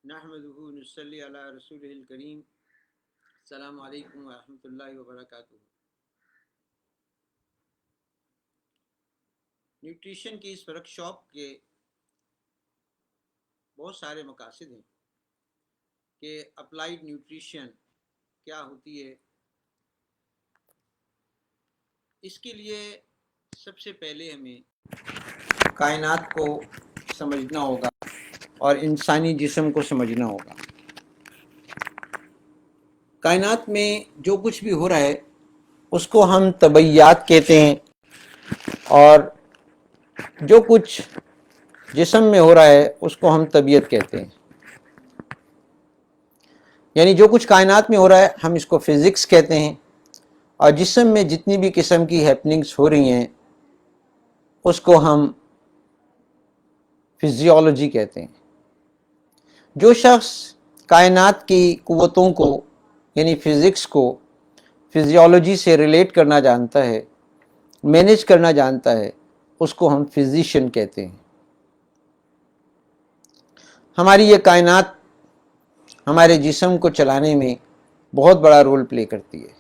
نحمدہ نصلی علی رسولہ الکریم. السلام علیکم ورحمۃ اللہ وبرکاتہ. نیوٹریشن کی اس ورک شاپ کے بہت سارے مقاصد ہیں کہ اپلائیڈ نیوٹریشن کیا ہوتی ہے. اس کے لیے سب سے پہلے ہمیں کائنات کو سمجھنا ہوگا اور انسانی جسم کو سمجھنا ہوگا. کائنات میں جو کچھ بھی ہو رہا ہے اس کو ہم طبیعیات کہتے ہیں، اور جو کچھ جسم میں ہو رہا ہے اس کو ہم طبیعت کہتے ہیں. یعنی جو کچھ کائنات میں ہو رہا ہے ہم اس کو فزکس کہتے ہیں، اور جسم میں جتنی بھی قسم کی ہیپننگس ہو رہی ہیں اس کو ہم فزیولوجی کہتے ہیں. جو شخص کائنات کی قوتوں کو یعنی فزکس کو فزیولوجی سے ریلیٹ کرنا جانتا ہے، مینیج کرنا جانتا ہے، اس کو ہم فزیشین کہتے ہیں. ہماری یہ کائنات ہمارے جسم کو چلانے میں بہت بڑا رول پلے کرتی ہے.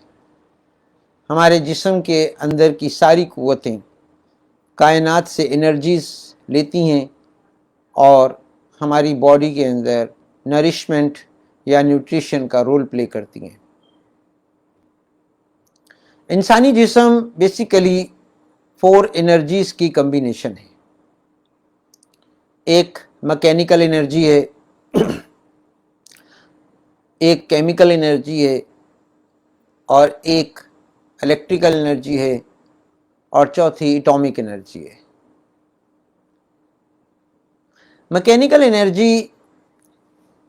ہمارے جسم کے اندر کی ساری قوتیں کائنات سے انرجیز لیتی ہیں اور ہماری باڈی کے اندر نرشمنٹ یا نیوٹریشن کا رول پلے کرتی ہیں. انسانی جسم بیسیکلی 4 انرجیز کی کمبینیشن ہے. ایک مکینیکل انرجی ہے، ایک کیمیکل انرجی ہے، اور ایک الیکٹریکل انرجی ہے، اور چوتھی ایٹامک انرجی ہے. مکینیکل انرجی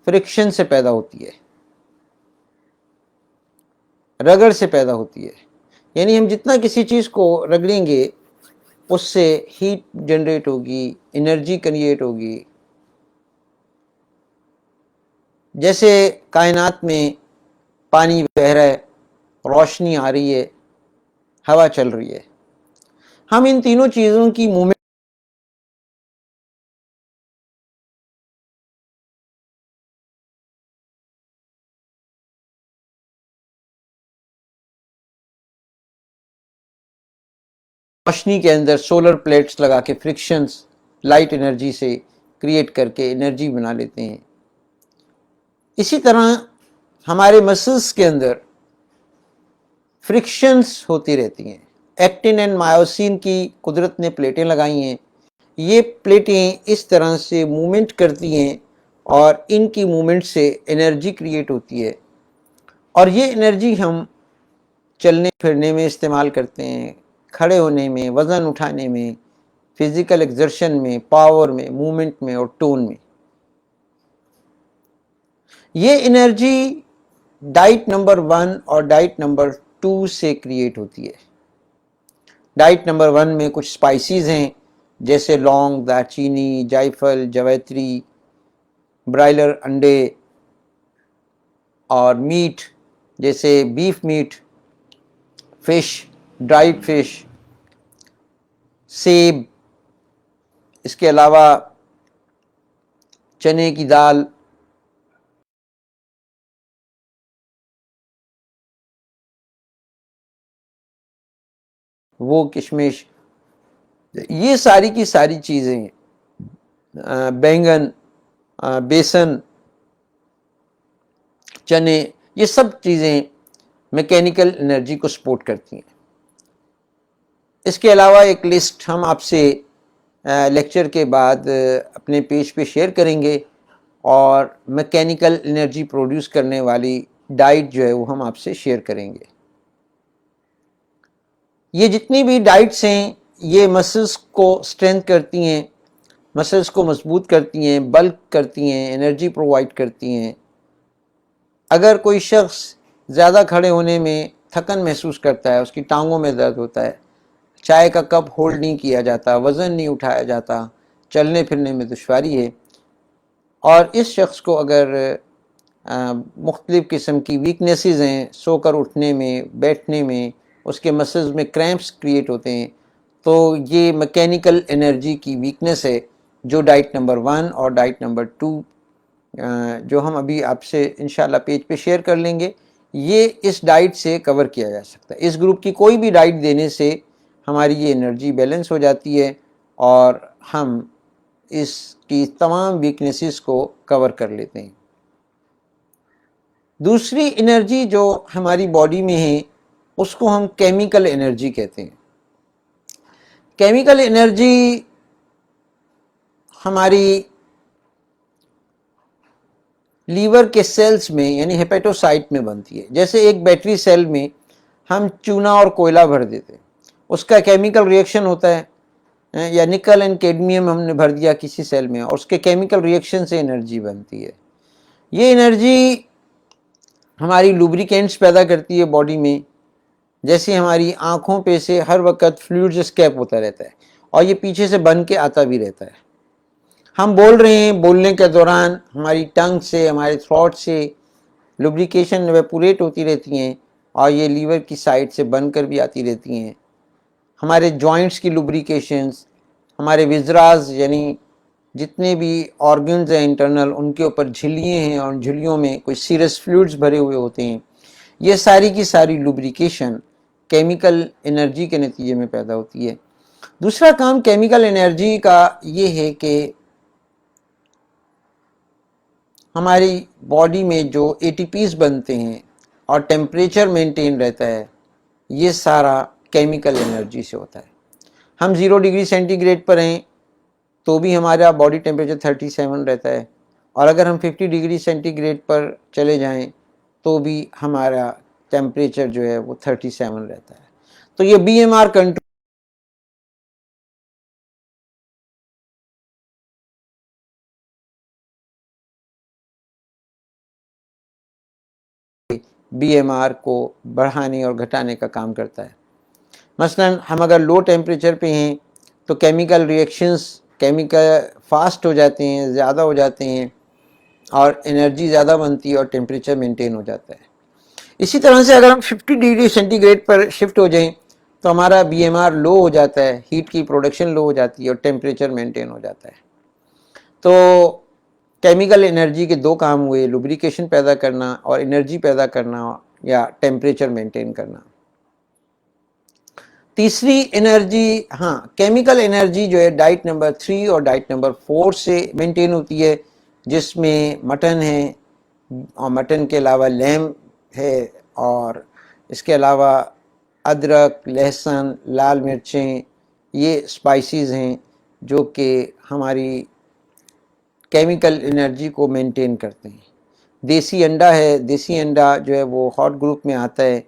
فرکشن سے پیدا ہوتی ہے، رگڑ سے پیدا ہوتی ہے. یعنی ہم جتنا کسی چیز کو رگڑیں گے اس سے ہیٹ جنریٹ ہوگی، انرجی کریٹ ہوگی. جیسے کائنات میں پانی بہہ رہا ہے، روشنی آ رہی ہے، ہوا چل رہی ہے. ہم ان تینوں چیزوں کی موومنٹ روشنی کے اندر سولر پلیٹس لگا کے فرکشنز لائٹ انرجی سے کریٹ کر کے انرجی بنا لیتے ہیں. اسی طرح ہمارے مسلس کے اندر فرکشنز ہوتی رہتی ہیں. ایکٹن اینڈ مایوسین کی قدرت نے پلیٹیں لگائی ہیں. یہ پلیٹیں اس طرح سے موومنٹ کرتی ہیں اور ان کی موومنٹ سے انرجی کریٹ ہوتی ہے، اور یہ انرجی ہم چلنے پھرنے میں استعمال کرتے ہیں، کھڑے ہونے میں، وزن اٹھانے میں، فزیکل ایکزرشن میں، پاور میں، موومنٹ میں اور ٹون میں. یہ انرجی ڈائٹ نمبر 1 اور ڈائٹ نمبر 2 سے کریٹ ہوتی ہے. ڈائٹ نمبر 1 میں کچھ سپائسیز ہیں جیسے لونگ، دارچینی، جائفل، جویتری، برائلر انڈے، اور میٹ جیسے beef meat, fish, dried fish, سیب. اس کے علاوہ چنے کی دال، وہ کشمش، یہ ساری کی ساری چیزیں، بینگن، بیسن، چنے، یہ سب چیزیں میکینیکل انرجی کو سپورٹ کرتی ہیں. اس کے علاوہ ایک لسٹ ہم آپ سے لیکچر کے بعد اپنے پیج پہ شیئر کریں گے، اور میکینیکل انرجی پروڈیوس کرنے والی ڈائٹ جو ہے وہ ہم آپ سے شیئر کریں گے. یہ جتنی بھی ڈائٹس ہیں یہ مسلس کو اسٹرینتھ کرتی ہیں، مسلس کو مضبوط کرتی ہیں، بلک کرتی ہیں، انرجی پرووائڈ کرتی ہیں. اگر کوئی شخص زیادہ کھڑے ہونے میں تھکن محسوس کرتا ہے، اس کی ٹانگوں میں درد ہوتا ہے، چائے کا کپ ہولڈ نہیں کیا جاتا، وزن نہیں اٹھایا جاتا، چلنے پھرنے میں دشواری ہے، اور اس شخص کو اگر مختلف قسم کی ویکنیسز ہیں، سو کر اٹھنے میں، بیٹھنے میں، اس کے مسلز میں کریمپس کریٹ ہوتے ہیں، تو یہ میکینیکل انرجی کی ویکنیس ہے جو ڈائٹ نمبر 1 اور ڈائٹ نمبر 2 جو ہم ابھی آپ سے انشاءاللہ پیج پہ شیئر کر لیں گے، یہ اس ڈائٹ سے کور کیا جا سکتا ہے۔ اس گروپ کی کوئی بھی ڈائٹ دینے سے ہماری یہ انرجی بیلنس ہو جاتی ہے اور ہم اس کی تمام ویکنیسز کو کور کر لیتے ہیں۔ دوسری انرجی جو ہماری باڈی میں ہے اس کو ہم کیمیکل انرجی کہتے ہیں۔ کیمیکل انرجی ہماری لیور کے سیلز میں یعنی ہیپیٹوسائٹ میں بنتی ہے۔ جیسے ایک بیٹری سیل میں ہم چونا اور کوئلہ بھر دیتے ہیں، اس کا کیمیکل ریئیکشن ہوتا ہے، یا نکل اینڈ کیڈمیم ہم نے بھر دیا کسی سیل میں اور اس کے کیمیکل ریئیکشن سے انرجی بنتی ہے۔ یہ انرجی ہماری لوبریکینٹس پیدا کرتی ہے باڈی میں، جیسے ہماری آنکھوں پہ سے ہر وقت فلوئڈز اسکیپ ہوتا رہتا ہے اور یہ پیچھے سے بن کے آتا بھی رہتا ہے۔ ہم بول رہے ہیں، بولنے کے دوران ہماری ٹنگ سے، ہمارے تھروٹ سے لوبریکیشن ایویپوریٹ ہوتی رہتی ہیں اور یہ لیور کی سائڈ سے بن کر بھی آتی رہتی ہیں۔ ہمارے جوائنٹس کی لوبریکیشنز، ہمارے وزراز یعنی جتنے بھی آرگنز ہیں انٹرنل، ان کے اوپر جھلیاں ہیں اور جھلیوں میں کوئی سیرس فلوئڈز بھرے ہوئے ہوتے ہیں، یہ ساری کی ساری لوبریکیشن کیمیکل انرجی کے نتیجے میں پیدا ہوتی ہے۔ دوسرا کام کیمیکل انرجی کا یہ ہے کہ ہماری باڈی میں جو اے ٹی پیز بنتے ہیں اور ٹیمپریچر مینٹین رہتا ہے، یہ سارا کیمیکل انرجی سے ہوتا ہے۔ ہم 0 ڈگری سینٹی گریڈ پر ہیں تو بھی ہمارا باڈی ٹیمپریچر 37 رہتا ہے، اور اگر ہم 50 ڈگری سینٹی گریڈ پر چلے جائیں تو بھی ہمارا ٹیمپریچر جو ہے وہ 37 رہتا ہے۔ تو یہ B M R control B M R کو بڑھانے اور گھٹانے کا کام کرتا ہے۔ مثلا ہم اگر لو ٹیمپریچر پہ ہیں تو کیمیکل ریئیکشنز فاسٹ ہو جاتے ہیں، زیادہ ہو جاتے ہیں اور انرجی زیادہ بنتی ہے اور ٹیمپریچر مینٹین ہو جاتا ہے۔ اسی طرح سے اگر ہم 50 ڈگری سینٹی گریڈ پر شفٹ ہو جائیں تو ہمارا بی ایم آر لو ہو جاتا ہے، ہیٹ کی پروڈکشن لو ہو جاتی ہے اور ٹیمپریچر مینٹین ہو جاتا ہے۔ تو کیمیکل انرجی کے دو کام ہوئے، لوبریکیشن پیدا کرنا اور انرجی پیدا کرنا یا ٹیمپریچر مینٹین کرنا۔ تیسری انرجی، کیمیکل انرجی جو ہے ڈائٹ نمبر 3 اور ڈائٹ نمبر 4 سے مینٹین ہوتی ہے، جس میں مٹن ہے اور مٹن کے علاوہ لیمب ہے، اور اس کے علاوہ ادرک، لہسن، لال مرچیں، یہ اسپائسیز ہیں جو کہ ہماری کیمیکل انرجی کو مینٹین کرتے ہیں۔ دیسی انڈا ہے، دیسی انڈا جو ہے وہ ہاٹ گروپ میں آتا ہے،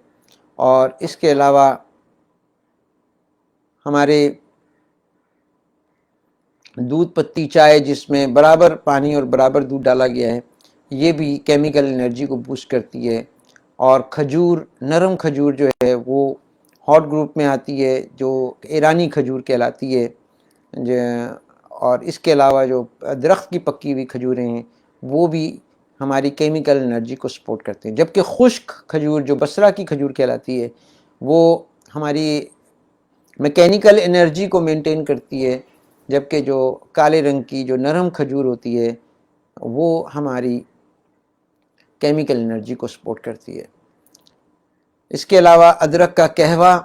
اور اس کے علاوہ ہمارے دودھ پتی چائے جس میں برابر پانی اور برابر دودھ ڈالا گیا ہے، یہ بھی کیمیکل انرجی کو بوسٹ کرتی ہے۔ اور کھجور، نرم کھجور جو ہے وہ ہاٹ گروپ میں آتی ہے، جو ایرانی کھجور کہلاتی ہے، اور اس کے علاوہ جو درخت کی پکی ہوئی کھجوریں ہیں وہ بھی ہماری کیمیکل انرجی کو سپورٹ کرتے ہیں۔ جبکہ خشک کھجور جو بصرہ کی کھجور کہلاتی ہے وہ ہماری میکینیکل انرجی کو مینٹین کرتی ہے، جبکہ جو کالے رنگ کی جو نرم کھجور ہوتی ہے وہ ہماری کیمیکل انرجی کو سپورٹ کرتی ہے۔ اس کے علاوہ ادرک کا قہوہ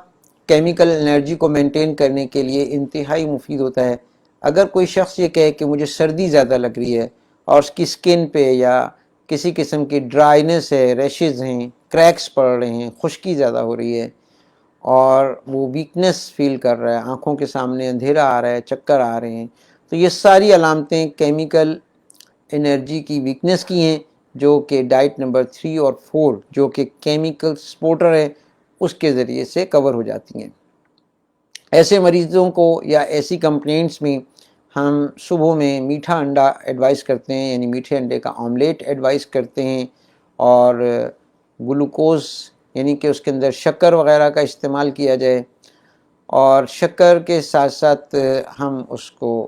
کیمیکل انرجی کو مینٹین کرنے کے لیے انتہائی مفید ہوتا ہے۔ اگر کوئی شخص یہ کہے کہ مجھے سردی زیادہ لگ رہی ہے اور اس کی سکن پہ یا کسی قسم کی ڈرائینس ہے، ریشز ہیں، کریکس پڑ رہے ہیں، خشکی زیادہ ہو رہی ہے اور وہ ویکنس فیل کر رہا ہے، آنکھوں کے سامنے اندھیرا آ رہا ہے، چکر آ رہے ہیں، تو یہ ساری علامتیں کیمیکل انرجی کی ویکنس کی ہیں، جو کہ ڈائٹ نمبر 3 اور 4 جو کہ کیمیکل سپورٹر ہے اس کے ذریعے سے کور ہو جاتی ہیں۔ ایسے مریضوں کو یا ایسی کمپلینٹس میں ہم صبح میں میٹھا انڈا ایڈوائز کرتے ہیں، یعنی میٹھے انڈے کا آملیٹ ایڈوائز کرتے ہیں، اور گلوکوز یعنی کہ اس کے اندر شکر وغیرہ کا استعمال کیا جائے، اور شکر کے ساتھ ساتھ ہم اس کو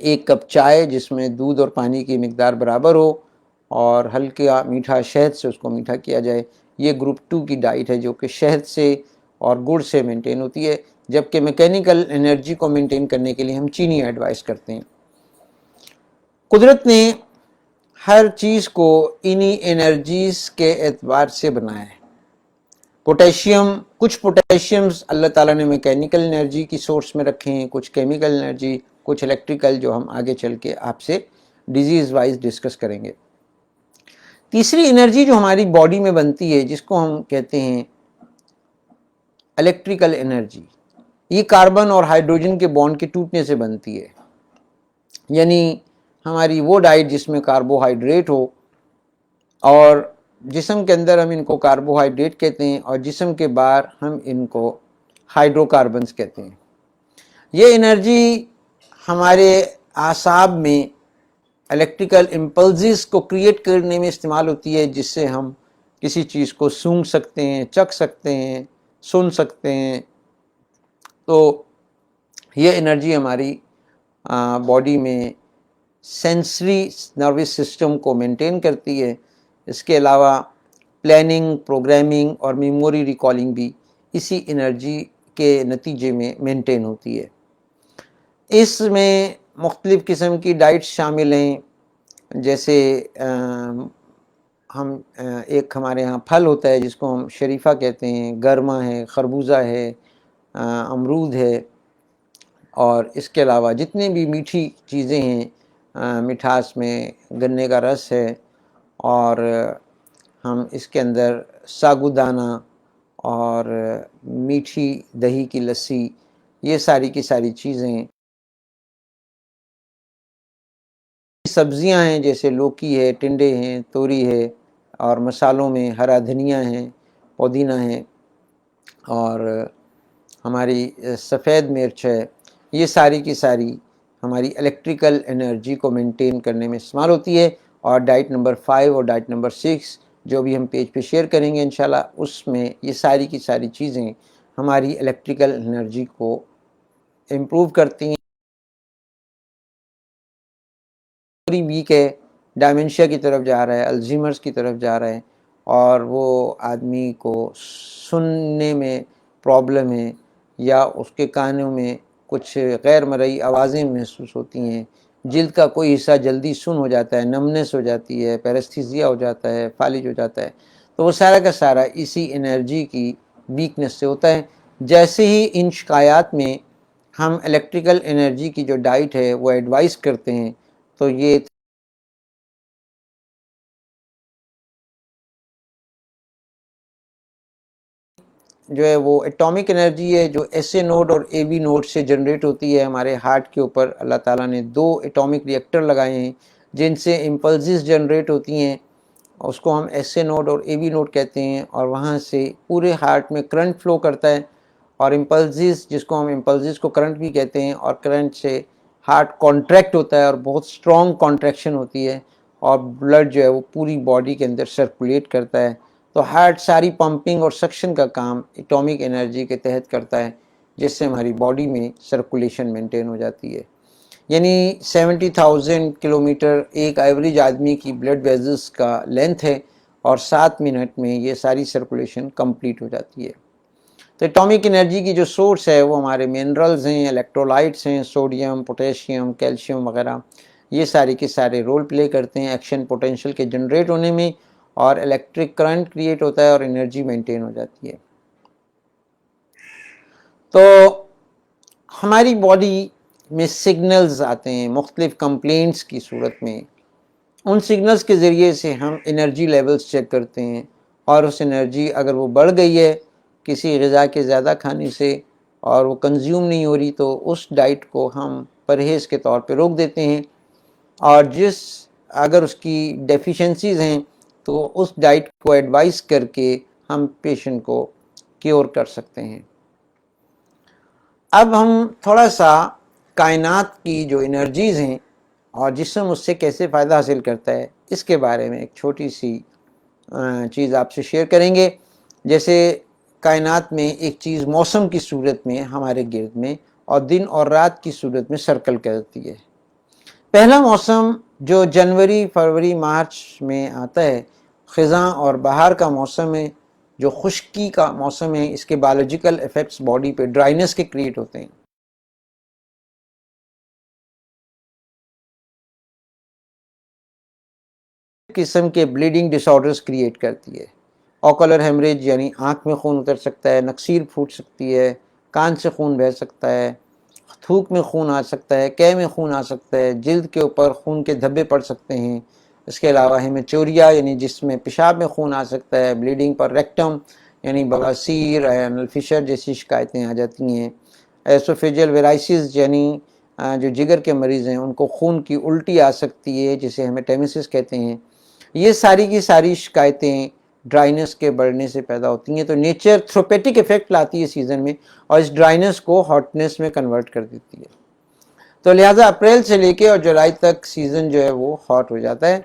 1 کپ چائے جس میں دودھ اور پانی کی مقدار برابر ہو اور ہلکا میٹھا شہد سے اس کو میٹھا کیا جائے۔ یہ گروپ 2 کی ڈائٹ ہے جو کہ شہد سے اور گڑ سے مینٹین ہوتی ہے، جبکہ میکینیکل انرجی کو مینٹین کرنے کے لیے ہم چینی ایڈوائز کرتے ہیں۔ قدرت نے ہر چیز کو انہی انرجیز کے اعتبار سے بنایا ہے۔ پوٹیشیم، کچھ پوٹیشیمز اللہ تعالیٰ نے میکینیکل انرجی کی سورس میں رکھے ہیں، کچھ کیمیکل انرجی، کچھ الیکٹریکل، جو ہم آگے چل کے آپ سے ڈیزیز وائز ڈسکس کریں گے۔ تیسری انرجی جو ہماری باڈی میں بنتی ہے، جس کو ہم کہتے ہیں الیکٹریکل انرجی، یہ کاربن اور ہائیڈروجن کے بانڈ کے ٹوٹنے سے بنتی ہے۔ یعنی ہماری وہ ڈائٹ جس میں کاربوہائیڈریٹ ہو، اور جسم کے اندر ہم ان کو کاربوہائیڈریٹ کہتے ہیں، اور جسم کے باہر ہم ان کو ہائیڈرو کاربنز کہتے ہیں۔ یہ انرجی ہمارے اعصاب میں الیکٹریکل امپلسز کو کریٹ کرنے میں استعمال ہوتی ہے، جس سے ہم کسی چیز کو سونگھ سکتے ہیں، چکھ سکتے ہیں، سن سکتے ہیں۔ تو یہ انرجی ہماری باڈی میں سینسری نروس سسٹم کو مینٹین کرتی ہے۔ اس کے علاوہ پلاننگ، پروگرامنگ اور میموری ریکالنگ بھی اسی انرجی کے نتیجے میں مینٹین ہوتی ہے۔ اس میں مختلف قسم کی ڈائٹس شامل ہیں، جیسے ایک ہمارے ہاں پھل ہوتا ہے جس کو ہم شریفہ کہتے ہیں، گرما ہے، خربوزہ ہے، امرود ہے، اور اس کے علاوہ جتنے بھی میٹھی چیزیں ہیں، مٹھاس میں گنے کا رس ہے، اور ہم اس کے اندر ساگودانہ اور میٹھی دہی کی لسی، یہ ساری کی ساری چیزیں، سبزیاں ہیں جیسے لوکی ہے، ٹنڈے ہیں، توری ہے، اور مسالوں میں ہرا دھنیا ہے، پودینہ ہے، اور ہماری سفید مرچ ہے، یہ ساری کی ساری ہماری الیکٹریکل انرجی کو مینٹین کرنے میں استعمال ہوتی ہے۔ اور ڈائٹ نمبر 5 اور ڈائٹ نمبر 6 جو بھی ہم پیج پہ شیئر کریں گے انشاءاللہ، اس میں یہ ساری کی ساری چیزیں ہماری الیکٹریکل انرجی کو امپروو کرتی ہیں۔ ویک ہے، ڈائمنشیا کی طرف جا رہا ہے، الزیمرز کی طرف جا رہا ہے، اور وہ آدمی کو سننے میں پرابلم ہے، یا اس کے کانوں میں کچھ غیر مرئی آوازیں محسوس ہوتی ہیں، جلد کا کوئی حصہ جلدی سن ہو جاتا ہے، نمنس ہو جاتی ہے، پیرستھیزیا ہو جاتا ہے، فالج ہو جاتا ہے، تو وہ سارا کا سارا اسی انرجی کی ویکنس سے ہوتا ہے۔ جیسے ہی ان شکایات میں ہم الیکٹریکل انرجی کی جو ڈائٹ ہے وہ ایڈوائز کرتے ہیں، تو یہ جو ہے وہ ایٹامک انرجی ہے، جو ایس اے نوڈ اور اے بی نوڈ سے جنریٹ ہوتی ہے۔ ہمارے ہارٹ کے اوپر اللہ تعالیٰ نے 2 ایٹامک ریئیکٹر لگائے ہیں جن سے امپلسز جنریٹ ہوتی ہیں، اس کو ہم ایس اے نوڈ اور اے بی نوڈ کہتے ہیں، اور وہاں سے پورے ہارٹ میں کرنٹ فلو کرتا ہے، اور امپلسز، جس کو ہم امپلسز کو کرنٹ بھی کہتے ہیں، اور کرنٹ سے ہارٹ کانٹریکٹ ہوتا ہے، اور بہت اسٹرانگ کانٹریکشن ہوتی ہے، اور بلڈ جو ہے وہ پوری باڈی کے اندر سرکولیٹ کرتا ہے۔ تو ہارٹ ساری پمپنگ اور سکشن کا کام ایٹامک انرجی کے تحت کرتا ہے، جس سے ہماری باڈی میں سرکولیشن مینٹین ہو جاتی ہے۔ یعنی 70,000 کلومیٹر ایک ایوریج آدمی کی بلڈ ویزلز کا لینتھ ہے، اور 7 منٹ میں یہ ساری سرکولیشن کمپلیٹ ہو جاتی ہے۔ تو ایٹامک انرجی کی جو سورس ہے وہ ہمارے منرلز ہیں، الیکٹرولائٹس ہیں، سوڈیم، پوٹیشیم، کیلشیم وغیرہ، یہ سارے کے سارے رول پلے کرتے ہیں ایکشن پوٹینشیل کے جنریٹ ہونے میں، اور الیکٹرک کرنٹ کریٹ ہوتا ہے، اور انرجی مینٹین ہو جاتی ہے۔ تو ہماری باڈی میں سگنلز آتے ہیں مختلف کمپلینٹس کی صورت میں، ان سگنلز کے ذریعے سے ہم انرجی لیولز چیک کرتے ہیں، اور اس انرجی اگر وہ بڑھ گئی ہے کسی غذا کے زیادہ کھانے سے اور وہ کنزیوم نہیں ہو رہی، تو اس ڈائٹ کو ہم پرہیز کے طور پہ روک دیتے ہیں، اور اگر اس کی ڈیفیشنسیز ہیں تو اس ڈائٹ کو ایڈوائز کر کے ہم پیشنٹ کو کیور کر سکتے ہیں۔ اب ہم تھوڑا سا کائنات کی جو انرجیز ہیں اور جسم اس سے کیسے فائدہ حاصل کرتا ہے، اس کے بارے میں ایک چھوٹی سی چیز آپ سے شیئر کریں گے۔ جیسے کائنات میں ایک چیز موسم کی صورت میں ہمارے گرد میں، اور دن اور رات کی صورت میں سرکل کرتی ہے۔ پہلا موسم جو جنوری، فروری، مارچ میں آتا ہے، خزاں اور بہار کا موسم ہے، جو خشکی کا موسم ہے۔ اس کے بایولوجیکل ایفیکٹس باڈی پہ ڈرائنس کے کریٹ ہوتے ہیں۔ قسم کے بلیڈنگ ڈس آرڈرز کریٹ کرتی ہے. اوکولر ہیمریج یعنی آنکھ میں خون اتر سکتا ہے، نکسیر پھوٹ سکتی ہے، کان سے خون بہہ سکتا ہے، تھوک میں خون آ سکتا ہے، کہہ میں خون آ سکتا ہے، جلد کے اوپر خون کے دھبے پڑ سکتے ہیں. اس کے علاوہ ہیمیچوریا یعنی جس میں پیشاب میں خون آ سکتا ہے، بلیڈنگ پر ریکٹم یعنی بواسیر، اینل فشر جیسی شکایتیں آ جاتی ہیں. ایسوفیجل ویرائسز یعنی جو جگر کے مریض ہیں ان کو خون کی الٹی آ سکتی ہے جسے ہیمیٹیمیسس کہتے ہیں. یہ ساری کی ساری شکایتیں ڈرائنس کے بڑھنے سے پیدا ہوتی ہیں. تو نیچر تھروپیٹک ایفیکٹ لاتی ہے سیزن میں اور اس ڈرائنس کو ہاٹنس میں کنورٹ کر دیتی ہے. تو لہٰذا اپریل سے لے کے اور جولائی تک سیزن جو ہے وہ ہاٹ ہو جاتا ہے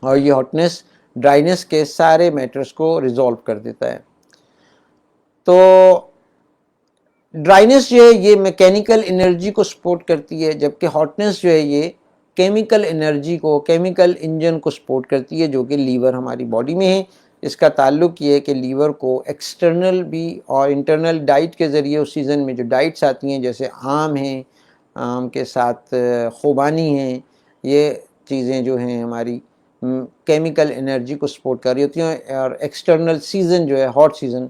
اور یہ ہاٹنس ڈرائنس کے سارے میٹرز کو ریزالو کر دیتا ہے. تو ڈرائنس جو ہے یہ میکینیکل انرجی کو سپورٹ کرتی ہے، جبکہ ہاٹنس جو ہے یہ کیمیکل انرجی کو، کیمیکل انجن کو سپورٹ کرتی ہے جو کہ لیور ہماری باڈی میں ہے. اس کا تعلق یہ ہے کہ لیور کو ایکسٹرنل بھی اور انٹرنل ڈائٹ کے ذریعے اس سیزن میں جو ڈائٹس آتی ہیں جیسے آم ہیں، آم کے ساتھ خوبانی ہیں، یہ چیزیں جو ہیں ہماری کیمیکل انرجی کو سپورٹ کر رہی ہوتی ہیں. اور ایکسٹرنل سیزن جو ہے ہاٹ سیزن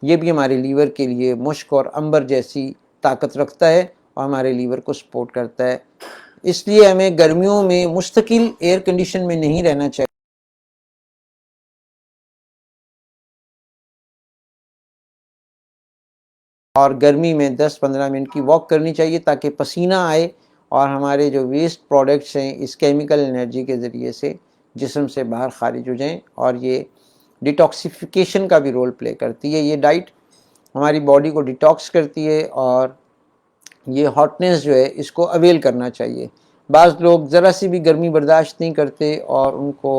یہ بھی ہمارے لیور کے لیے مشک اور عنبر جیسی طاقت رکھتا ہے اور ہمارے لیور کو سپورٹ کرتا ہے. اس لیے ہمیں گرمیوں میں مستقل ایئر کنڈیشن میں نہیں رہنا چاہیے اور گرمی میں 10-15 منٹ کی واک کرنی چاہیے تاکہ پسینہ آئے اور ہمارے جو ویسٹ پروڈکٹس ہیں اس کیمیکل انرجی کے ذریعے سے جسم سے باہر خارج ہو جائیں. اور یہ ڈیٹاکسیفیکیشن کا بھی رول پلے کرتی ہے. یہ ڈائٹ ہماری باڈی کو ڈیٹاکس کرتی ہے اور یہ ہاٹنس جو ہے اس کو اویل کرنا چاہیے. بعض لوگ ذرا سی بھی گرمی برداشت نہیں کرتے اور ان کو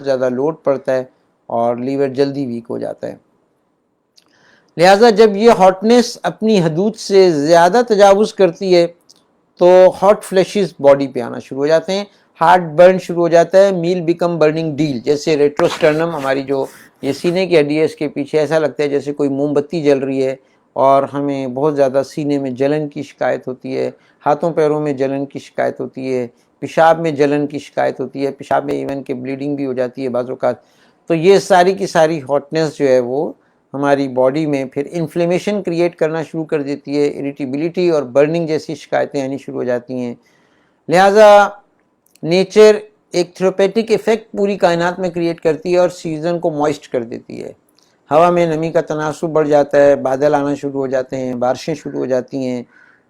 زیادہ لوڈ پڑتا ہے اور لیور جلدی ویک ہو جاتا ہے. لہٰذا جب یہ ہاٹنس اپنی حدود سے زیادہ تجاوز کرتی ہے تو ہاٹ فلیشز باڈی پہ آنا شروع ہو جاتے ہیں، ہارٹ برن شروع ہو جاتا ہے، میل بیکم برننگ ڈیل جیسے ریٹروسٹرنم ہماری جو یہ سینے کی ہڈی ہے اس کے پیچھے ایسا لگتا ہے جیسے کوئی موم بتی جل رہی ہے اور ہمیں بہت زیادہ سینے میں جلن کی شکایت ہوتی ہے، ہاتھوں پیروں میں جلن کی شکایت ہوتی ہے، پیشاب میں جلن کی شکایت ہوتی ہے، پیشاب میں ایون کہ بلیڈنگ بھی ہو جاتی ہے بعض اوقات. تو یہ ساری کی ساری ہاٹنس جو ہے وہ ہماری باڈی میں پھر انفلیمیشن کریٹ کرنا شروع کر دیتی ہے، اریٹیبلٹی اور برننگ جیسی شکایتیں آنی شروع ہو جاتی ہیں. لہٰذا نیچر ایک تھیروپیٹک ایفیکٹ پوری کائنات میں کریٹ کرتی ہے اور سیزن کو موئسٹ کر دیتی ہے. ہوا میں نمی کا تناسب بڑھ جاتا ہے، بادل آنا شروع ہو جاتے ہیں، بارشیں شروع ہو جاتی ہیں.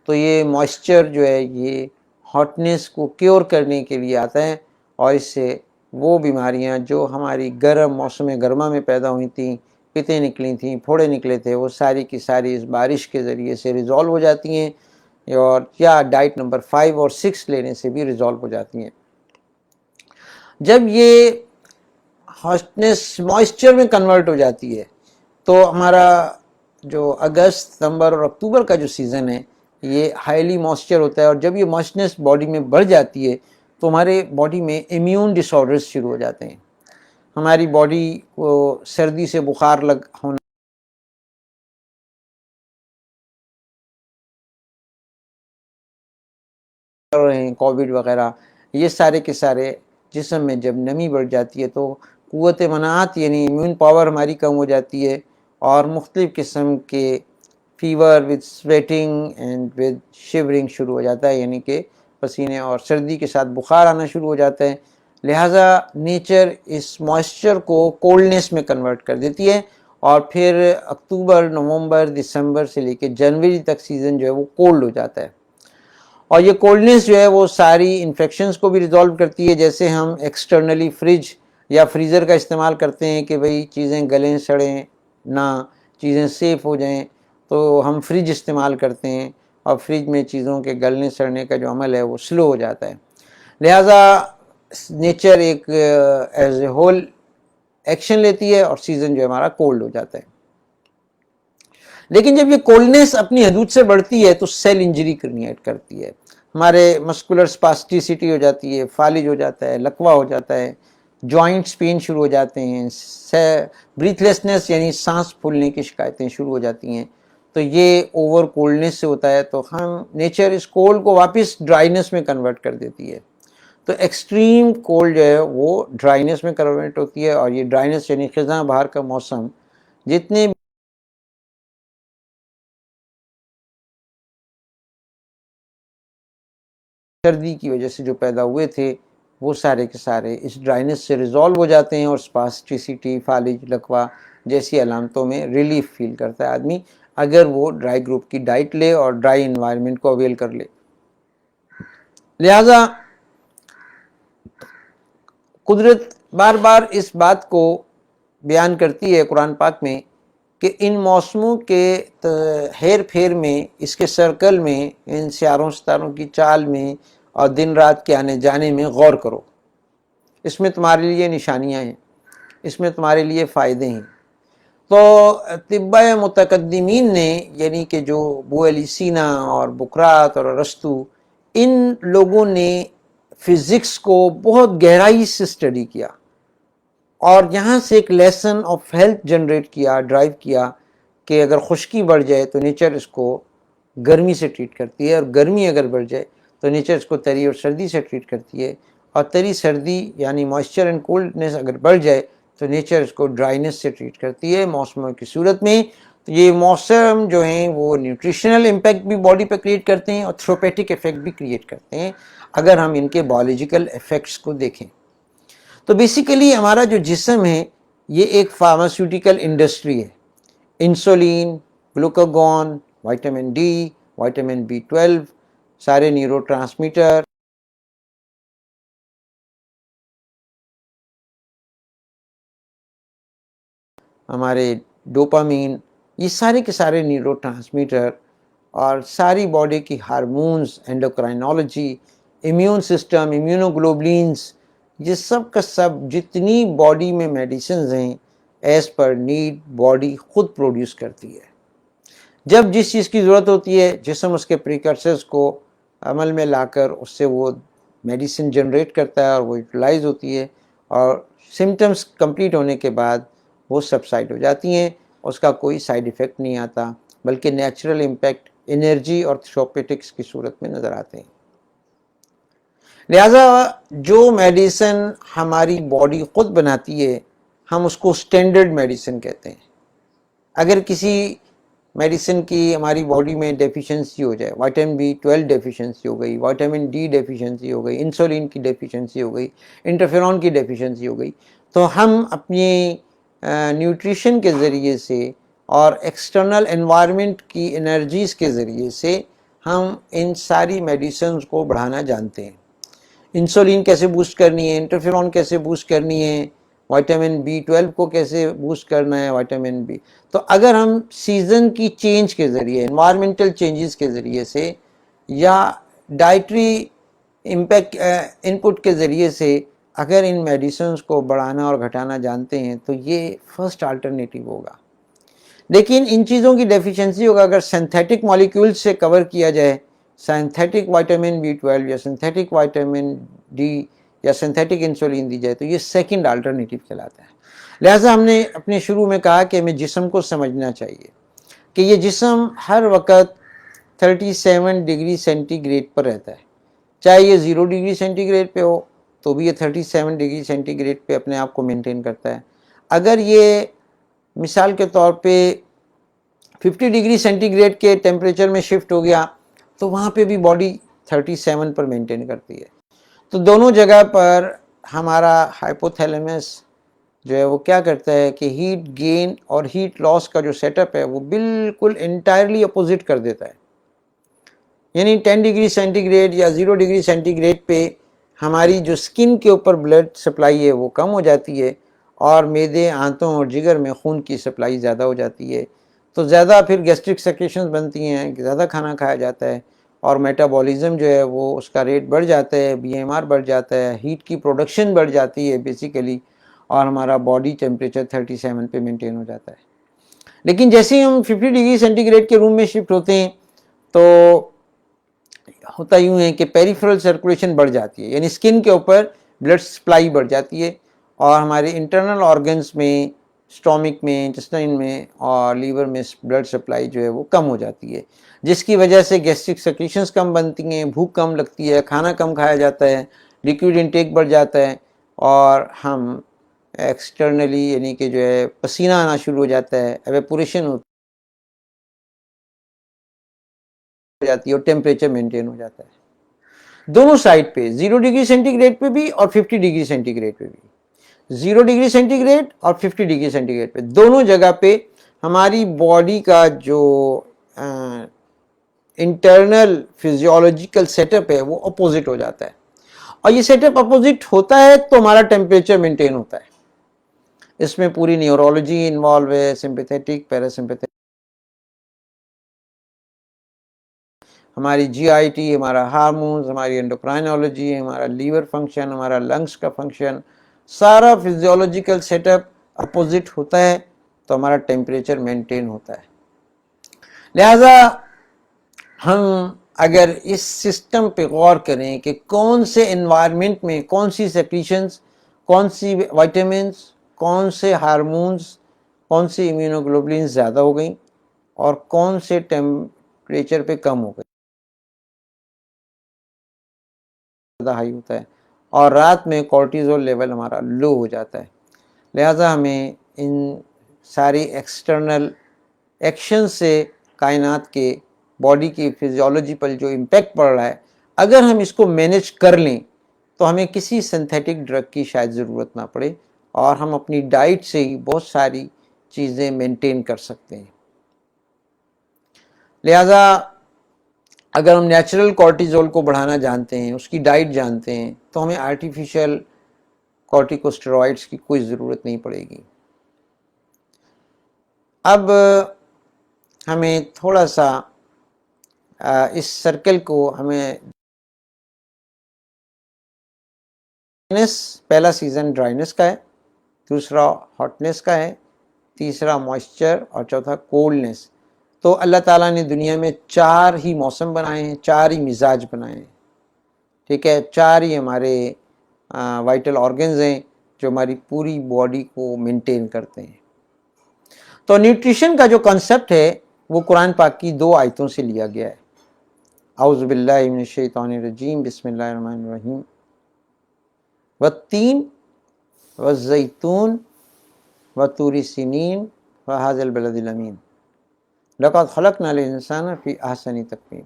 تو یہ موئسچر جو ہے یہ ہاٹنس کو کیور کرنے کے لیے آتا ہے اور اس سے وہ بیماریاں جو ہماری گرم موسم گرما میں پیدا ہوئی تھیں، پتیں نکلی تھیں، پھوڑے نکلے تھے، وہ ساری کی ساری اس بارش کے ذریعے سے ریزالو ہو جاتی ہیں اور یا ڈائٹ نمبر 5 اور 6 لینے سے بھی ریزالو ہو جاتی ہیں. جب یہ ہاٹنس موئسچر میں کنورٹ ہو جاتی ہے تو ہمارا جو اگست، ستمبر اور اکتوبر کا جو سیزن ہے یہ ہائیلی موئسچر ہوتا ہے اور جب یہ موئسچرنس باڈی میں بڑھ جاتی ہے تو ہمارے باڈی میں امیون ڈس آرڈرز شروع ہو جاتے ہیں. ہماری باڈی کو سردی سے بخار ہونا، کووڈ وغیرہ، یہ سارے کے سارے جسم میں جب نمی بڑھ جاتی ہے تو قوت مناعت یعنی امیون پاور ہماری کم ہو جاتی ہے اور مختلف قسم کے fever with sweating and with shivering شروع ہو جاتا ہے، یعنی کہ پسینے اور سردی کے ساتھ بخار آنا شروع ہو جاتا ہے. لہٰذا نیچر اس موئسچر کو کولڈنس میں کنورٹ کر دیتی ہے اور پھر اکتوبر، نومبر، دسمبر سے لے کے جنوری تک سیزن جو ہے وہ کولڈ ہو جاتا ہے. اور یہ کولڈنس جو ہے وہ ساری انفیکشنز کو بھی ریزالو کرتی ہے. جیسے ہم ایکسٹرنلی فریج یا فریزر کا استعمال کرتے ہیں کہ بھئی چیزیں گلیں سڑیں نہ، چیزیں سیف ہو جائیں، تو ہم فریج استعمال کرتے ہیں اور فریج میں چیزوں کے گلنے سڑنے کا جو عمل ہے وہ سلو ہو جاتا ہے. لہٰذا نیچر ایک ایز اے ہول ایکشن لیتی ہے اور سیزن جو ہمارا کولڈ ہو جاتا ہے. لیکن جب یہ کولڈنس اپنی حدود سے بڑھتی ہے تو سیل انجری کریٹ کرتی ہے، ہمارے مسکولر سپاسٹیسٹی ہو جاتی ہے، فالج ہو جاتا ہے، لکوہ ہو جاتا ہے، جوائنٹس پین شروع ہو جاتے ہیں، بریتھ لیسنس یعنی سانس پھولنے کی شکایتیں شروع ہو جاتی ہیں. تو یہ اوور کولڈنس سے ہوتا ہے، تو ہم نیچر اس کولڈ کو واپس ڈرائینس میں کنورٹ کر دیتی ہے. تو ایکسٹریم کولڈ جو ہے وہ ڈرائینس میں کنورٹ ہوتی ہے، اور یہ ڈرائینس یعنی خزاں بہار کا موسم جتنے سردی کی وجہ سے جو پیدا ہوئے تھے وہ سارے کے سارے اس ڈرائینس سے ریزالو ہو جاتے ہیں، اور اسپاسٹیسٹی، فالج، لکوہ جیسی علامتوں میں ریلیف فیل کرتا ہے آدمی اگر وہ ڈرائی گروپ کی ڈائٹ لے اور ڈرائی انوائرمنٹ کو اویل کر لے. لہٰذا قدرت بار بار اس بات کو بیان کرتی ہے قرآن پاک میں کہ ان موسموں کے ہیر پھیر میں، اس کے سرکل میں، ان سیاروں ستاروں کی چال میں اور دن رات کے آنے جانے میں غور کرو. اس میں تمہارے لیے نشانیاں ہیں، اس میں تمہارے لیے فائدے ہیں. تو طباء متقدمین نے، یعنی کہ جو ابو علی سینا اور بکرات اور ارسطو، ان لوگوں نے فزکس کو بہت گہرائی سے اسٹڈی کیا اور یہاں سے ایک لیسن آف ہیلتھ جنریٹ کیا، ڈرائیو کیا کہ اگر خشکی بڑھ جائے تو نیچر اس کو گرمی سے ٹریٹ کرتی ہے، اور گرمی اگر بڑھ جائے تو نیچر اس کو تری اور سردی سے ٹریٹ کرتی ہے، اور تری سردی یعنی موئسچر اینڈ کولڈنس اگر بڑھ جائے تو نیچر اس کو ڈرائینس سے ٹریٹ کرتی ہے موسموں کی صورت میں. یہ موسم جو ہیں وہ نیوٹریشنل امپیکٹ بھی باڈی پہ کریٹ کرتے ہیں اور تھروپیٹک افیکٹ بھی کریٹ کرتے ہیں اگر ہم ان کے بایولوجیکل افیکٹس کو دیکھیں. تو بیسیکلی ہمارا جو جسم ہے یہ ایک فارماسیوٹیکل انڈسٹری ہے. Insulin, glucagon, vitamin D, vitamin B12، سارے نیورو ٹرانسمیٹر، ہمارے ڈوپامین، یہ سارے کے سارے نیورو ٹرانسمیٹر اور ساری باڈی کی ہارمونز، اینڈوکرائنالوجی، امیون سسٹم، امیونوگلوبلینز، یہ سب کا سب جتنی باڈی میں میڈیسنز ہیں ایز پر نیڈ باڈی خود پروڈیوس کرتی ہے. جب جس چیز کی ضرورت ہوتی ہے جسم اس کے پریکرسرز کو عمل میں لا کر اس سے وہ میڈیسن جنریٹ کرتا ہے اور وہ یوٹیلائز ہوتی ہے، اور سمٹمز کمپلیٹ ہونے کے بعد وہ سبسائڈ ہو جاتی ہیں، اس کا کوئی سائیڈ ایفیکٹ نہیں آتا بلکہ نیچرل امپیکٹ انرجی اور تھروپیٹکس کی صورت میں نظر آتے ہیں. لہٰذا جو میڈیسن ہماری باڈی خود بناتی ہے ہم اس کو سٹینڈرڈ میڈیسن کہتے ہیں. اگر کسی میڈیسن کی ہماری باڈی میں ڈیفیشنسی ہو جائے، وائٹامن B12 ڈیفیشنسی ہو گئی، وائٹامن ڈی ڈیفیشنسی ہو گئی، انسولین کی ڈیفیشنسی ہو گئی، انٹرفیرون کی ڈیفیشنسی ہو گئی، تو ہم اپنی نیوٹریشن کے ذریعے سے اور ایکسٹرنل انوائرمنٹ کی انرجیز کے ذریعے سے ہم ان ساری میڈیسنز کو بڑھانا جانتے ہیں. انسولین کیسے بوسٹ کرنی ہے، انٹرفیرون کیسے بوسٹ کرنی ہے، وائٹامن B12 کو کیسے بوسٹ کرنا ہے، وائٹامن B. تو اگر ہم سیزن کی چینج کے ذریعے، انوائرمنٹل چینجز کے ذریعے سے یا ڈائٹری امپیکٹ انپٹ کے ذریعے سے اگر ان میڈیسنز کو بڑھانا اور گھٹانا جانتے ہیں تو یہ فرسٹ آلٹرنیٹیو ہوگا. لیکن ان چیزوں کی ڈیفیشنسی ہوگا اگر سنتھیٹک مالیکیول سے کور کیا جائے، سنتھیٹک وائٹامن B12 یا سنتھیٹک وائٹامن ڈی یا سنتھیٹک انسولین دی جائے تو یہ سیکنڈ آلٹرنیٹیو کہلاتا ہے. لہٰذا ہم نے اپنے شروع میں کہا کہ ہمیں جسم کو سمجھنا چاہیے کہ یہ جسم ہر وقت 37 ڈگری سینٹی گریڈ پر رہتا ہے، چاہے یہ 0 ڈگری سینٹی گریڈ پہ ہو تو بھی یہ 37 ڈگری سینٹی گریڈ پہ اپنے آپ کو مینٹین کرتا ہے. اگر یہ مثال کے طور پہ 50 ڈگری سینٹی گریڈ کے ٹیمپریچر میں شفٹ ہو گیا تو وہاں پہ بھی باڈی 37 پر مینٹین کرتی ہے. تو دونوں جگہ پر ہمارا ہائپوتھیلیمس جو ہے وہ کیا کرتا ہے کہ ہیٹ گین اور ہیٹ لاس کا جو سیٹ اپ ہے وہ بالکل انٹائرلی اپوزٹ کر دیتا ہے. یعنی 10 ڈگری سینٹی گریڈ یا 0 ڈگری سینٹی گریڈ پہ ہماری جو سکن کے اوپر بلڈ سپلائی ہے وہ کم ہو جاتی ہے، اور معدے، آنتوں اور جگر میں خون کی سپلائی زیادہ ہو جاتی ہے، تو زیادہ پھر گیسٹرک سیکریشنز بنتی ہیں، زیادہ کھانا کھایا جاتا ہے اور میٹابولزم جو ہے وہ اس کا ریٹ بڑھ جاتا ہے، BMR بڑھ جاتا ہے، ہیٹ کی پروڈکشن بڑھ جاتی ہے بیسیکلی، اور ہمارا باڈی ٹیمپریچر 37 پہ مینٹین ہو جاتا ہے. لیکن جیسے ہی ہم 50 ڈگری سینٹی گریڈ کے روم میں شفٹ ہوتے ہیں تو ہوتا یوں ہے کہ پیریفرل سرکولیشن بڑھ جاتی ہے، یعنی سکن کے اوپر بلڈ سپلائی بڑھ جاتی ہے، اور ہمارے انٹرنل آرگنز میں اسٹامک میں، انٹسٹائن میں اور لیور میں بلڈ سپلائی جو ہے وہ کم ہو جاتی ہے، جس کی وجہ سے گیسٹرک سیکریشنز کم بنتی ہیں، بھوک کم لگتی ہے، کھانا کم کھایا جاتا ہے، لیکوڈ انٹیک بڑھ جاتا ہے، اور ہم ایکسٹرنلی یعنی کہ جو ہے پسینہ آنا شروع ہو جاتا ہے، ایویپوریشن ہو جاتی ہے اور ٹیمپریچر مینٹین ہو جاتا ہے دونوں سائڈ پہ، 0 ڈگری سینٹی گریڈ پہ بھی اور 50 ڈگری سینٹی گریڈ پہ بھی، 0 ڈگری سینٹی گریڈ اور 50 ڈگری سینٹی گریڈ پہ، دونوں جگہ پہ ہماری باڈی کا جو انٹرنل فزیولوجیکل سیٹ اپ ہے وہ اپوزٹ ہو جاتا ہے، اور یہ سیٹ اپ اپوزٹ ہوتا ہے تو ہمارا ٹیمپریچر مینٹین ہوتا ہے۔ اس میں پوری نیورولوجی انوالو ہے، سمپیتھیٹک، پیراسمپیتھیٹک، ہماری جی آئی ٹی، ہمارا ہارمونز، ہماری انڈوکرائنالوجی، ہمارا لیور فنکشن، ہمارا لنگس کا فنکشن، سارا فزیولوجیکل سیٹ اپ اپوزٹ ہوتا ہے تو ہمارا ٹیمپریچر مینٹین ہوتا ہے۔ لہذا ہم اگر اس سسٹم پہ غور کریں کہ کون سے انوائرمنٹ میں کون سی سیکریشنز، کون سی وائٹامنس، کون سے ہارمونز، کون سی امیونوگلوبولنز زیادہ ہو گئیں اور کون سے ٹیمپریچر پہ کم ہو گئی، زیادہ ہائی ہوتا ہے، اور رات میں کورٹیزول لیول ہمارا لو ہو جاتا ہے۔ لہٰذا ہمیں ان ساری ایکسٹرنل ایکشن سے کائنات کے باڈی کی فزیولوجی پر جو امپیکٹ پڑ رہا ہے، اگر ہم اس کو مینیج کر لیں تو ہمیں کسی سنتھیٹک ڈرگ کی شاید ضرورت نہ پڑے، اور ہم اپنی ڈائٹ سے ہی بہت ساری چیزیں مینٹین کر سکتے ہیں۔ لہذا اگر ہم نیچرل کورٹیزول کو بڑھانا جانتے ہیں، اس کی ڈائٹ جانتے ہیں، تو ہمیں آرٹیفیشل کورٹیکوسٹیرائڈس کی کوئی ضرورت نہیں پڑے گی۔ اب ہمیں تھوڑا سا اس سرکل کو ہمیں پہلا سیزن ڈرائنس کا ہے، دوسرا ہاٹنس کا ہے، تیسرا موئسچر اور چوتھا کولڈنس۔ تو اللہ تعالیٰ نے دنیا میں 4 ہی موسم بنائے ہیں، 4 ہی مزاج بنائے ہیں، ٹھیک ہے، 4 ہی ہمارے وائٹل آرگنز ہیں جو ہماری پوری باڈی کو مینٹین کرتے ہیں۔ تو نیوٹریشن کا جو کنسپٹ ہے وہ قرآن پاک کی 2 آیتوں سے لیا گیا ہے۔ اعوذ باللہ من الشیطان الرجیم، بسم اللہ الرحمن الرحیم، والتین والزیتون وطور سینین وہذا البلد الامین لقد خلقنا الانسان فی احسن تقویم۔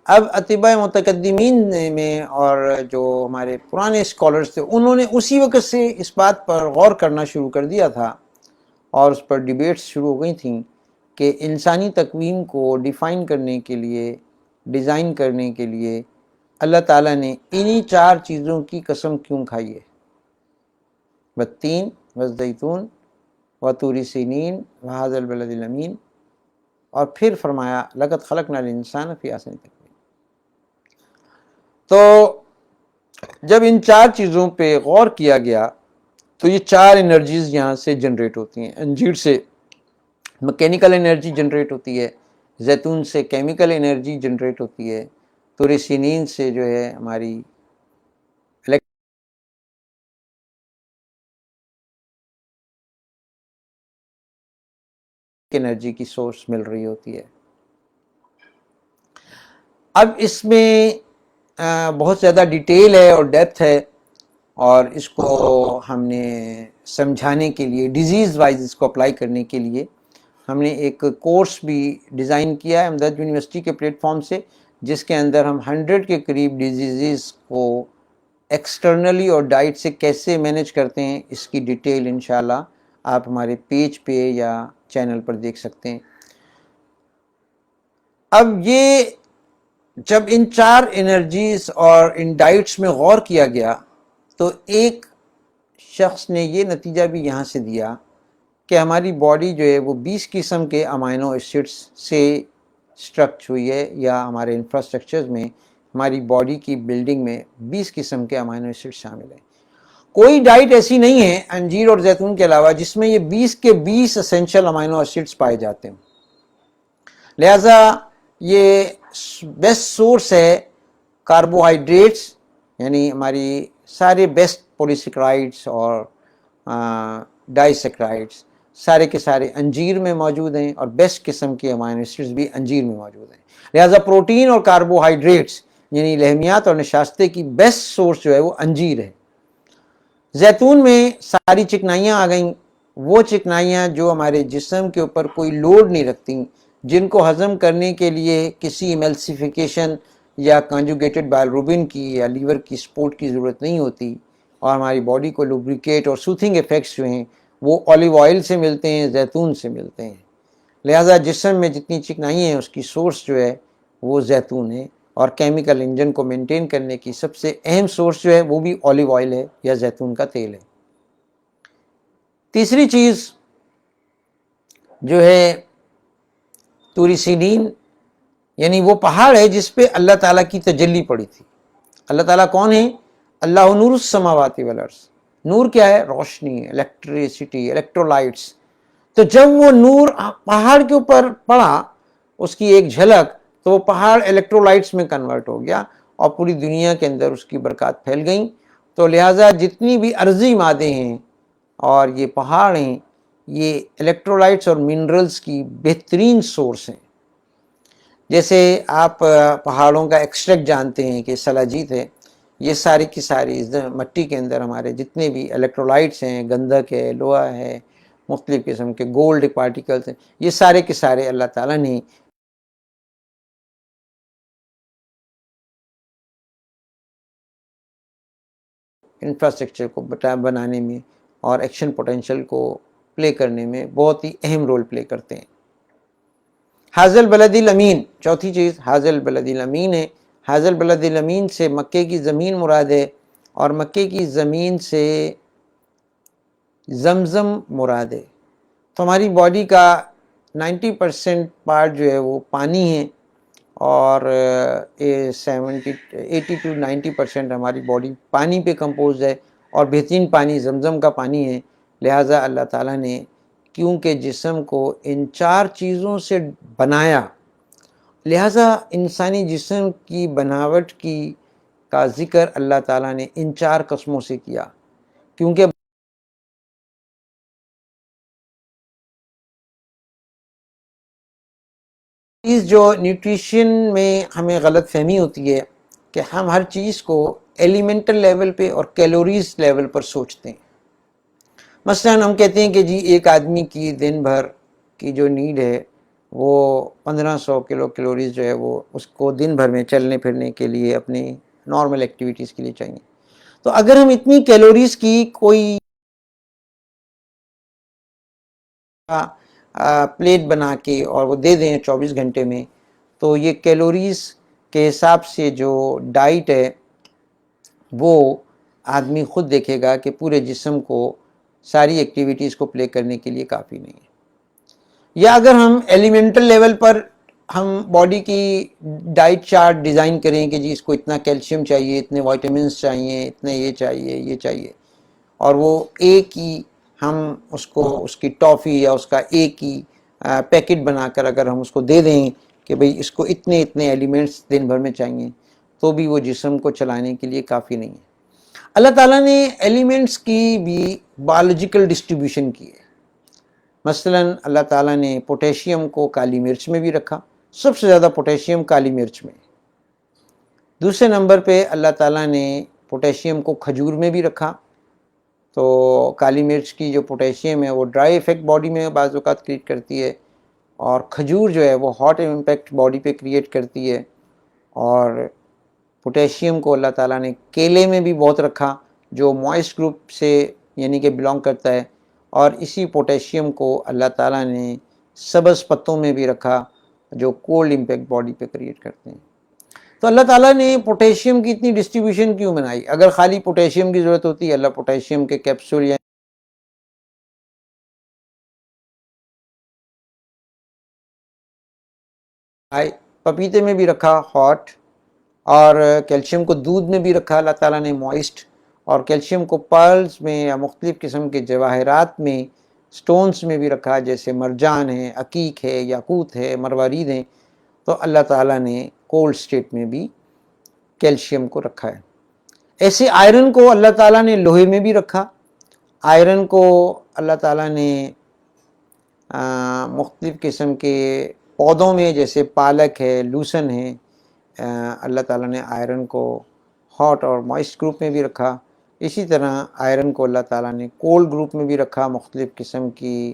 اب اتباع متقدمین میں اور جو ہمارے پرانے اسکالرز تھے، انہوں نے اسی وقت سے اس بات پر غور کرنا شروع کر دیا تھا اور اس پر ڈیبیٹس شروع ہو گئی تھیں کہ انسانی تقویم کو ڈیفائن کرنے کے لیے، ڈیزائن کرنے کے لیے اللہ تعالیٰ نے انہی 4 چیزوں کی قسم کیوں کھائی ہے، والتین والزیتون وطور سینین وہذا البلد الامین، اور پھر فرمایا لقد خلقنا الانسان فی احسن تقویم۔ تو جب ان 4 چیزوں پہ غور کیا گیا تو یہ 4 انرجیز یہاں سے جنریٹ ہوتی ہیں۔ انجیر سے مکینیکل انرجی جنریٹ ہوتی ہے، زیتون سے کیمیکل انرجی جنریٹ ہوتی ہے، طور سینین سے جو ہے ہماری انرجی کی سورس مل رہی ہوتی ہے۔ اب اس میں بہت زیادہ ڈیٹیل ہے اور ڈیپتھ ہے، اور اس کو ہم نے سمجھانے کے لیے، ڈیزیز وائز اس کو اپلائی کرنے کے لیے ہم نے ایک کورس بھی ڈیزائن کیا ہے امداد یونیورسٹی کے پلیٹ فارم سے، جس کے اندر ہم 100 کے قریب ڈیزیزز کو ایکسٹرنلی اور ڈائٹ سے کیسے مینیج کرتے ہیں، اس کی ڈیٹیل انشاءاللہ آپ ہمارے پیج پہ یا چینل پر دیکھ سکتے ہیں۔ اب یہ جب ان 4 انرجیز اور ان ڈائٹس میں غور کیا گیا تو ایک شخص نے یہ نتیجہ بھی یہاں سے دیا کہ ہماری باڈی جو ہے وہ 20 قسم کے امائنو ایسڈس سے اسٹرکچر ہوئی ہے، یا ہمارے انفراسٹرکچرز میں ہماری باڈی کی بلڈنگ میں 20 قسم کے امائنو ایسڈ شامل ہیں۔ کوئی ڈائٹ ایسی نہیں ہے انجیر اور زیتون کے علاوہ جس میں یہ 20 کے 20 اسینشل امائنو ایسڈس پائے جاتے ہیں۔ لہذا یہ بیسٹ سورس ہے کاربوہائیڈریٹس، یعنی ہماری سارے بیسٹ پولیسیکرائڈس اور ڈائیسیکرائڈس سارے کے سارے انجیر میں موجود ہیں، اور بیسٹ قسم کے امائنو ایسڈز بھی انجیر میں موجود ہیں۔ لہٰذا پروٹین اور کاربوہائیڈریٹس یعنی لحمیات اور نشاستے کی بیسٹ سورس جو ہے وہ انجیر ہے۔ زیتون میں ساری چکنائیاں آ گئیں، وہ چکنائیاں جو ہمارے جسم کے اوپر کوئی لوڈ نہیں رکھتی، جن کو ہضم کرنے کے لیے کسی ایملسیفیکیشن یا کانجوگیٹڈ بائلروبن کی یا لیور کی سپورٹ کی ضرورت نہیں ہوتی، اور ہماری باڈی کو لوبریکیٹ اور سوتھنگ ایفیکٹس جو ہیں وہ اولیو آئل سے ملتے ہیں، زیتون سے ملتے ہیں۔ لہٰذا جسم میں جتنی چکنائیاں ہیں اس کی سورس جو ہے وہ زیتون ہے، اور کیمیکل انجن کو مینٹین کرنے کی سب سے اہم سورس جو ہے وہ بھی اولیو آئل ہے یا زیتون کا تیل ہے۔ تیسری چیز جو ہے طور سینین، یعنی وہ پہاڑ ہے جس پہ اللہ تعالیٰ کی تجلی پڑی تھی۔ اللہ تعالیٰ کون ہے؟ اللہ نور السماوات والارض۔ نور کیا ہے؟ روشنی، الیکٹریسٹی، الیکٹرولائٹس۔ تو جب وہ نور پہاڑ کے اوپر پڑا، اس کی ایک جھلک، تو وہ پہاڑ الیکٹرولائٹس میں کنورٹ ہو گیا اور پوری دنیا کے اندر اس کی برکات پھیل گئیں۔ تو لہٰذا جتنی بھی ارضی مادے ہیں اور یہ پہاڑ ہیں، یہ الیکٹرولائٹس اور منرلز کی بہترین سورس ہیں۔ جیسے آپ پہاڑوں کا ایکسٹریکٹ جانتے ہیں کہ سلاجیت ہے، یہ ساری کی ساری مٹی کے اندر ہمارے جتنے بھی الیکٹرولائٹس ہیں، گندھک ہے، لوہا ہے، مختلف قسم کے گولڈ پارٹیکلز ہیں، یہ سارے کے سارے اللہ تعالیٰ نے انفراسٹرکچر کو بنانے میں اور ایکشن پوٹینشیل کو پلے کرنے میں بہت ہی اہم رول پلے کرتے ہیں۔ حاضل بلد الامین، چوتھی چیز حاضل بلد الامین ہے۔ حاضل بلد الامین سے مکے کی زمین مراد ہے، اور مکے کی زمین سے زمزم مراد ہے۔ تو ہماری باڈی کا 90% پارٹ جو ہے وہ پانی ہے، اور 80 to 90% ہماری باڈی پانی پہ کمپوز ہے، اور بہترین پانی زمزم کا پانی ہے۔ لہٰذا اللہ تعالیٰ نے کیونکہ جسم کو ان 4 چیزوں سے بنایا، لہٰذا انسانی جسم کی بناوٹ کا ذکر اللہ تعالیٰ نے ان 4 قسموں سے کیا، کیونکہ چیز جو نیوٹریشن میں ہمیں غلط فہمی ہوتی ہے کہ ہم ہر چیز کو ایلیمنٹل لیول پہ اور کیلوریز لیول پر سوچتے ہیں۔ مثلا ہم کہتے ہیں کہ جی ایک آدمی کی دن بھر کی جو نیڈ ہے وہ 1500 کلو کیلوریز جو ہے وہ اس کو دن بھر میں چلنے پھرنے کے لیے، اپنی نارمل ایکٹیویٹیز کے لیے چاہیے۔ تو اگر ہم اتنی کیلوریز کی کوئی پلیٹ بنا کے اور وہ دے دیں 24 گھنٹے میں، تو یہ کیلوریز کے حساب سے جو ڈائٹ ہے وہ آدمی خود دیکھے گا کہ پورے جسم کو ساری ایکٹیویٹیز کو پلے کرنے کے لیے کافی نہیں ہے۔ یا اگر ہم ایلیمنٹل لیول پر ہم باڈی کی ڈائٹ چارٹ ڈیزائن کریں کہ جی اس کو اتنا کیلشیم چاہیے، اتنے وائٹامنس چاہیے، اتنے یہ چاہیے، یہ چاہیے، اور وہ ایک ہی ہم اس کو اس کی ٹافی یا اس کا ایک ہی پیکٹ بنا کر اگر ہم اس کو دے دیں کہ بھئی اس کو اتنے اتنے ایلیمنٹس دن بھر میں چاہیے، تو بھی وہ جسم کو چلانے کے لیے کافی نہیں ہے۔ اللہ تعالیٰ نے ایلیمنٹس کی بھی بایولوجیکل ڈسٹریبیوشن کی ہے۔ مثلا اللہ تعالیٰ نے پوٹیشیم کو کالی مرچ میں بھی رکھا، سب سے زیادہ پوٹیشیم کالی مرچ میں۔ دوسرے نمبر پہ اللہ تعالیٰ نے پوٹیشیم کو کھجور میں بھی رکھا۔ تو کالی مرچ کی جو پوٹیشیم ہے وہ ڈرائی ایفیکٹ باڈی میں بعض اوقات کریٹ کرتی ہے، اور کھجور جو ہے وہ ہاٹ امپیکٹ باڈی پہ کریٹ کرتی ہے۔ اور پوٹیشیم کو اللہ تعالیٰ نے کیلے میں بھی بہت رکھا جو موائسٹ گروپ سے یعنی کہ بلانگ کرتا ہے، اور اسی پوٹیشیم کو اللہ تعالیٰ نے سبز پتوں میں بھی رکھا جو کولڈ امپیکٹ باڈی پہ کریٹ کرتے ہیں۔ تو اللہ تعالیٰ نے پوٹیشیم کی اتنی ڈسٹریبیوشن کیوں بنائی؟ اگر خالی پوٹیشیم کی ضرورت ہوتی ہے اللہ پوٹیشیم کے کیپسول یا پپیتے میں بھی رکھا ہاٹ، اور کیلشیم کو دودھ میں بھی رکھا اللہ تعالیٰ نے موائسٹ، اور کیلشیم کو پرلز میں یا مختلف قسم کے جواہرات میں سٹونز میں بھی رکھا، جیسے مرجان ہے، عقیق ہے، یاقوت ہے، مروارید ہیں۔ تو اللہ تعالیٰ نے کولڈ سٹیٹ میں بھی کیلشیم کو رکھا ہے۔ ایسے آئرن کو اللہ تعالیٰ نے لوہے میں بھی رکھا۔ آئرن کو اللہ تعالیٰ نے مختلف قسم کے پودوں میں، جیسے پالک ہے، لوسن ہے، اللہ تعالیٰ نے آئرن کو ہاٹ اور موئسٹ گروپ میں بھی رکھا. اسی طرح آئرن کو اللہ تعالیٰ نے کولڈ گروپ میں بھی رکھا. مختلف قسم کی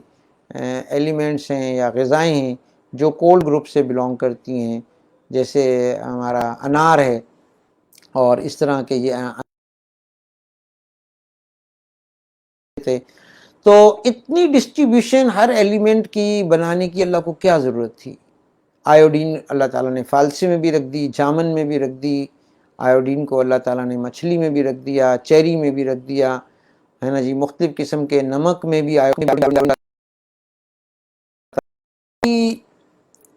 ایلیمنٹس ہیں یا غذائیں ہیں جو کولڈ گروپ سے بلونگ کرتی ہیں، جیسے ہمارا انار ہے، اور اس طرح کے یہ تھے. تو اتنی ڈسٹریبیوشن ہر ایلیمنٹ کی بنانے کی اللہ کو کیا ضرورت تھی؟ آیوڈین اللہ تعالیٰ نے فالسے میں بھی رکھ دی، جامن میں بھی رکھ دی. آیوڈین کو اللہ تعالیٰ نے مچھلی میں بھی رکھ دیا، چیری میں بھی رکھ دیا، ہے نا جی. مختلف قسم کے نمک میں بھی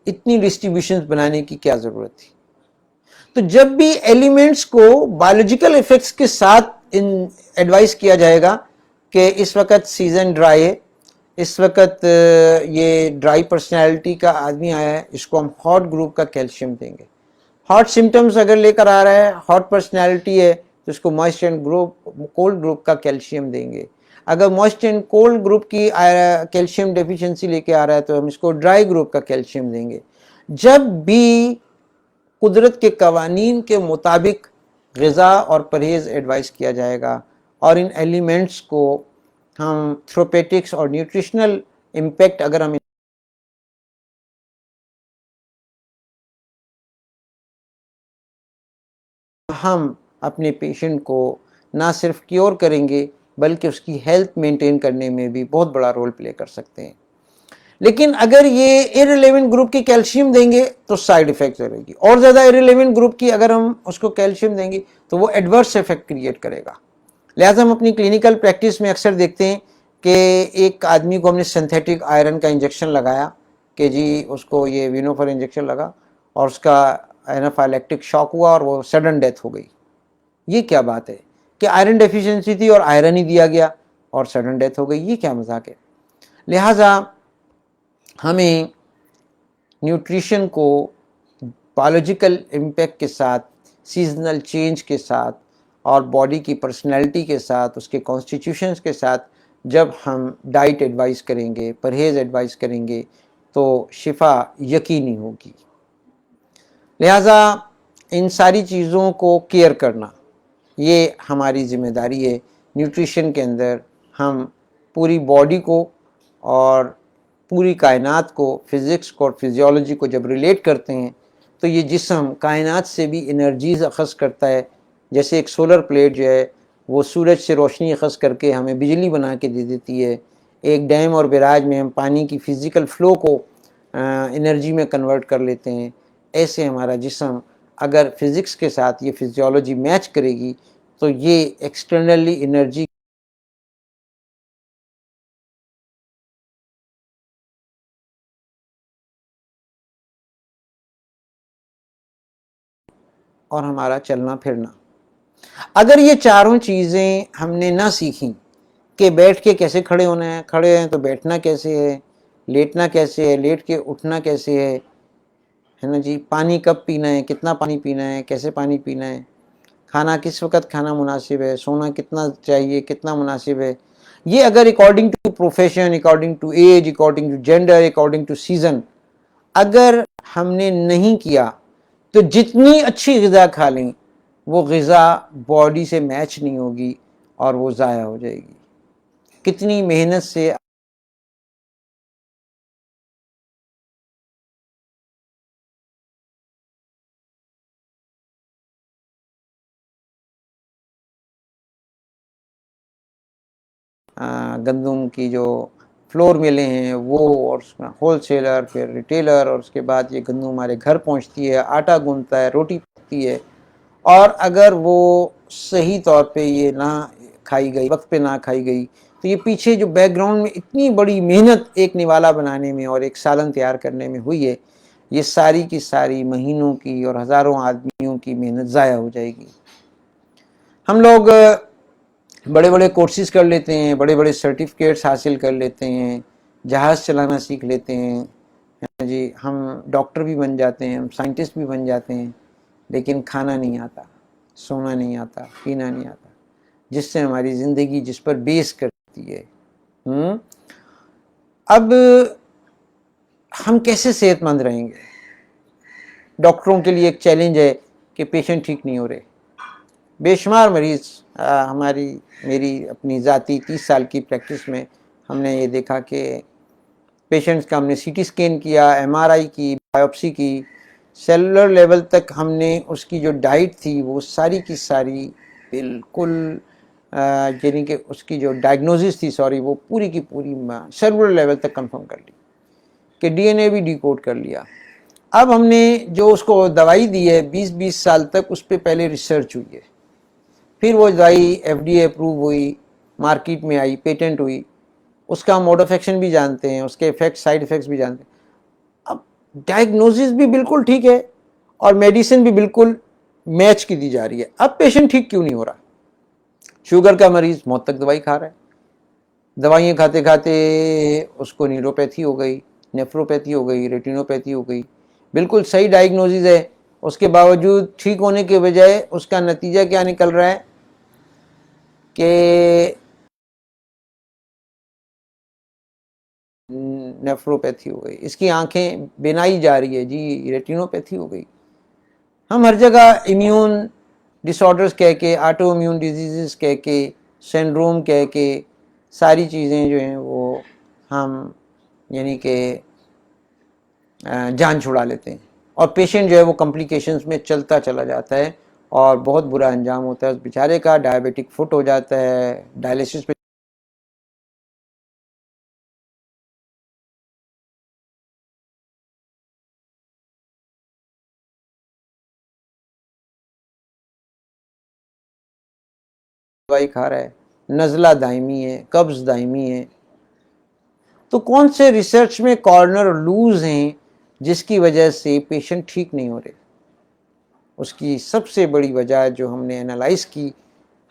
اتنی ڈسٹریبیوشن بنانے کی کیا ضرورت تھی؟ تو جب بھی ایلیمنٹس کو بایولوجیکل ایفیکٹس کے ساتھ ایڈوائز کیا جائے گا کہ اس وقت سیزن ڈرائی ہے، اس وقت یہ ڈرائی پرسنالٹی کا آدمی آیا ہے، اس کو ہم ہاٹ گروپ کا کیلشیم دیں گے. ہاٹ سمٹمز اگر لے کر آ رہا ہے، ہاٹ پرسنالٹی ہے، تو اس کو موئسٹ اینڈ کولڈ گروپ کا کیلشیم دیں گے. اگر موئسٹ اینڈ کولڈ گروپ کی کیلشیم ڈیفیشنسی لے کے آ رہا ہے تو ہم اس کو ڈرائی گروپ کا کیلشیم دیں گے. جب بھی قدرت کے قوانین کے مطابق غذا اور پرہیز ایڈوائز کیا جائے گا، اور ان ایلیمنٹس کو ہم تھروپیٹکس اور نیوٹریشنل امپیکٹ اگر ہم اپنے پیشنٹ کو نہ صرف کیور کریں گے بلکہ اس کی ہیلتھ مینٹین کرنے میں بھی بہت بڑا رول پلے کر سکتے ہیں. لیکن اگر یہ ارریلیونٹ گروپ کی کیلشیم دیں گے تو سائیڈ ایفیکٹ رہے گی، اور زیادہ ارریلیونٹ گروپ کی اگر ہم اس کو کیلشیم دیں گے تو وہ ایڈورس ایفیکٹ کریٹ کرے گا. لہٰذا ہم اپنی کلینکل پریکٹس میں اکثر دیکھتے ہیں کہ ایک آدمی کو ہم نے سنتھیٹک آئرن کا انجیکشن لگایا کہ جی اس کو یہ وینوفر انجیکشن لگا اور اس کا اینافائلیکٹک شاک ہوا اور وہ سڈن ڈیتھ ہو گئی. یہ کیا بات ہے کہ آئرن ڈیفیشنسی تھی اور آئرن ہی دیا گیا اور سڈن ڈیتھ ہو گئی؟ یہ کیا مذاق ہے؟ لہٰذا ہمیں نیوٹریشن کو بایولوجیکل امپیکٹ کے ساتھ، سیزنل چینج کے ساتھ، اور باڈی کی پرسنالٹی کے ساتھ، اس کے کانسٹیٹیوشنز کے ساتھ جب ہم ڈائٹ ایڈوائز کریں گے، پرہیز ایڈوائز کریں گے تو شفا یقینی ہوگی. لہٰذا ان ساری چیزوں کو کیئر کرنا یہ ہماری ذمہ داری ہے. نیوٹریشن کے اندر ہم پوری باڈی کو اور پوری کائنات کو، فزکس کو اور فزیولوجی کو جب ریلیٹ کرتے ہیں تو یہ جسم کائنات سے بھی انرجیز اخذ کرتا ہے. جیسے ایک سولر پلیٹ جو ہے وہ سورج سے روشنی اخذ کر کے ہمیں بجلی بنا کے دے دیتی ہے. ایک ڈیم اور بیراج میں ہم پانی کی فزیکل فلو کو انرجی میں کنورٹ کر لیتے ہیں. ایسے ہمارا جسم اگر فزکس کے ساتھ یہ فزیولوجی میچ کرے گی تو یہ ایکسٹرنلی انرجی اور ہمارا چلنا پھرنا. اگر یہ چاروں چیزیں ہم نے نہ سیکھیں کہ بیٹھ کے کیسے کھڑے ہونا ہے، کھڑے ہیں تو بیٹھنا کیسے ہے، لیٹنا کیسے ہے، لیٹ کے اٹھنا کیسے ہے نا جی، پانی کب پینا ہے، کتنا پانی پینا ہے، کیسے پانی پینا ہے، کھانا کس وقت کھانا مناسب ہے، سونا کتنا چاہیے، کتنا مناسب ہے، یہ اگر according to profession, according to age, according to gender, according to season اگر ہم نے نہیں کیا تو جتنی اچھی غذا کھا لیں وہ غذا باڈی سے میچ نہیں ہوگی اور وہ ضائع ہو جائے گی. کتنی محنت سے گندم کی جو فلور ملیں ہیں وہ، اور اس کا ہول سیلر، پھر ریٹیلر، اور اس کے بعد یہ گندم ہمارے گھر پہنچتی ہے، آٹا گوندتا ہے، روٹی پکتی ہے. اور اگر وہ صحیح طور پہ یہ نہ کھائی گئی، وقت پہ نہ کھائی گئی تو یہ پیچھے جو بیک گراؤنڈ میں اتنی بڑی محنت ایک نوالا بنانے میں اور ایک سالن تیار کرنے میں ہوئی ہے، یہ ساری کی ساری مہینوں کی اور ہزاروں آدمیوں کی محنت ضائع ہو جائے گی. ہم لوگ بڑے بڑے کورسز کر لیتے ہیں، بڑے بڑے سرٹیفکیٹس حاصل کر لیتے ہیں، جہاز چلانا سیکھ لیتے ہیں جی، ہم ڈاکٹر بھی بن جاتے ہیں، ہم سائنٹسٹ بھی بن جاتے ہیں، لیکن کھانا نہیں آتا، سونا نہیں آتا، پینا نہیں آتا، جس سے ہماری زندگی جس پر بیس کرتی کرتی ہے۔ اب ہم کیسے صحت مند رہیں گے؟ ڈاکٹروں کے لیے ایک چیلنج ہے کہ پیشنٹ ٹھیک نہیں ہو رہے۔ بے شمار مریض میری اپنی ذاتی 30 سال کی پریکٹس میں ہم نے یہ دیکھا کہ پیشنٹس کا ہم نے سی ٹی اسکین کیا، MRI کی، بایوپسی کی، سیلولر لیول تک ہم نے اس کی جو ڈائٹ تھی وہ ساری کی ساری بالکل یعنی کہ اس کی جو ڈائگنوزس تھی وہ پوری کی پوری سیلولر لیول تک کنفرم کر لی کہ DNA بھی ڈیکوڈ کر لیا۔ اب ہم نے جو اس کو دوائی دی ہے 20 سال تک اس پہ پہلے ریسرچ ہوئی ہے، پھر وہ دوائی FDA اپروو ہوئی، مارکیٹ میں آئی، پیٹنٹ ہوئی، اس کا موڈ آف ایکشن بھی جانتے ہیں، اس کے ایفیکٹ سائیڈ ایفیکٹس بھی جانتے ہیں۔ اب ڈائگنوزس بھی بالکل ٹھیک ہے اور میڈیسن بھی بالکل میچ کی دی جا رہی ہے، اب پیشنٹ ٹھیک کیوں نہیں ہو رہا؟ شوگر کا مریض موت تک دوائی کھا رہا ہے، دوائیاں کھاتے کھاتے اس کو نیوروپیتھی ہو گئی، نیفروپیتھی ہو گئی، ریٹینوپیتھی ہو گئی، بالکل صحیح ڈائگنوزز ہے، اس کے باوجود ٹھیک ہونے کے بجائے اس کا نتیجہ کیا نکل رہا ہے کہ نیفروپیتھی ہو گئی، اس کی آنکھیں بینائی جا رہی ہے، جی ریٹینوپیتھی ہو گئی۔ ہم ہر جگہ امیون ڈس آرڈرز کہہ کے، آٹو امیون ڈیزیزز کہہ کے، سینڈروم کہہ کے ساری چیزیں جو ہیں وہ ہم یعنی کہ جان چھڑا لیتے ہیں، اور پیشنٹ جو ہے وہ کمپلیکیشنز میں چلتا چلا جاتا ہے اور بہت برا انجام ہوتا ہے اس بیچارے کا، ڈائبیٹک فٹ ہو جاتا ہے، ڈائلیسس پہ دوائی کھا رہا ہے، نزلہ دائمی ہے، قبض دائمی ہے۔ تو کون سے ریسرچ میں کارنر لوز ہیں جس کی وجہ سے پیشنٹ ٹھیک نہیں ہو رہے؟ اس کی سب سے بڑی وجہ جو ہم نے انالائز کی،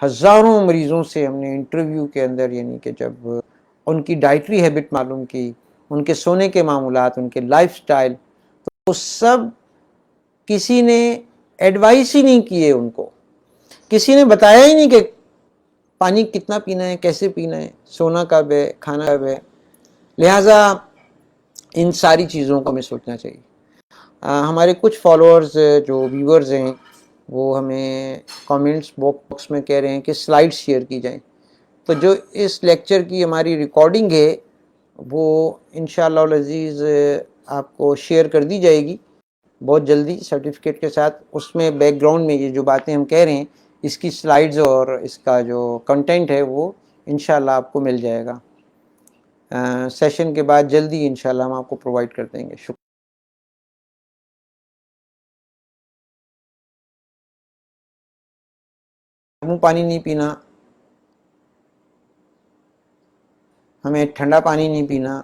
ہزاروں مریضوں سے ہم نے انٹرویو کے اندر یعنی کہ جب ان کی ڈائٹری ہیبٹ معلوم کی، ان کے سونے کے معمولات، ان کے لائف سٹائل، تو سب کسی نے ایڈوائس ہی نہیں کیے، ان کو کسی نے بتایا ہی نہیں کہ پانی کتنا پینا ہے، کیسے پینا ہے، سونا کب ہے، کھانا کب ہے۔ لہٰذا ان ساری چیزوں کو ہمیں سوچنا چاہیے۔ ہمارے کچھ فالوورز جو ویورز ہیں وہ ہمیں کامنٹس باکس میں کہہ رہے ہیں کہ سلائڈ شیئر کی جائیں، تو جو اس لیکچر کی ہماری ریکارڈنگ ہے وہ انشاءاللہ العزیز آپ کو شیئر کر دی جائے گی بہت جلدی سرٹیفکیٹ کے ساتھ۔ اس میں بیک گراؤنڈ میں یہ جو باتیں ہم کہہ رہے ہیں اس کی سلائڈز اور اس کا جو کنٹینٹ ہے وہ انشاءاللہ آپ کو مل جائے گا۔ سیشن کے بعد جلدی انشاءاللہ ہم آپ کو پرووائڈ کر دیں گے۔ شکریہ۔ منہ پانی نہیں پینا، ہمیں ٹھنڈا پانی نہیں پینا،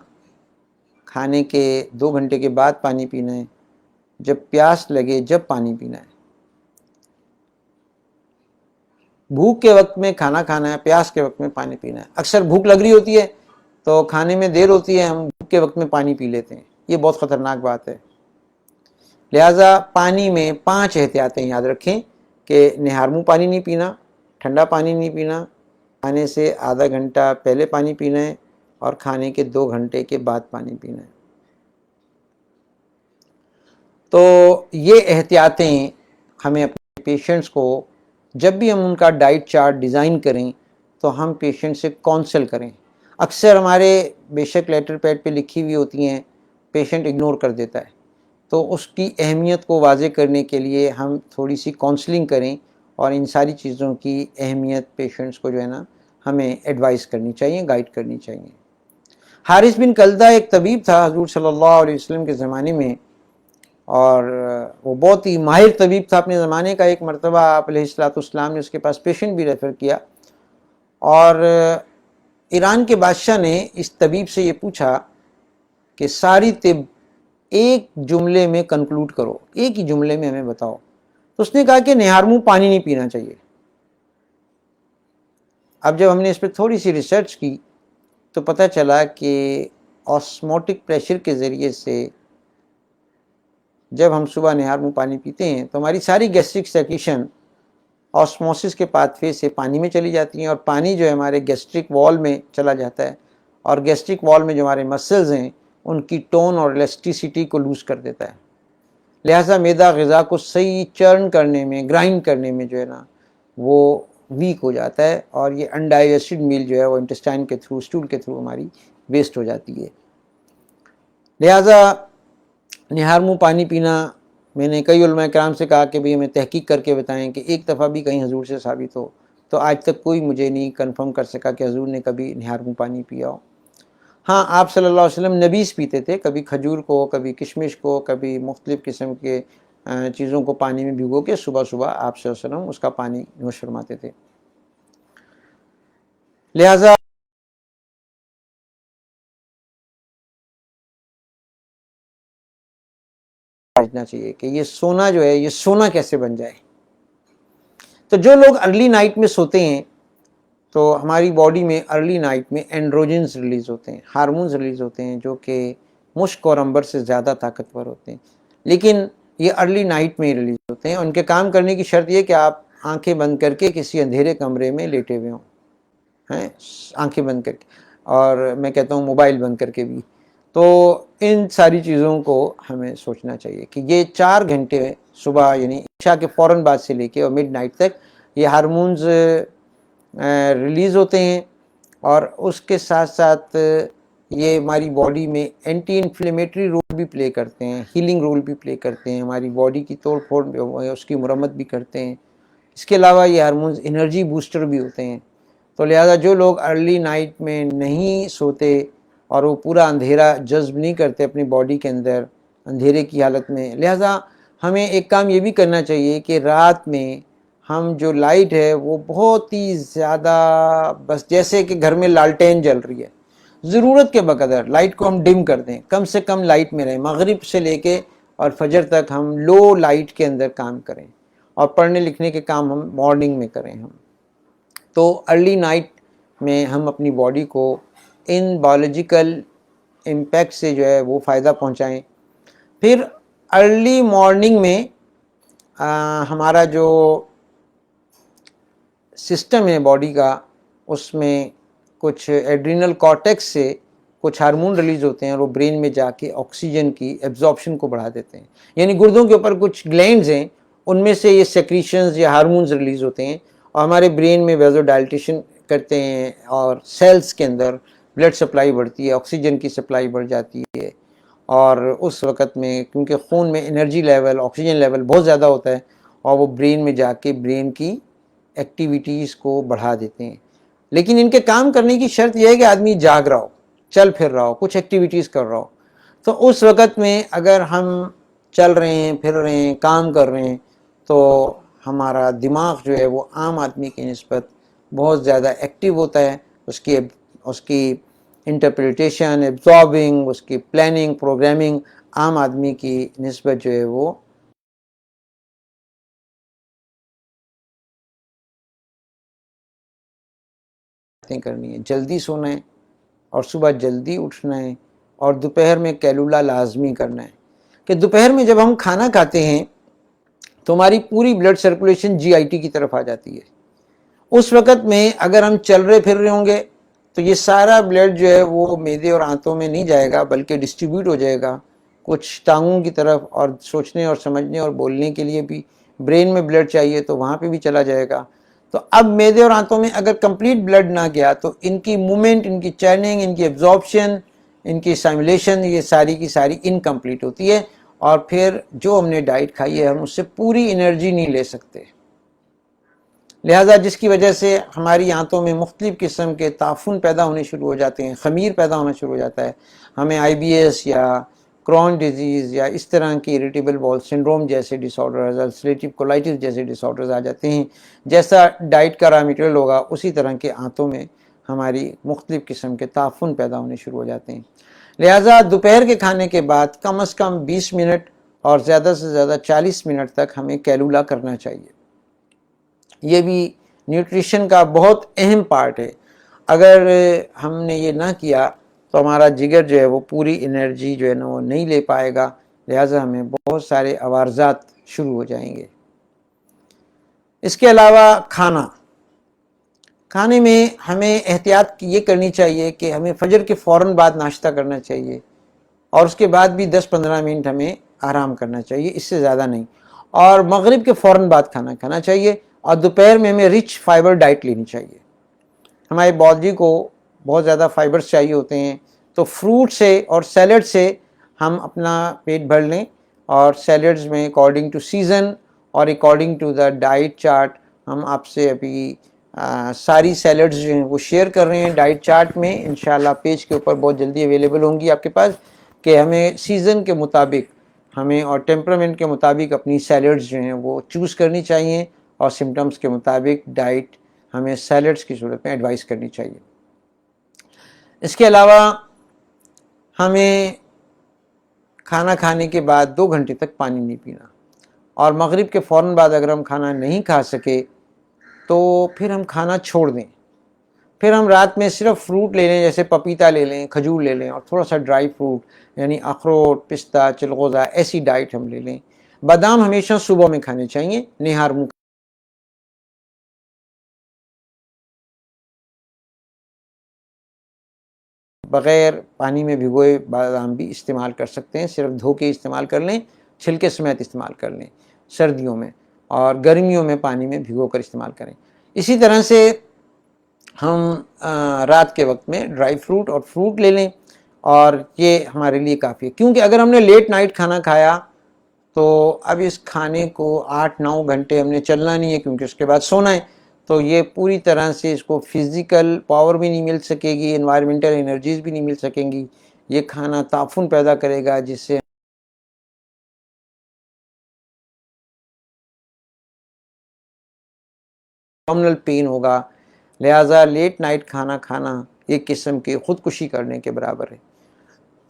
کھانے کے 2 گھنٹے کے بعد پانی پینا ہے، جب پیاس لگے جب پانی پینا ہے، بھوک کے وقت میں کھانا کھانا ہے، پیاس کے وقت میں پانی پینا ہے۔ اکثر بھوک لگ رہی ہوتی ہے تو کھانے میں دیر ہوتی ہے، ہم بھوک کے وقت میں پانی پی لیتے ہیں، یہ بہت خطرناک بات ہے۔ لہٰذا پانی میں 5 احتیاطیں یاد رکھیں کہ نہار منہ پانی نہیں پینا، ٹھنڈا پانی نہیں پینا، کھانے سے آدھا گھنٹہ پہلے پانی پینا ہے، اور کھانے کے 2 گھنٹے کے بعد پانی پینا ہے۔ تو یہ احتیاطیں ہمیں اپنے پیشنٹس کو جب بھی ہم ان کا ڈائٹ چارٹ ڈیزائن کریں تو ہم پیشنٹ سے کونسل کریں۔ اکثر ہمارے بے شک لیٹر پیڈ پہ لکھی ہوئی ہوتی ہیں، پیشنٹ اگنور کر دیتا ہے، تو اس کی اہمیت کو واضح کرنے کے لیے ہم تھوڑی سی کونسلنگ کریں اور ان ساری چیزوں کی اہمیت پیشنٹس کو جو ہے نا ہمیں ایڈوائز کرنی چاہیے، گائیڈ کرنی چاہیے۔ حارث بن کلدہ ایک طبیب تھا حضور صلی اللہ علیہ وسلم کے زمانے میں، اور وہ بہت ہی ماہر طبیب تھا اپنے زمانے کا۔ ایک مرتبہ آپ علیہ السلام نے اس کے پاس پیشنٹ بھی ریفر کیا، اور ایران کے بادشاہ نے اس طبیب سے یہ پوچھا کہ ساری طب ایک جملے میں کنکلوڈ کرو، ایک ہی جملے میں ہمیں بتاؤ۔ تو اس نے کہا کہ نہار منہ پانی نہیں پینا چاہیے۔ اب جب ہم نے اس پہ تھوڑی سی ریسرچ کی تو پتہ چلا کہ آسموٹک پریشر کے ذریعے سے جب ہم صبح نہار منہ پانی پیتے ہیں تو ہماری ساری گیسٹرک سیکریشن آسموسس کے پاتھوے سے پانی میں چلی جاتی ہیں، اور پانی جو ہے ہمارے گیسٹرک وال میں چلا جاتا ہے، اور گیسٹرک وال میں جو ہمارے مسلز ہیں ان کی ٹون اور الاسٹیسٹی کو لوز کر دیتا ہے۔ لہٰذا معدہ غذا کو صحیح چرن کرنے میں، گرائنڈ کرنے میں جو ہے نا وہ ویک ہو جاتا ہے، اور یہ انڈائجسٹڈ میل جو ہے وہ انٹسٹائن کے تھرو، اسٹول کے تھرو ہماری ویسٹ ہو جاتی ہے۔ لہٰذا نہار منہ پانی پینا، میں نے کئی علماء کرام سے کہا کہ بھئی ہمیں تحقیق کر کے بتائیں کہ ایک دفعہ بھی کہیں حضور سے ثابت ہو، تو آج تک کوئی مجھے نہیں کنفرم کر سکا کہ حضور نے کبھی نہار منہ پانی پیا ہو۔ ہاں، آپ صلی اللہ علیہ وسلم نبیذ پیتے تھے، کبھی کھجور کو، کبھی کشمش کو، کبھی مختلف قسم کے چیزوں کو پانی میں بھگو کے صبح صبح آپ صلی اللہ علیہ وسلم اس کا پانی نوش فرماتے تھے۔ لہٰذا سمجھنا چاہیے کہ یہ سونا جو ہے، یہ سونا کیسے بن جائے۔ تو جو لوگ ارلی نائٹ میں سوتے ہیں تو ہماری باڈی میں ارلی نائٹ میں اینڈروجنز ریلیز ہوتے ہیں، ہارمونز ریلیز ہوتے ہیں جو کہ مشک اور عنبر سے زیادہ طاقتور ہوتے ہیں، لیکن یہ ارلی نائٹ میں ہی ریلیز ہوتے ہیں۔ ان کے کام کرنے کی شرط یہ کہ آپ آنکھیں بند کر کے کسی اندھیرے کمرے میں لیٹے ہوئے ہوں، ہیں آنکھیں بند کر کے، اور میں کہتا ہوں موبائل بند کر کے بھی۔ تو ان ساری چیزوں کو ہمیں سوچنا چاہیے کہ یہ 4 گھنٹے صبح یعنی عشاء کے فوراً بعد سے لے کے اور مڈ نائٹ تک یہ ہارمونز ریلیز ہوتے ہیں، اور اس کے ساتھ ساتھ یہ ہماری باڈی میں اینٹی انفلیمیٹری رول بھی پلے کرتے ہیں، ہیلنگ رول بھی پلے کرتے ہیں، ہماری باڈی کی توڑ پھوڑ اس کی مرمت بھی کرتے ہیں۔ اس کے علاوہ یہ ہارمونز انرجی بوسٹر بھی ہوتے ہیں۔ تو لہٰذا جو لوگ ارلی نائٹ میں نہیں سوتے اور وہ پورا اندھیرا جذب نہیں کرتے اپنی باڈی کے اندر اندھیرے کی حالت میں، لہٰذا ہمیں ایک کام یہ بھی کرنا چاہیے کہ رات میں ہم جو لائٹ ہے وہ بہت ہی زیادہ، بس جیسے کہ گھر میں لالٹین جل رہی ہے، ضرورت کے بقدر لائٹ کو ہم ڈم کر دیں، کم سے کم لائٹ میں رہیں، مغرب سے لے کے اور فجر تک ہم لو لائٹ کے اندر کام کریں، اور پڑھنے لکھنے کے کام ہم مارننگ میں کریں۔ ہم تو ارلی نائٹ میں ہم اپنی باڈی کو ان بایولوجیکل امپیکٹ سے جو ہے وہ فائدہ پہنچائیں۔ پھر ارلی مارننگ میں ہمارا جو سسٹم ہے باڈی کا، اس میں کچھ ایڈرینل کارٹیکس سے کچھ ہارمون ریلیز ہوتے ہیں، اور وہ برین میں جا کے آکسیجن کی ایبزارپشن کو بڑھا دیتے ہیں۔ یعنی گردوں کے اوپر کچھ گلینڈز ہیں، ان میں سے یہ سیکریشنز یا ہارمونز ریلیز ہوتے ہیں، اور ہمارے برین میں ویزو ڈائلٹیشن کرتے ہیں، اور سیلز کے اندر بلڈ سپلائی بڑھتی ہے، آکسیجن کی سپلائی بڑھ جاتی ہے، اور اس وقت میں کیونکہ خون میں انرجی لیول، آکسیجن لیول بہت زیادہ ہوتا ہے، اور وہ برین میں جا کے برین کی ایکٹیویٹیز کو بڑھا دیتے ہیں۔ لیکن ان کے کام کرنے کی شرط یہ ہے کہ آدمی جاگ رہا ہو، چل پھر رہا ہو، کچھ ایکٹیویٹیز کر رہا ہو۔ تو اس وقت میں اگر ہم چل رہے ہیں، پھر رہے ہیں، کام کر رہے ہیں، تو ہمارا دماغ جو ہے وہ عام آدمی کی نسبت بہت زیادہ ایکٹیو ہوتا ہے، اس کی انٹرپریٹیشن، ایبزاربنگ، اس کی پلاننگ، پروگرامنگ عام آدمی کی نسبت جو ہے وہ کرنی ہے۔ جلدی سونا ہے، اور صبح جلدی اٹھنا ہے، اور دوپہر میں کیلولا لازمی کرنا ہے۔ کہ دوپہر میں جب ہم کھانا کھاتے ہیں تو ہماری پوری blood circulation G I T کی طرف آ جاتی ہے۔ اس وقت میں اگر ہم چل رہے پھر رہے ہوں گے تو یہ سارا بلڈ جو ہے وہ معدے اور آنتوں میں نہیں جائے گا، بلکہ ڈسٹریبیوٹ ہو جائے گا کچھ ٹانگوں کی طرف، اور سوچنے اور سمجھنے اور بولنے کے لیے بھی برین میں بلڈ چاہیے تو وہاں پہ بھی چلا جائے گا۔ تو اب معدے اور آنتوں میں اگر کمپلیٹ بلڈ نہ گیا تو ان کی مومنٹ، ان کی چرننگ، ان کی ایبزارپشن، ان کی اسائمولیشن، یہ ساری کی ساری انکمپلیٹ ہوتی ہے، اور پھر جو ہم نے ڈائٹ کھائی ہے ہم اس سے پوری انرجی نہیں لے سکتے۔ لہٰذا جس کی وجہ سے ہماری آنتوں میں مختلف قسم کے تعفن پیدا ہونے شروع ہو جاتے ہیں، خمیر پیدا ہونا شروع ہو جاتا ہے، ہمیں آئی بی ایس یا کرون ڈیزیز یا اس طرح کی اریٹیبل باؤل سنڈروم جیسے ڈس آرڈرز، السریٹیو کولائٹس جیسے ڈس آرڈرز آ جاتے ہیں۔ جیسا ڈائٹ کا را میٹیریل ہوگا اسی طرح کے آنتوں میں ہماری مختلف قسم کے تعفن پیدا ہونے شروع ہو جاتے ہیں۔ لہٰذا دوپہر کے کھانے کے بعد کم از کم 20 منٹ اور زیادہ سے زیادہ 40 منٹ تک ہمیں کیلولا کرنا چاہیے۔ یہ بھی نیوٹریشن کا بہت اہم پارٹ ہے۔ اگر ہم نے یہ نہ کیا تو ہمارا جگر جو ہے وہ پوری انرجی جو ہے نا وہ نہیں لے پائے گا، لہٰذا ہمیں بہت سارے عوارضات شروع ہو جائیں گے۔ اس کے علاوہ کھانے میں ہمیں احتیاط یہ کرنی چاہیے کہ ہمیں فجر کے فوراً بعد ناشتہ کرنا چاہیے اور اس کے بعد بھی 10-15 منٹ ہمیں آرام کرنا چاہیے، اس سے زیادہ نہیں، اور مغرب کے فوراً بعد کھانا کھانا چاہیے، اور دوپہر میں ہمیں رچ فائبر ڈائٹ لینی چاہیے۔ ہمارے باڈی کو بہت زیادہ فائبرز چاہیے ہوتے ہیں، تو فروٹ سے اور سیلڈ سے ہم اپنا پیٹ بھر لیں، اور سیلڈز میں اکارڈنگ ٹو سیزن اور according to the diet chart ہم آپ سے ابھی ساری سیلڈز جو ہیں وہ شیئر کر رہے ہیں ڈائٹ چارٹ میں، انشاءاللہ پیج کے اوپر بہت جلدی اویلیبل ہوں گی آپ کے پاس، کہ ہمیں سیزن کے مطابق ہمیں اور ٹیمپرامنٹ کے مطابق اپنی سیلڈز جو ہیں وہ چوز کرنی چاہیے، اور سمٹمز کے مطابق ڈائٹ ہمیں سیلڈز کی صورت میں ایڈوائز کرنی چاہیے۔ اس کے علاوہ ہمیں کھانا کھانے کے بعد 2 گھنٹے تک پانی نہیں پینا، اور مغرب کے فوراً بعد اگر ہم کھانا نہیں کھا سکے تو پھر ہم کھانا چھوڑ دیں، پھر ہم رات میں صرف فروٹ لے لیں، جیسے پپیتا لے لیں، کھجور لے لیں، اور تھوڑا سا ڈرائی فروٹ یعنی اخروٹ، پستہ، چلغوزہ، ایسی ڈائٹ ہم لے لیں۔ بادام ہمیشہ صبح میں کھانے چاہیے، نہار منہ بغیر پانی میں بھگوئے بادام بھی استعمال کر سکتے ہیں، صرف دھو کے استعمال کر لیں، چھلکے سمیت استعمال کر لیں سردیوں میں، اور گرمیوں میں پانی میں بھگو کر استعمال کریں۔ اسی طرح سے ہم رات کے وقت میں ڈرائی فروٹ اور فروٹ لے لیں، اور یہ ہمارے لیے کافی ہے، کیونکہ اگر ہم نے لیٹ نائٹ کھانا کھایا تو اب اس کھانے کو 8-9 گھنٹے ہم نے چلنا نہیں ہے، کیونکہ اس کے بعد سونا ہے، تو یہ پوری طرح سے اس کو فزیکل پاور بھی نہیں مل سکے گی، انوائرمنٹل انرجیز بھی نہیں مل سکیں گی، یہ کھانا تعفن پیدا کرے گا، جس سے ابڈومینل پین ہوگا۔ لہٰذا لیٹ نائٹ کھانا کھانا ایک قسم کی خودکشی کرنے کے برابر ہے۔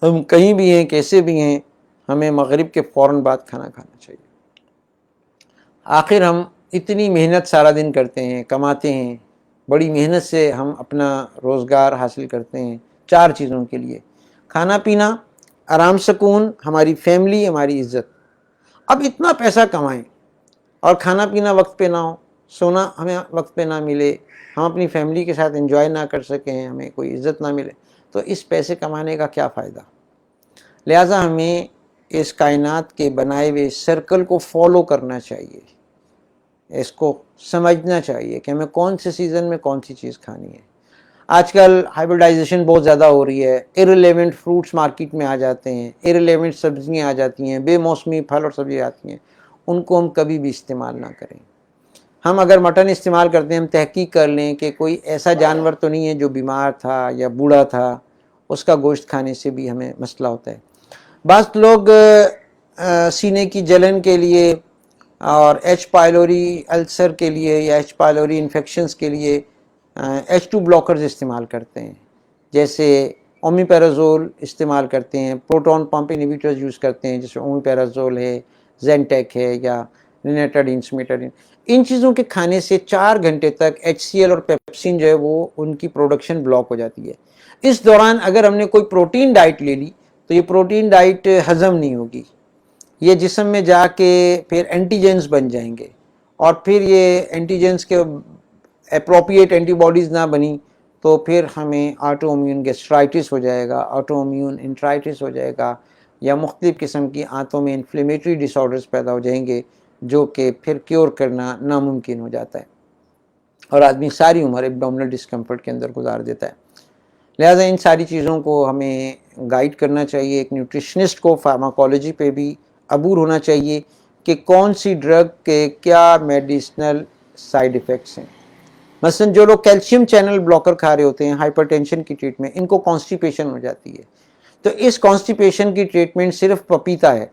ہم کہیں بھی ہیں، کیسے بھی ہیں، ہمیں مغرب کے فوراً بعد کھانا کھانا چاہیے۔ آخر ہم اتنی محنت سارا دن کرتے ہیں، کماتے ہیں، بڑی محنت سے ہم اپنا روزگار حاصل کرتے ہیں 4 چیزوں کے لیے: کھانا پینا، آرام سکون، ہماری فیملی، ہماری عزت۔ اب اتنا پیسہ کمائیں اور کھانا پینا وقت پہ نہ ہو، سونا ہمیں وقت پہ نہ ملے، ہم اپنی فیملی کے ساتھ انجوائے نہ کر سکیں، ہمیں کوئی عزت نہ ملے، تو اس پیسے کمانے کا کیا فائدہ؟ لہٰذا ہمیں اس کائنات کے بنائے ہوئے سرکل کو فالو کرنا چاہیے، اس کو سمجھنا چاہیے کہ ہمیں کون سے سیزن میں کون سی چیز کھانی ہے۔ آج کل ہائبرڈائزیشن بہت زیادہ ہو رہی ہے، ارریلیونٹ فروٹس مارکیٹ میں آ جاتے ہیں، ارریلیونٹ سبزیاں آ جاتی ہیں، بے موسمی پھل اور سبزیاں آتی ہیں، ان کو ہم کبھی بھی استعمال نہ کریں۔ ہم اگر مٹن استعمال کرتے ہیں، ہم تحقیق کر لیں کہ کوئی ایسا جانور تو نہیں ہے جو بیمار تھا یا بوڑھا تھا، اس کا گوشت کھانے سے بھی ہمیں مسئلہ ہوتا ہے۔ بعض لوگ سینے کی جلن کے لیے اور ایچ پائلوری السر کے لیے یا ایچ پائلوری انفیکشنز کے لیے H2 بلاکرز استعمال کرتے ہیں، جیسے اومیپیرازول استعمال کرتے ہیں، پروٹون پمپ انہیبیٹرز یوز کرتے ہیں، جیسے اومیپیرازول ہے، زینٹیک ہے، یا رینیٹاڈین سمیٹاڈین۔ ان چیزوں کے کھانے سے 4 گھنٹے تک HCl اور پیپسین جو ہے وہ ان کی پروڈکشن بلاک ہو جاتی ہے۔ اس دوران اگر ہم نے کوئی پروٹین ڈائٹ لے لی تو یہ پروٹین ڈائٹ ہضم نہیں ہوگی، یہ جسم میں جا کے پھر اینٹیجنز بن جائیں گے، اور پھر یہ اینٹیجنز کے اپروپریٹ اینٹی باڈیز نہ بنی تو پھر ہمیں آٹو امیون گیسٹرائٹس ہو جائے گا، آٹو امیون انٹرائٹس ہو جائے گا، یا مختلف قسم کی آنتوں میں انفلیمیٹری ڈس آرڈرز پیدا ہو جائیں گے، جو کہ پھر کیور کرنا ناممکن ہو جاتا ہے، اور آدمی ساری عمر ایبڈومینل ڈسکمفرٹ کے اندر گزار دیتا ہے۔ لہٰذا ان ساری چیزوں کو ہمیں گائیڈ کرنا چاہیے، ایک نیوٹریشنسٹ کو فارماکولوجی پہ بھی عبور ہونا چاہیے کہ کون سی ڈرگ کے کیا میڈیسنل سائیڈ ایفیکٹس ہیں۔ مثلا جو لوگ کیلشیم چینل بلاکر کھا رہے ہوتے ہیں ہائپر ٹینشن کی ٹریٹمنٹ، ان کو کانسٹیپیشن ہو جاتی ہے، تو اس کانسٹیپیشن کی ٹریٹمنٹ صرف پپیتا ہے،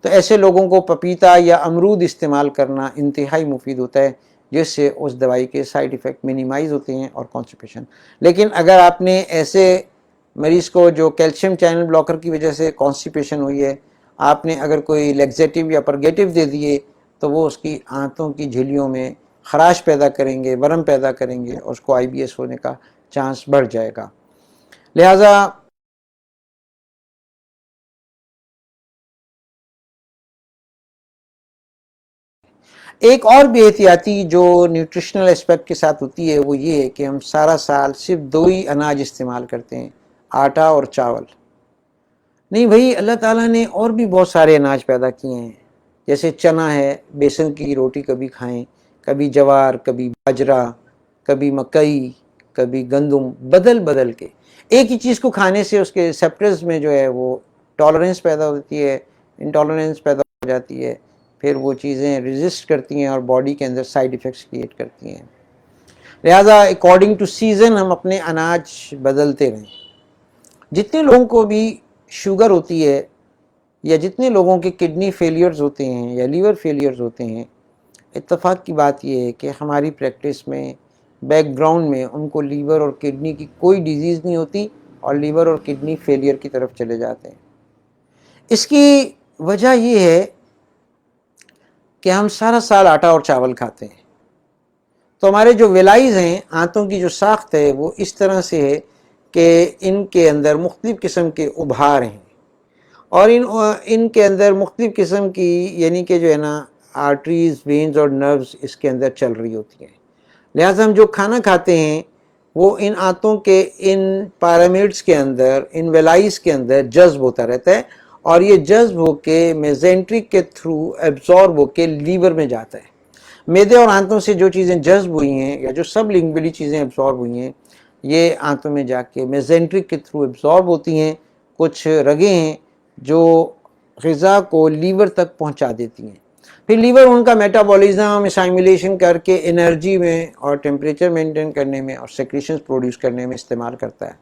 تو ایسے لوگوں کو پپیتا یا امرود استعمال کرنا انتہائی مفید ہوتا ہے، جس سے اس دوائی کے سائیڈ ایفیکٹ منیمائز ہوتے ہیں اور کانسٹیپیشن۔ لیکن اگر آپ نے ایسے مریض کو جو کیلشیم چینل بلاکر کی وجہ سے کانسٹیپیشن ہوئی ہے، آپ نے اگر کوئی لیگزیٹو یا پرگیٹو دے دیے تو وہ اس کی آنتوں کی جھلیوں میں خراش پیدا کریں گے، ورم پیدا کریں گے، اور اس کو IBS ہونے کا چانس بڑھ جائے گا۔ لہٰذا ایک اور بے احتیاطی جو نیوٹریشنل اسپیکٹ کے ساتھ ہوتی ہے وہ یہ ہے کہ ہم سارا سال صرف 2 ہی اناج استعمال کرتے ہیں، آٹا اور چاول۔ نہیں بھائی، اللہ تعالیٰ نے اور بھی بہت سارے اناج پیدا کیے ہیں، جیسے چنا ہے، بیسن کی روٹی کبھی کھائیں، کبھی جوار، کبھی باجرا، کبھی مکئی، کبھی گندم، بدل بدل کے ایک ہی چیز کو کھانے سے اس کے ریسیپٹرز میں جو ہے وہ ٹالرنس پیدا ہوتی ہے، انٹالرنس پیدا ہو جاتی ہے، پھر وہ چیزیں ریزسٹ کرتی ہیں اور باڈی کے اندر سائیڈ ایفیکٹس کریٹ کرتی ہیں۔ لہٰذا اکارڈنگ ٹو سیزن ہم اپنے اناج بدلتے رہیں۔ جتنے لوگوں کو بھی شوگر ہوتی ہے، یا جتنے لوگوں کے کڈنی فیلیئرز ہوتے ہیں یا لیور فیلیئرز ہوتے ہیں، اتفاق کی بات یہ ہے کہ ہماری پریکٹس میں بیک گراؤنڈ میں ان کو لیور اور کڈنی کی کوئی ڈیزیز نہیں ہوتی، اور لیور اور کڈنی فیلیئر کی طرف چلے جاتے ہیں۔ اس کی وجہ یہ ہے کہ ہم سارا سال آٹا اور چاول کھاتے ہیں، تو ہمارے جو ویلائز ہیں، آنتوں کی جو ساخت ہے، وہ اس طرح سے ہے کہ ان کے اندر مختلف قسم کے ابھار ہیں، اور ان کے اندر مختلف قسم کی یعنی کہ جو ہے نا آرٹریز، وینز اور نروز اس کے اندر چل رہی ہوتی ہیں۔ لہٰذا ہم جو کھانا کھاتے ہیں وہ ان آنتوں کے ان پیرامڈس کے اندر، ان ویلائز کے اندر جذب ہوتا رہتا ہے، اور یہ جذب ہو کے میزینٹرک کے تھرو ایبزارب ہو کے لیور میں جاتا ہے۔ معدے اور آنتوں سے جو چیزیں جذب ہوئی ہیں یا جو سب لنگولی چیزیں ایبزارب ہوئی ہیں، یہ آنتوں میں جا کے میزینٹرک کے تھرو ایبزارب ہوتی ہیں۔ کچھ رگیں ہیں جو غذا کو لیور تک پہنچا دیتی ہیں، پھر لیور ان کا میٹابولزم اسائمیلیشن کر کے انرجی میں اور ٹیمپریچر مینٹین کرنے میں اور سیکریشنز پروڈیوس کرنے میں استعمال کرتا ہے۔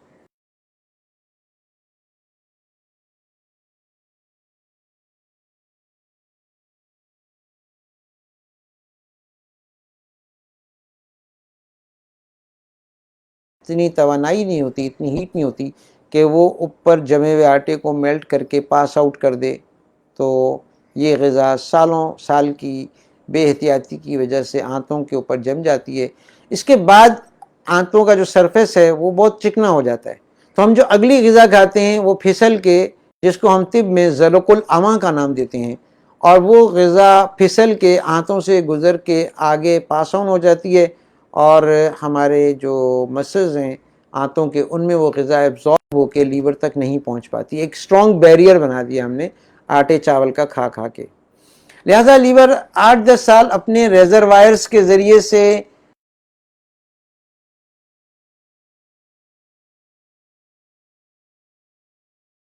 اتنی توانائی نہیں ہوتی، اتنی ہیٹ نہیں ہوتی کہ وہ اوپر جمے ہوئے آٹے کو میلٹ کر کے پاس آؤٹ کر دے، تو یہ غذا سالوں سال کی بے احتیاطی کی وجہ سے آنتوں کے اوپر جم جاتی ہے۔ اس کے بعد آنتوں کا جو سرفیس ہے وہ بہت چکنا ہو جاتا ہے، تو ہم جو اگلی غذا کھاتے ہیں وہ پھسل کے، جس کو ہم طب میں ذلق العمہ کا نام دیتے ہیں، اور وہ غذا پھسل کے آنتوں سے گزر کے آگے پاس آن ہو جاتی ہے، اور ہمارے جو مسلز ہیں آنتوں کے، ان میں وہ غذا ایبزارب ہو کے لیور تک نہیں پہنچ پاتی۔ ایک اسٹرانگ بیریئر بنا دیا ہم نے آٹے چاول کا کھا کھا کے۔ لہٰذا لیور 8-10 سال اپنے ریزروائرز کے ذریعے سے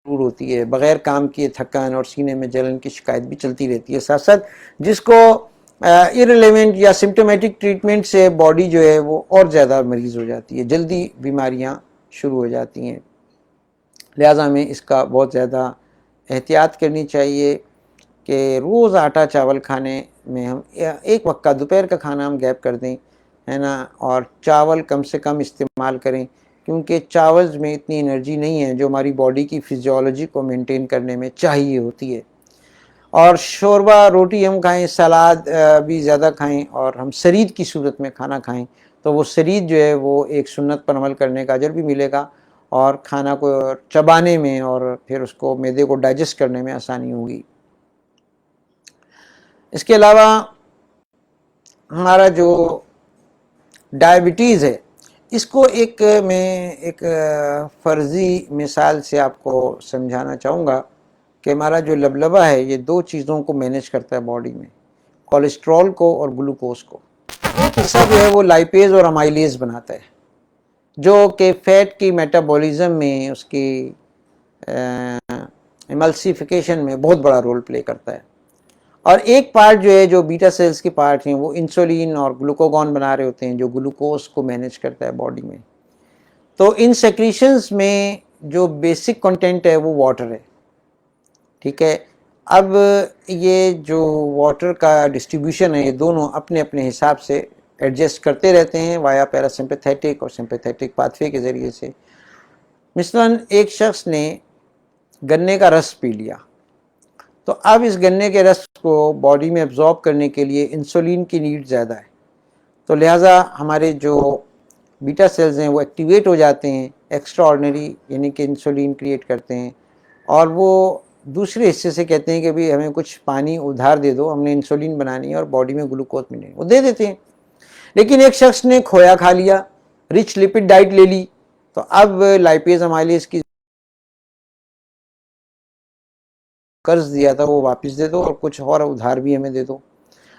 دور ہوتی ہے، بغیر کام کیے تھکان اور سینے میں جلن کی شکایت بھی چلتی رہتی ہے ساتھ ساتھ، جس کو ایرلیونٹ یا سمپٹومیٹک ٹریٹمنٹ سے باڈی جو ہے وہ اور زیادہ مریض ہو جاتی ہے، جلدی بیماریاں شروع ہو جاتی ہیں۔ لہٰذا ہمیں اس کا بہت زیادہ احتیاط کرنی چاہیے کہ روز آٹا چاول کھانے میں ہم ایک وقت کا دوپہر کا کھانا ہم گیپ کر دیں، ہے نا، اور چاول کم سے کم استعمال کریں، کیونکہ چاولز میں اتنی انرجی نہیں ہے جو ہماری باڈی کی فزیولوجی کو مینٹین کرنے میں چاہیے ہوتی ہے۔ اور شوربہ روٹی ہم کھائیں، سلاد بھی زیادہ کھائیں، اور ہم سرید کی صورت میں کھانا کھائیں، تو وہ سرید جو ہے وہ ایک سنت پر عمل کرنے کا اجر بھی ملے گا، اور کھانا کو چبانے میں اور پھر اس کو معدے کو ڈائجسٹ کرنے میں آسانی ہوگی۔ اس کے علاوہ ہمارا جو ڈائبٹیز ہے، اس کو میں ایک فرضی مثال سے آپ کو سمجھانا چاہوں گا کہ ہمارا جو لبلبہ ہے یہ 2 چیزوں کو مینیج کرتا ہے باڈی میں، کولیسٹرول کو اور گلوکوز کو۔ ایک حصہ جو ہے وہ لائپیز اور امائلیز بناتا ہے، جو کہ فیٹ کی میٹابولزم میں، اس کی ایملسیفیکیشن میں بہت بڑا رول پلے کرتا ہے، اور ایک پارٹ جو ہے جو بیٹا سیلز کے پارٹ ہیں وہ انسولین اور گلوکوگون بنا رہے ہوتے ہیں جو گلوکوز کو مینیج کرتا ہے باڈی میں۔ تو ان سیکریشنز میں جو بیسک کنٹینٹ ہے وہ واٹر ہے، ٹھیک ہے۔ اب یہ جو واٹر کا ڈسٹریبیوشن ہے، یہ دونوں اپنے اپنے حساب سے ایڈجسٹ کرتے رہتے ہیں وایا پیراسمپیتھیٹک اور سمپیتھیٹک پاتھ وے کے ذریعے سے۔ مثلاً ایک شخص نے گنے کا رس پی لیا، تو اب اس گنے کے رس کو باڈی میں ایبزارب کرنے کے لیے انسولین کی نیڈ زیادہ ہے، تو لہٰذا ہمارے جو بیٹا سیلز ہیں وہ ایکٹیویٹ ہو جاتے ہیں، ایکسٹرا آرڈنری یعنی کہ انسولین کریٹ کرتے ہیں، اور وہ دوسرے حصے سے کہتے ہیں کہ بھی ہمیں کچھ پانی ادھار دے دو، ہم نے انسولین بنانی ہے اور باڈی میں گلوکوز ملے، وہ دے دیتے ہیں۔ لیکن ایک شخص نے کھویا کھا لیا، رچ لپڈ ڈائٹ لے لی، تو اب لائپیز امائلیز کی قرض دیا تھا وہ واپس دے دو اور کچھ اور ادھار بھی ہمیں دے دو۔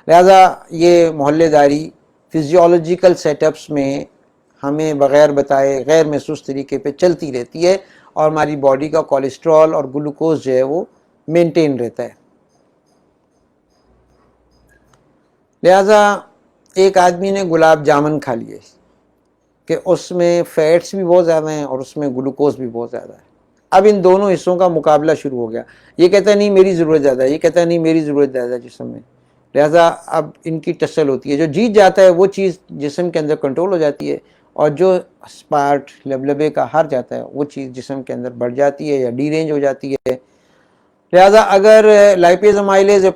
لہٰذا یہ محلے داری فزیولوجیکل سیٹ اپس میں ہمیں بغیر بتائے غیر محسوس طریقے پہ چلتی رہتی ہے، اور ہماری باڈی کا کولیسٹرول اور گلوکوز جو ہے وہ مینٹین رہتا ہے۔ لہٰذا ایک آدمی نے گلاب جامن کھا لیے کہ اس میں فیٹس بھی بہت زیادہ ہیں اور اس میں گلوکوز بھی بہت زیادہ ہے۔ اب ان دونوں حصوں کا مقابلہ شروع ہو گیا، یہ کہتا ہے نہیں میری ضرورت زیادہ ہے، یہ کہتا ہے نہیں میری ضرورت زیادہ ہے جسم میں۔ لہٰذا اب ان کی ٹسل ہوتی ہے، جو جیت جاتا ہے وہ چیز جسم کے اندر کنٹرول ہو جاتی ہے، اور جو اسپارٹ لبلبے کا ہار جاتا ہے وہ چیز جسم کے اندر بڑھ جاتی ہے یا ڈی رینج ہو جاتی ہے۔ لہٰذا اگر لائپیز امائلیز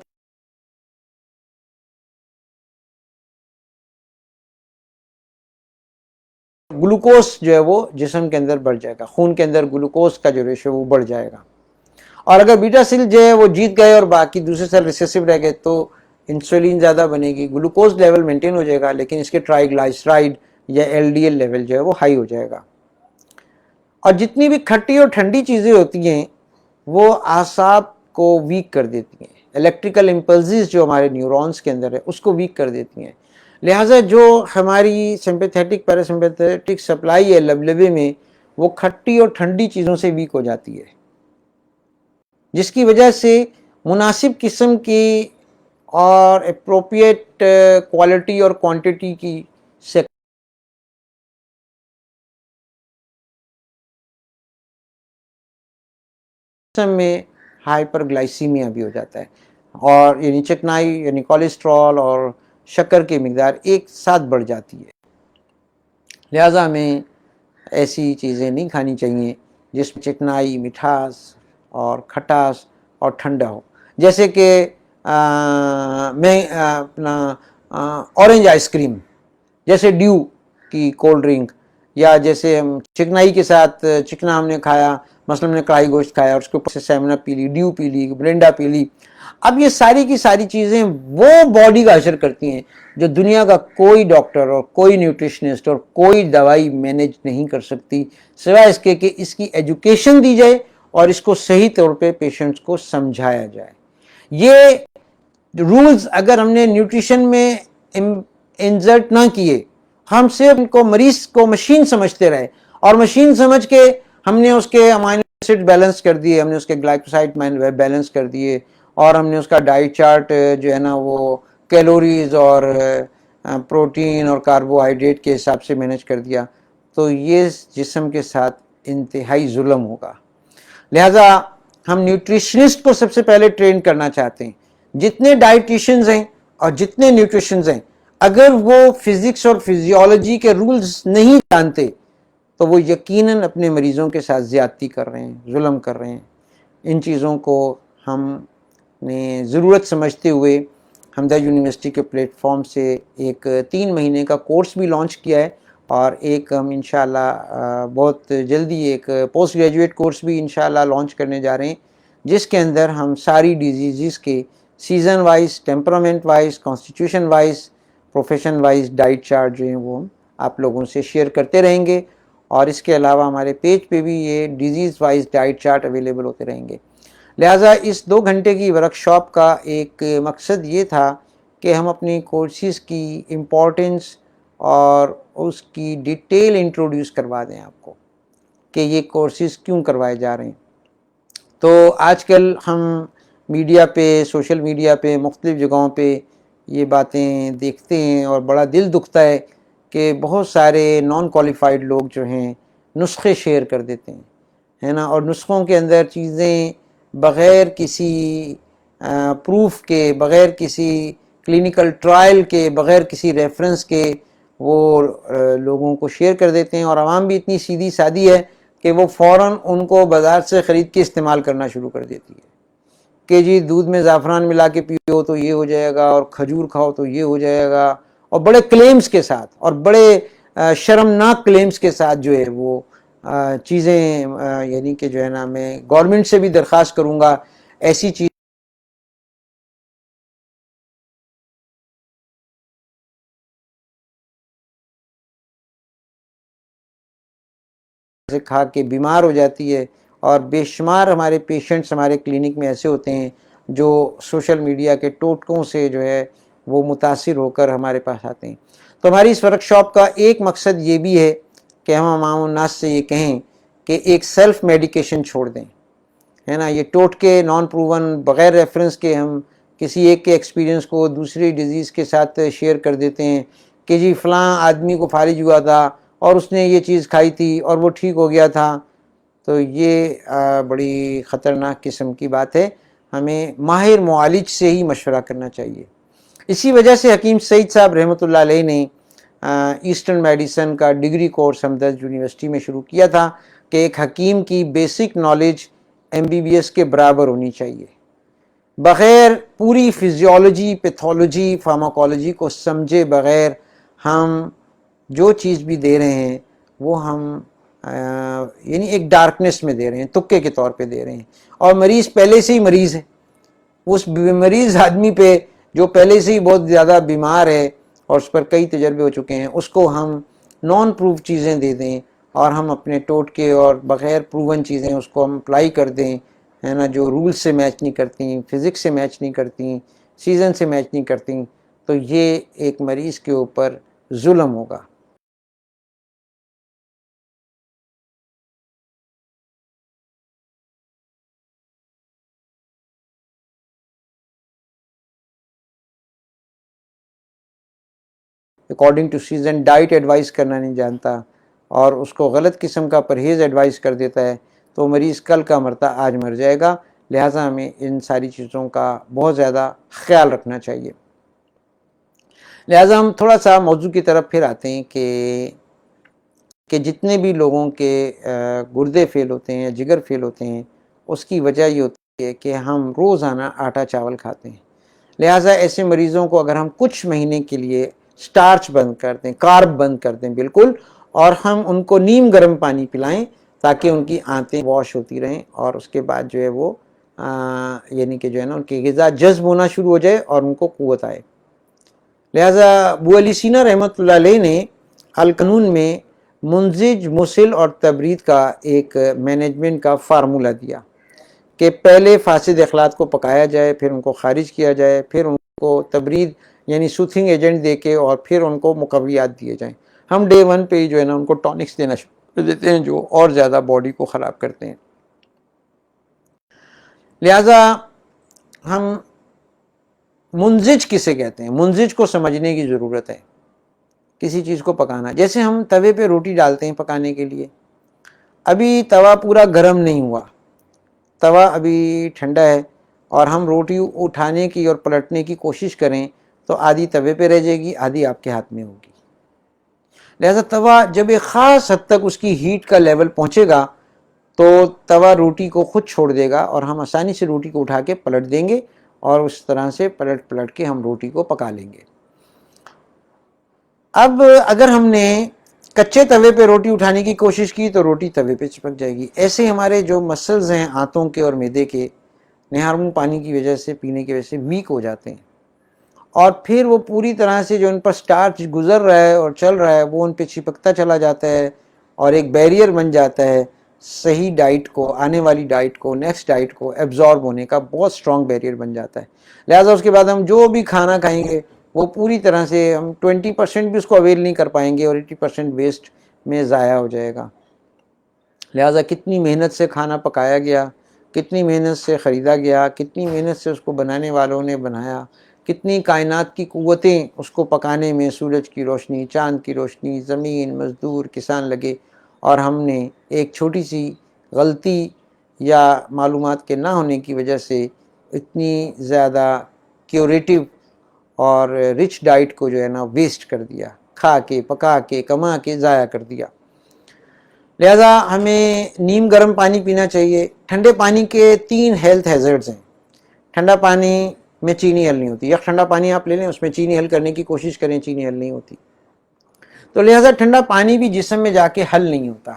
گلوکوز جو ہے وہ جسم کے اندر بڑھ جائے گا، خون کے اندر گلوکوز کا جو ریشو وہ بڑھ جائے گا، اور اگر بیٹا سیل جو ہے وہ جیت گئے اور باقی دوسرے سیل ریسیسو رہ گئے تو انسولین زیادہ بنے گی، گلوکوز لیول مینٹین ہو جائے گا، لیکن اس کے ٹرائی گلائسرائڈ یا ایل ڈی ایل لیول جو ہے وہ ہائی ہو جائے گا۔ اور جتنی بھی کھٹی اور ٹھنڈی چیزیں ہوتی ہیں وہ اعصاب کو ویک کر دیتی ہیں، الیکٹریکل امپلسز جو ہمارے نیورونز کے اندر ہے اس کو ویک کر دیتی ہیں۔ لہٰذا جو ہماری سمپیتھیٹک پیراسمپیتھیٹک سپلائی ہے لبلبے میں، وہ کھٹی اور ٹھنڈی چیزوں سے ویک ہو جاتی ہے، جس کی وجہ سے مناسب قسم کی اور اپروپریٹ کوالٹی اور کوانٹٹی کی جسم میں ہائپر گلائسیمیا بھی ہو جاتا ہے، اور یعنی چکنائی یعنی کولیسٹرول اور شکر کی مقدار ایک ساتھ بڑھ جاتی ہے۔ لہٰذا ہمیں ایسی چیزیں نہیں کھانی چاہیے جس میں چکنائی، مٹھاس اور کھٹاس اور ٹھنڈا ہو، جیسے کہ میں اپنا اورنج آئس کریم، جیسے ڈیو کی کولڈ ڈرنک، یا جیسے ہم چکنائی کے ساتھ چکنا ہم نے کھایا، مثلا ہم نے کڑائی گوشت کھایا اور اس کے اوپر سے سیمنا پی لی، ڈیو پی لی، برینڈا پی لی۔ اب یہ ساری کی ساری چیزیں وہ باڈی کا اثر کرتی ہیں جو دنیا کا کوئی ڈاکٹر اور کوئی نیوٹریشنسٹ اور کوئی دوائی مینیج نہیں کر سکتی، سوائے اس کے کہ اس کی ایجوکیشن دی جائے اور اس کو صحیح طور پہ پیشنٹس کو سمجھایا جائے۔ یہ رولز اگر ہم نے نیوٹریشن میں انسرٹ نہ کیے، ہم صرف ان کو مریض کو مشین سمجھتے رہے اور مشین سمجھ کے ہم نے اس کے امائنو ایسڈ بیلنس کر دیے، ہم نے اس کے گلائکوسائڈ بیلنس کر دیے، اور ہم نے اس کا ڈائٹ چارٹ جو ہے نا وہ کیلوریز اور پروٹین اور کاربوہائیڈریٹ کے حساب سے مینیج کر دیا، تو یہ جسم کے ساتھ انتہائی ظلم ہوگا۔ لہٰذا ہم نیوٹریشنسٹ کو سب سے پہلے ٹرین کرنا چاہتے ہیں۔ جتنے ڈائٹیشنز ہیں اور جتنے نیوٹریشنز ہیں، اگر وہ فزکس اور فزیولوجی کے رولز نہیں جانتے تو وہ یقیناً اپنے مریضوں کے ساتھ زیادتی کر رہے ہیں، ظلم کر رہے ہیں۔ ان چیزوں کو ہم نے ضرورت سمجھتے ہوئے حمدہ یونیورسٹی کے پلیٹ فارم سے ایک 3 مہینے کا کورس بھی لانچ کیا ہے، اور ایک ہم انشاءاللہ بہت جلدی ایک پوسٹ گریجویٹ کورس بھی انشاءاللہ لانچ کرنے جا رہے ہیں، جس کے اندر ہم ساری ڈیزیزز کے season wise, temperament wise, constitution wise, profession wise diet chart جو ہیں وہ ہم آپ لوگوں سے شیئر کرتے رہیں گے، اور اس کے علاوہ ہمارے پیج پہ بھی یہ disease wise diet chart available ہوتے رہیں گے۔ لہٰذا اس 2 گھنٹے کی ورکشاپ کا ایک مقصد یہ تھا کہ ہم اپنی کورسز کی امپورٹنس اور اس کی ڈیٹیل انٹروڈیوس کروا دیں آپ کو کہ یہ کورسز کیوں کروائے جا رہے ہیں۔ تو آج کل ہم میڈیا پہ، سوشل میڈیا پہ، مختلف جگہوں پہ یہ باتیں دیکھتے ہیں اور بڑا دل دکھتا ہے کہ بہت سارے نان کوالیفائڈ لوگ جو ہیں نسخے شیئر کر دیتے ہیں، ہے نا، اور نسخوں کے اندر چیزیں بغیر کسی پروف کے، بغیر کسی کلینکل ٹرائل کے، بغیر کسی ریفرنس کے وہ لوگوں کو شیئر کر دیتے ہیں، اور عوام بھی اتنی سیدھی سادی ہے کہ وہ فوراً ان کو بازار سے خرید کے استعمال کرنا شروع کر دیتی ہے کہ جی دودھ میں زعفران ملا کے پیو تو یہ ہو جائے گا، اور کھجور کھاؤ تو یہ ہو جائے گا، اور بڑے کلیمز کے ساتھ اور بڑے شرمناک کلیمز کے ساتھ جو ہے وہ چیزیں، یعنی کہ جو ہے نا میں گورنمنٹ سے بھی درخواست کروں گا ایسی چیز سے کھا کے بیمار ہو جاتی ہے، اور بے شمار ہمارے پیشنٹس ہمارے کلینک میں ایسے ہوتے ہیں جو سوشل میڈیا کے ٹوٹکوں سے جو ہے وہ متاثر ہو کر ہمارے پاس آتے ہیں۔ تو ہماری اس ورک شاپ کا ایک مقصد یہ بھی ہے کہ ہم عوام الناس سے یہ کہیں کہ ایک سیلف میڈیکیشن چھوڑ دیں، ہے نا، یہ ٹوٹکے نان پروون بغیر ریفرنس کے ہم کسی ایک کے ایکسپیرینس کو دوسری ڈیزیز کے ساتھ شیئر کر دیتے ہیں کہ جی فلاں آدمی کو فالج ہوا تھا اور اس نے یہ چیز کھائی تھی اور وہ ٹھیک ہو گیا تھا۔ تو یہ بڑی خطرناک قسم کی بات ہے، ہمیں ماہر معالج سے ہی مشورہ کرنا چاہیے۔ اسی وجہ سے حکیم سعید صاحب رحمۃ اللہ علیہ نے ایسٹرن میڈیسن کا ڈگری کورس ہمدرد یونیورسٹی میں شروع کیا تھا کہ ایک حکیم کی بیسک نالج MBBS کے برابر ہونی چاہیے۔ بغیر پوری فزیولوجی، پیتھولوجی، فارماکولوجی کو سمجھے بغیر ہم جو چیز بھی دے رہے ہیں وہ ہم یعنی ایک ڈارکنیس میں دے رہے ہیں، تکے کے طور پہ دے رہے ہیں، اور مریض پہلے سے ہی مریض ہے۔ اس مریض آدمی پہ جو پہلے سے ہی بہت زیادہ بیمار ہے اور اس پر کئی تجربے ہو چکے ہیں، اس کو ہم نان پروف چیزیں دے دیں اور ہم اپنے ٹوٹکے اور بغیر پروون چیزیں اس کو ہم اپلائی کر دیں، ہے نا، جو رول سے میچ نہیں کرتی، فزکس سے میچ نہیں کرتی، سیزن سے میچ نہیں کرتی، تو یہ ایک مریض کے اوپر ظلم ہوگا۔ According to season diet advise کرنا نہیں جانتا اور اس کو غلط قسم کا پرہیز ایڈوائز کر دیتا ہے، تو مریض کل کا مرتا آج مر جائے گا۔ لہٰذا ہمیں ان ساری چیزوں کا بہت زیادہ خیال رکھنا چاہیے۔ لہٰذا ہم تھوڑا سا موضوع کی طرف پھر آتے ہیں کہ جتنے بھی لوگوں کے گردے فیل ہوتے ہیں یا جگر فیل ہوتے ہیں، اس کی وجہ یہ ہوتی ہے کہ ہم روزانہ آٹا چاول کھاتے ہیں۔ لہٰذا ایسے مریضوں کو اگر ہم کچھ مہینے کے لیے سٹارچ بند کر دیں، کارب بند کر دیں بالکل، اور ہم ان کو نیم گرم پانی پلائیں تاکہ ان کی آنتیں واش ہوتی رہیں، اور اس کے بعد جو ہے وہ یعنی کہ جو ہے نا ان کی غذا جذب ہونا شروع ہو جائے اور ان کو قوت آئے۔ لہٰذا ابو علی سینا رحمۃ اللہ علیہ نے القانون میں منزج، مسل اور تبرید کا ایک مینجمنٹ کا فارمولہ دیا کہ پہلے فاسد اخلاط کو پکایا جائے، پھر ان کو خارج کیا جائے، پھر ان کو تبرید یعنی سوتھنگ ایجنٹ دے کے اور پھر ان کو مقویات دیے جائیں۔ ہم ڈے 1 پہ ہی جو ہے نا ان کو ٹونکس دینا شروع کر دیتے ہیں جو اور زیادہ باڈی کو خراب کرتے ہیں۔ لہٰذا ہم منزج کسے کہتے ہیں، منزج کو سمجھنے کی ضرورت ہے۔ کسی چیز کو پکانا، جیسے ہم توے پہ روٹی ڈالتے ہیں پکانے کے لیے، ابھی توا پورا گرم نہیں ہوا، توا ابھی ٹھنڈا ہے، اور ہم روٹی اٹھانے کی اور پلٹنے کی کوشش کریں تو آدھی توے پہ رہ جائے گی، آدھی آپ کے ہاتھ میں ہوگی۔ لہذا توا جب ایک خاص حد تک اس کی ہیٹ کا لیول پہنچے گا تو توا روٹی کو خود چھوڑ دے گا اور ہم آسانی سے روٹی کو اٹھا کے پلٹ دیں گے، اور اس طرح سے پلٹ کے ہم روٹی کو پکا لیں گے۔ اب اگر ہم نے کچے توے پہ روٹی اٹھانے کی کوشش کی تو روٹی توے پہ چپک جائے گی۔ ایسے ہمارے جو مسلز ہیں آنتوں کے اور معدے کے، نہارمو پانی کی وجہ سے، پینے کی وجہ سے ویک ہو جاتے ہیں، اور پھر وہ پوری طرح سے جو ان پر سٹارچ گزر رہا ہے اور چل رہا ہے وہ ان پہ چپکتا چلا جاتا ہے اور ایک بیریئر بن جاتا ہے صحیح ڈائٹ کو، آنے والی ڈائٹ کو، نیکسٹ ڈائٹ کو ایبزارب ہونے کا بہت سٹرونگ بیریئر بن جاتا ہے۔ لہٰذا اس کے بعد ہم جو بھی کھانا کھائیں گے وہ پوری طرح سے ہم 20% بھی اس کو اویل نہیں کر پائیں گے اور 80% ویسٹ میں ضائع ہو جائے گا۔ لہٰذا کتنی محنت سے کھانا پکایا گیا، کتنی محنت سے خریدا گیا، کتنی محنت سے اس کو بنانے والوں نے بنایا، کتنی کائنات کی قوتیں اس کو پکانے میں، سورج کی روشنی، چاند کی روشنی، زمین، مزدور، کسان لگے، اور ہم نے ایک چھوٹی سی غلطی یا معلومات کے نہ ہونے کی وجہ سے اتنی زیادہ کیوریٹو اور رچ ڈائٹ کو جو ہے نا ویسٹ کر دیا، کھا کے، پکا کے، کما کے ضائع کر دیا۔ لہٰذا ہمیں نیم گرم پانی پینا چاہیے۔ ٹھنڈے پانی کے 3 ہیلتھ ہیزرڈز ہیں۔ ٹھنڈا پانی میں چینی حل نہیں ہوتی، یا ٹھنڈا پانی آپ لے لیں اس میں چینی حل کرنے کی کوشش کریں، چینی حل نہیں ہوتی، تو لہٰذا ٹھنڈا پانی بھی جسم میں جا کے حل نہیں ہوتا،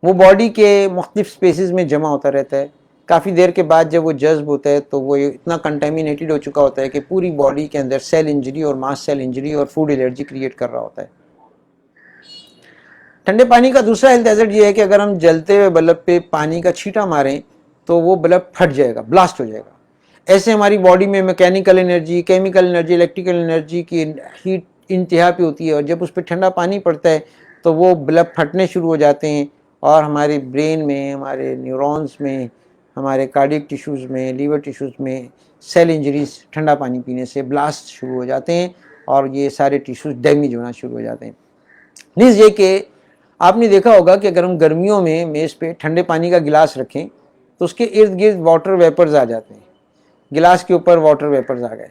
وہ باڈی کے مختلف سپیسز میں جمع ہوتا رہتا ہے، کافی دیر کے بعد جب وہ جذب ہوتا ہے تو وہ اتنا کنٹامینیٹڈ ہو چکا ہوتا ہے کہ پوری باڈی کے اندر سیل انجری اور ماس سیل انجری اور فوڈ الرجی کریٹ کر رہا ہوتا ہے۔ ٹھنڈے پانی کا دوسرا ہیلتھ ہیزارڈ یہ ہے کہ اگر ہم جلتے ہوئے بلب پہ پانی کا چھینٹا ماریں تو وہ بلب پھٹ جائے گا، بلاسٹ ہو جائے گا۔ ایسے ہماری باڈی میں mechanical energy, chemical energy, electrical energy کی ہیٹ انتہا پہ ہوتی ہے، اور جب اس پہ ٹھنڈا پانی پڑتا ہے تو وہ بلب پھٹنے شروع ہو جاتے ہیں، اور ہمارے برین میں، ہمارے نیورونز میں، ہمارے کارڈیک ٹیشوز میں، لیور ٹیشوز میں سیل انجریز ٹھنڈا پانی پینے سے بلاسٹ شروع ہو جاتے ہیں، اور یہ سارے ٹیشوز ڈیمیج ہونا شروع ہو جاتے ہیں۔ نیز یہ کہ آپ نے دیکھا ہوگا کہ اگر ہم گرمیوں میں میز پہ ٹھنڈے پانی کا گلاس رکھیں تو اس کے ارد گرد واٹر ویپرز آ جاتے ہیں، گلاس کے اوپر واٹر ویپرز آ گئے۔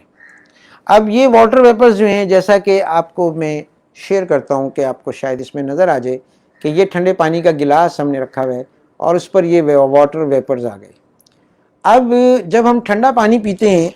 اب یہ واٹر ویپرز جو ہیں، جیسا کہ آپ کو میں شیئر کرتا ہوں کہ آپ کو شاید اس میں نظر آ جائے کہ یہ ٹھنڈے پانی کا گلاس ہم نے رکھا ہوا ہے اور اس پر یہ واٹر ویپرز آ گئے۔ اب جب ہم ٹھنڈا پانی پیتے ہیں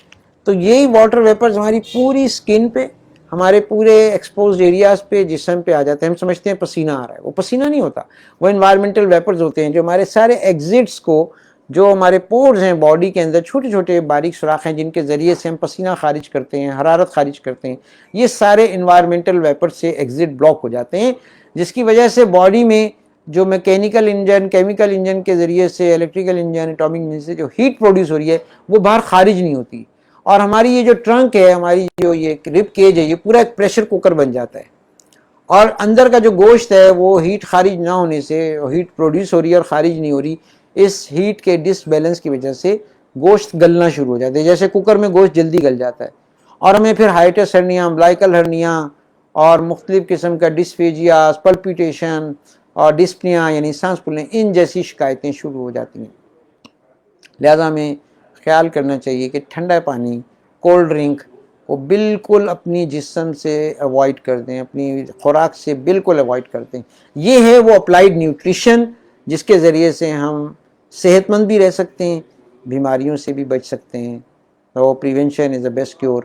تو یہی واٹر ویپرز ہماری پوری سکن پہ، ہمارے پورے ایکسپوزڈ ایریاز پہ، جسم پہ آ جاتے ہیں۔ ہم سمجھتے ہیں پسینہ آ رہا ہے، وہ پسینہ نہیں ہوتا، وہ انوائرمنٹل ویپرز ہوتے ہیں جو ہمارے سارے ایگزٹس کو، جو ہمارے پورز ہیں باڈی کے اندر، چھوٹے چھوٹے باریک سوراخ ہیں جن کے ذریعے سے ہم پسینہ خارج کرتے ہیں، حرارت خارج کرتے ہیں، یہ سارے انوائرمنٹل ویپر سے ایگزٹ بلاک ہو جاتے ہیں، جس کی وجہ سے باڈی میں جو میکینیکل انجن، کیمیکل انجن کے ذریعے سے، الیکٹریکل انجن، اٹامک انجن سے جو ہیٹ پروڈیوس ہو رہی ہے وہ باہر خارج نہیں ہوتی، اور ہماری یہ جو ٹرنک ہے، ہماری جو یہ رب کیج ہے، یہ پورا ایک پریشر کوکر بن جاتا ہے، اور اندر کا جو گوشت ہے وہ ہیٹ خارج نہ ہونے سے، ہیٹ پروڈیوس ہو رہی ہے اور خارج نہیں ہو رہی، اس ہیٹ کے ڈس بیلنس کی وجہ سے گوشت گلنا شروع ہو جاتا ہے، جیسے کوکر میں گوشت جلدی گل جاتا ہے، اور ہمیں پھر ہائٹس ہرنیا، امبلائکل ہرنیا اور مختلف قسم کا ڈسفیجیا، پلپیٹیشن اور ڈسپنیا یعنی سانس پھولنے، ان جیسی شکایتیں شروع ہو جاتی ہیں۔ لہذا ہمیں خیال کرنا چاہیے کہ ٹھنڈا پانی، کولڈ ڈرنک وہ بالکل اپنی جسم سے اوائڈ کر دیں، اپنی خوراک سے بالکل اوائڈ کر دیں۔ یہ ہے وہ اپلائیڈ نیوٹریشن جس کے ذریعے سے ہم صحت مند بھی رہ سکتے ہیں، بیماریوں سے بھی بچ سکتے ہیں، تو prevention is a best cure.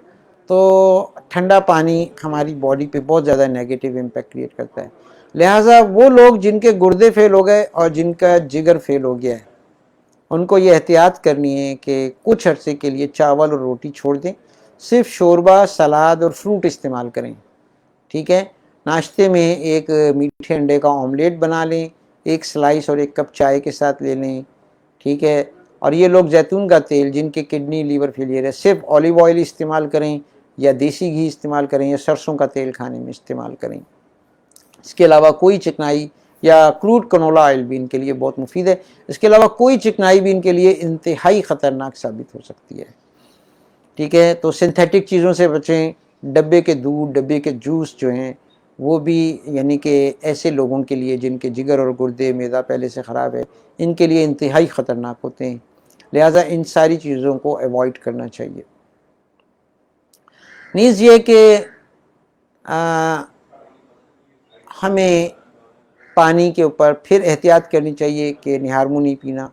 تو ٹھنڈا پانی ہماری باڈی پہ بہت زیادہ نیگیٹو امپیکٹ کریٹ کرتا ہے، لہٰذا وہ لوگ جن کے گردے فیل ہو گئے اور جن کا جگر فیل ہو گیا ہے، ان کو یہ احتیاط کرنی ہے کہ کچھ عرصے کے لیے چاول اور روٹی چھوڑ دیں، صرف شوربہ، سلاد اور فروٹ استعمال کریں، ٹھیک ہے؟ ناشتے میں ایک میٹھے انڈے کا آملیٹ بنا لیں، ایک سلائس اور ایک کپ چائے کے ساتھ لے لیں، ٹھیک ہے؟ اور یہ لوگ زیتون کا تیل، جن کے کڈنی لیور فیلئر ہے، صرف اولیو آئل استعمال کریں، یا دیسی گھی استعمال کریں، یا سرسوں کا تیل کھانے میں استعمال کریں۔ اس کے علاوہ کوئی چکنائی، یا کروڈ کنولا آئل بھی ان کے لیے بہت مفید ہے، اس کے علاوہ کوئی چکنائی بھی ان کے لیے انتہائی خطرناک ثابت ہو سکتی ہے، ٹھیک ہے؟ تو سنتھیٹک چیزوں سے بچیں، ڈبے کے دودھ، ڈبے کے جوس جو ہیں وہ بھی، یعنی کہ ایسے لوگوں کے لیے جن کے جگر اور گردے، معدہ پہلے سے خراب ہے، ان کے لیے انتہائی خطرناک ہوتے ہیں، لہٰذا ان ساری چیزوں کو ایوائڈ کرنا چاہیے۔ نیز یہ کہ ہمیں پانی کے اوپر پھر احتیاط کرنی چاہیے کہ نہار منہ نہیں پینا،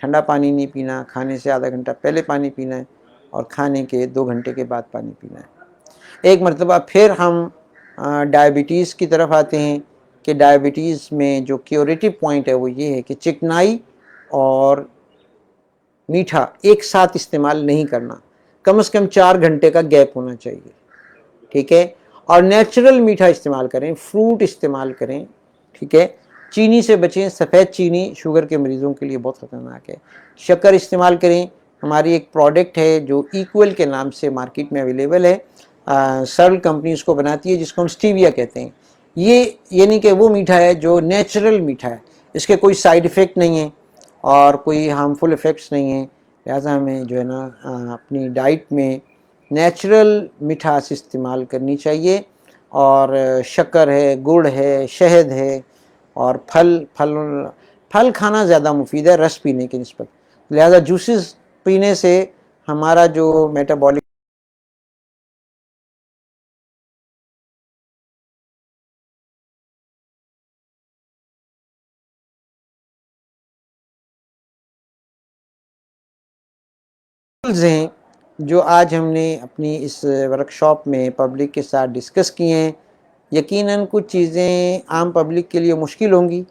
ٹھنڈا پانی نہیں پینا، کھانے سے آدھا گھنٹہ پہلے پانی پینا ہے، اور کھانے کے 2 گھنٹے کے بعد پانی پینا ہے۔ ایک مرتبہ پھر ہم ڈائبٹیز کی طرف آتے ہیں کہ ڈائبٹیز میں جو کیوریٹو پوائنٹ ہے وہ یہ ہے کہ چکنائی اور میٹھا ایک ساتھ استعمال نہیں کرنا، کم از کم 4 گھنٹے کا گیپ ہونا چاہیے، ٹھیک ہے؟ اور نیچرل میٹھا استعمال کریں، فروٹ استعمال کریں، ٹھیک ہے؟ چینی سے بچیں، سفید چینی شوگر کے مریضوں کے لیے بہت خطرناک ہے۔ شکر استعمال کریں، ہماری ایک پروڈکٹ ہے جو ایکول کے نام سے مارکیٹ میں اویلیبل ہے، سرل کمپنی اس کو بناتی ہے، جس کو ہم سٹیویا کہتے ہیں۔ یہ یعنی کہ وہ میٹھا ہے جو نیچرل میٹھا ہے، اس کے کوئی سائیڈ ایفیکٹ نہیں ہیں اور کوئی ہارمفل ایفیکٹس نہیں ہیں، لہٰذا ہمیں جو ہے نا اپنی ڈائٹ میں نیچرل مٹھاس استعمال کرنی چاہیے، اور شکر ہے، گڑ ہے، شہد ہے، اور پھل کھانا زیادہ مفید ہے رس پینے کی نسبت، لہذا جوسز پینے سے ہمارا جو میٹابولک ہیں جو آج ہم نے اپنی اس ورکشاپ میں پبلک کے ساتھ ڈسکس کیے ہیں، یقیناً کچھ چیزیں عام پبلک کے لیے مشکل ہوں گی،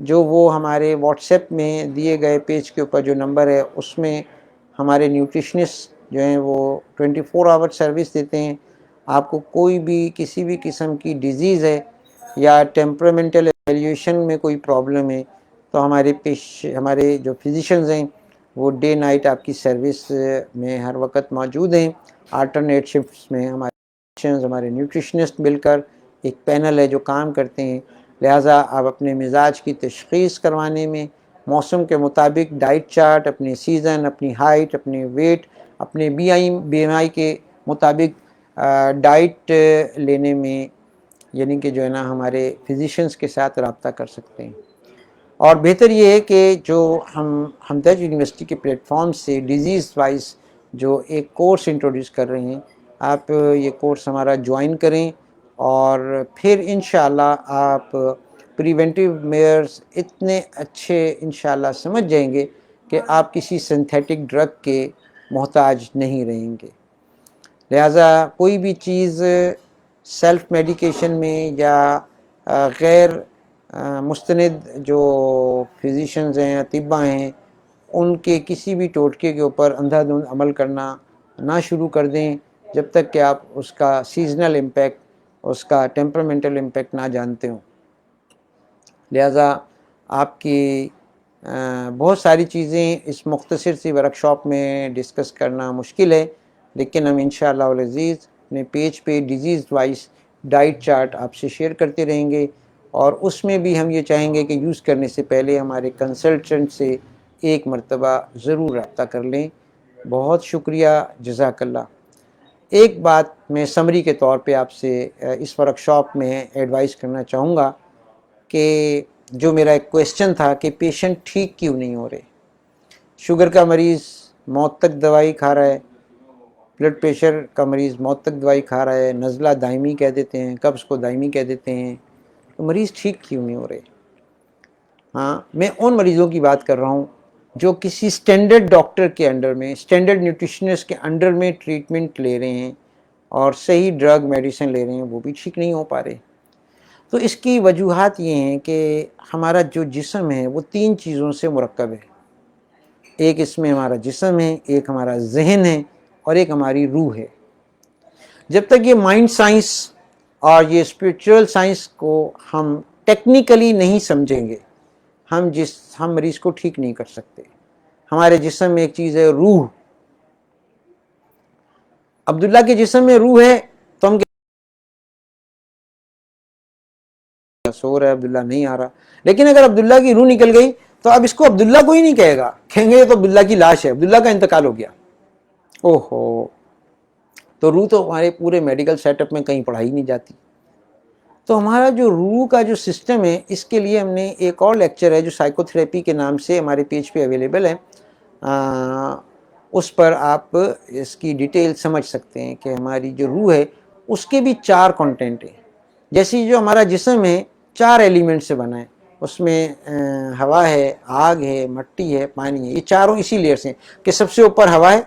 جو وہ ہمارے واٹس ایپ میں دیے گئے پیج کے اوپر جو نمبر ہے اس میں ہمارے نیوٹریشنسٹ جو ہیں وہ 24 آور سروس دیتے ہیں. آپ کو کوئی بھی کسی بھی قسم کی ڈیزیز ہے یا ٹیمپرامنٹل ایویلیویشن میں کوئی پرابلم ہے تو ہمارے جو فزیشنز ہیں وہ ڈے نائٹ آپ کی سروس میں ہر وقت موجود ہیں. آلٹرنیٹ شفٹس میں ہمارے نیوٹریشنسٹ مل کر ایک پینل ہے جو کام کرتے ہیں. لہٰذا آپ اپنے مزاج کی تشخیص کروانے میں موسم کے مطابق ڈائٹ چارٹ، اپنے سیزن، اپنی ہائٹ، اپنے ویٹ، اپنے بی ایم آئی کے مطابق ڈائٹ لینے میں یعنی کہ جو ہے نا ہمارے فزیشنز کے ساتھ رابطہ کر سکتے ہیں. اور بہتر یہ ہے کہ جو ہم ہمدرد یونیورسٹی کے پلیٹ فارم سے ڈیزیز وائز جو ایک کورس انٹروڈیوس کر رہے ہیں، آپ یہ کورس ہمارا جوائن کریں اور پھر انشاءاللہ آپ پریونٹیو میئرز اتنے اچھے انشاءاللہ سمجھ جائیں گے کہ آپ کسی سنتھیٹک ڈرگ کے محتاج نہیں رہیں گے. لہٰذا کوئی بھی چیز سیلف میڈیکیشن میں یا غیر مستند جو فزیشنز ہیں اطباء ہیں ان کے کسی بھی ٹوٹکے کے اوپر اندھا دھند عمل کرنا نہ شروع کر دیں جب تک کہ آپ اس کا سیزنل امپیکٹ، اس کا ٹیمپرامنٹل امپیکٹ نہ جانتے ہوں. لہٰذا آپ کی بہت ساری چیزیں اس مختصر سی ورکشاپ میں ڈسکس کرنا مشکل ہے، لیکن ہم انشاءاللہ العزیز اپنے پیج پہ ڈیزیز وائز ڈائٹ چارٹ آپ سے شیئر کرتے رہیں گے. اور اس میں بھی ہم یہ چاہیں گے کہ یوز کرنے سے پہلے ہمارے کنسلٹنٹ سے ایک مرتبہ ضرور رابطہ کر لیں. بہت شکریہ، جزاک اللہ. ایک بات میں سمری کے طور پہ آپ سے اس ورکشاپ میں ایڈوائز کرنا چاہوں گا کہ جو میرا ایک کویسچن تھا کہ پیشنٹ ٹھیک کیوں نہیں ہو رہے. شوگر کا مریض موت تک دوائی کھا رہا ہے، بلڈ پریشر کا مریض موت تک دوائی کھا رہا ہے، نزلہ دائمی کہہ دیتے ہیں، قبض کو دائمی کہہ دیتے ہیں، تو مریض ٹھیک کیوں نہیں ہو رہے. ہاں، میں ان مریضوں کی بات کر رہا ہوں جو کسی سٹینڈرڈ ڈاکٹر کے انڈر میں، سٹینڈرڈ نیوٹریشنسٹ کے انڈر میں ٹریٹمنٹ لے رہے ہیں اور صحیح ڈرگ میڈیسن لے رہے ہیں، وہ بھی ٹھیک نہیں ہو پا رہے. تو اس کی وجوہات یہ ہیں کہ ہمارا جو جسم ہے وہ 3 چیزوں سے مرکب ہے. ایک اس میں ہمارا جسم ہے، ایک ہمارا ذہن ہے اور ایک ہماری روح ہے. جب تک یہ مائنڈ سائنس اور یہ اسپریچول سائنس کو ہم ٹیکنیکلی نہیں سمجھیں گے، ہم مریض کو ٹھیک نہیں کر سکتے. ہمارے جسم میں ایک چیز ہے روح. عبداللہ کے جسم میں روح ہے تو ہم سو رہا ہے، عبداللہ نہیں آ رہا. لیکن اگر عبداللہ کی روح نکل گئی تو اب اس کو عبداللہ کوئی نہیں کہے گا، کہیں گے تو عبداللہ کی لاش ہے، عبداللہ کا انتقال ہو گیا. اوہو، تو روح تو ہمارے پورے میڈیکل سیٹ اپ میں کہیں پڑھائی نہیں جاتی. تو ہمارا جو روح کا جو سسٹم ہے، اس کے لیے ہم نے ایک اور لیکچر ہے جو سائیکو تھراپی کے نام سے ہمارے پیج پہ اویلیبل ہے. اس پر آپ اس کی ڈیٹیل سمجھ سکتے ہیں کہ ہماری جو روح ہے اس کے بھی 4 کنٹینٹ ہیں. جیسی جو ہمارا جسم ہے 4 ایلیمنٹ سے بنا ہے، اس میں ہوا ہے، آگ ہے، مٹی ہے، پانی ہے. یہ چاروں اسی لیئر سے ہیں کہ سب سے اوپر ہوا ہے،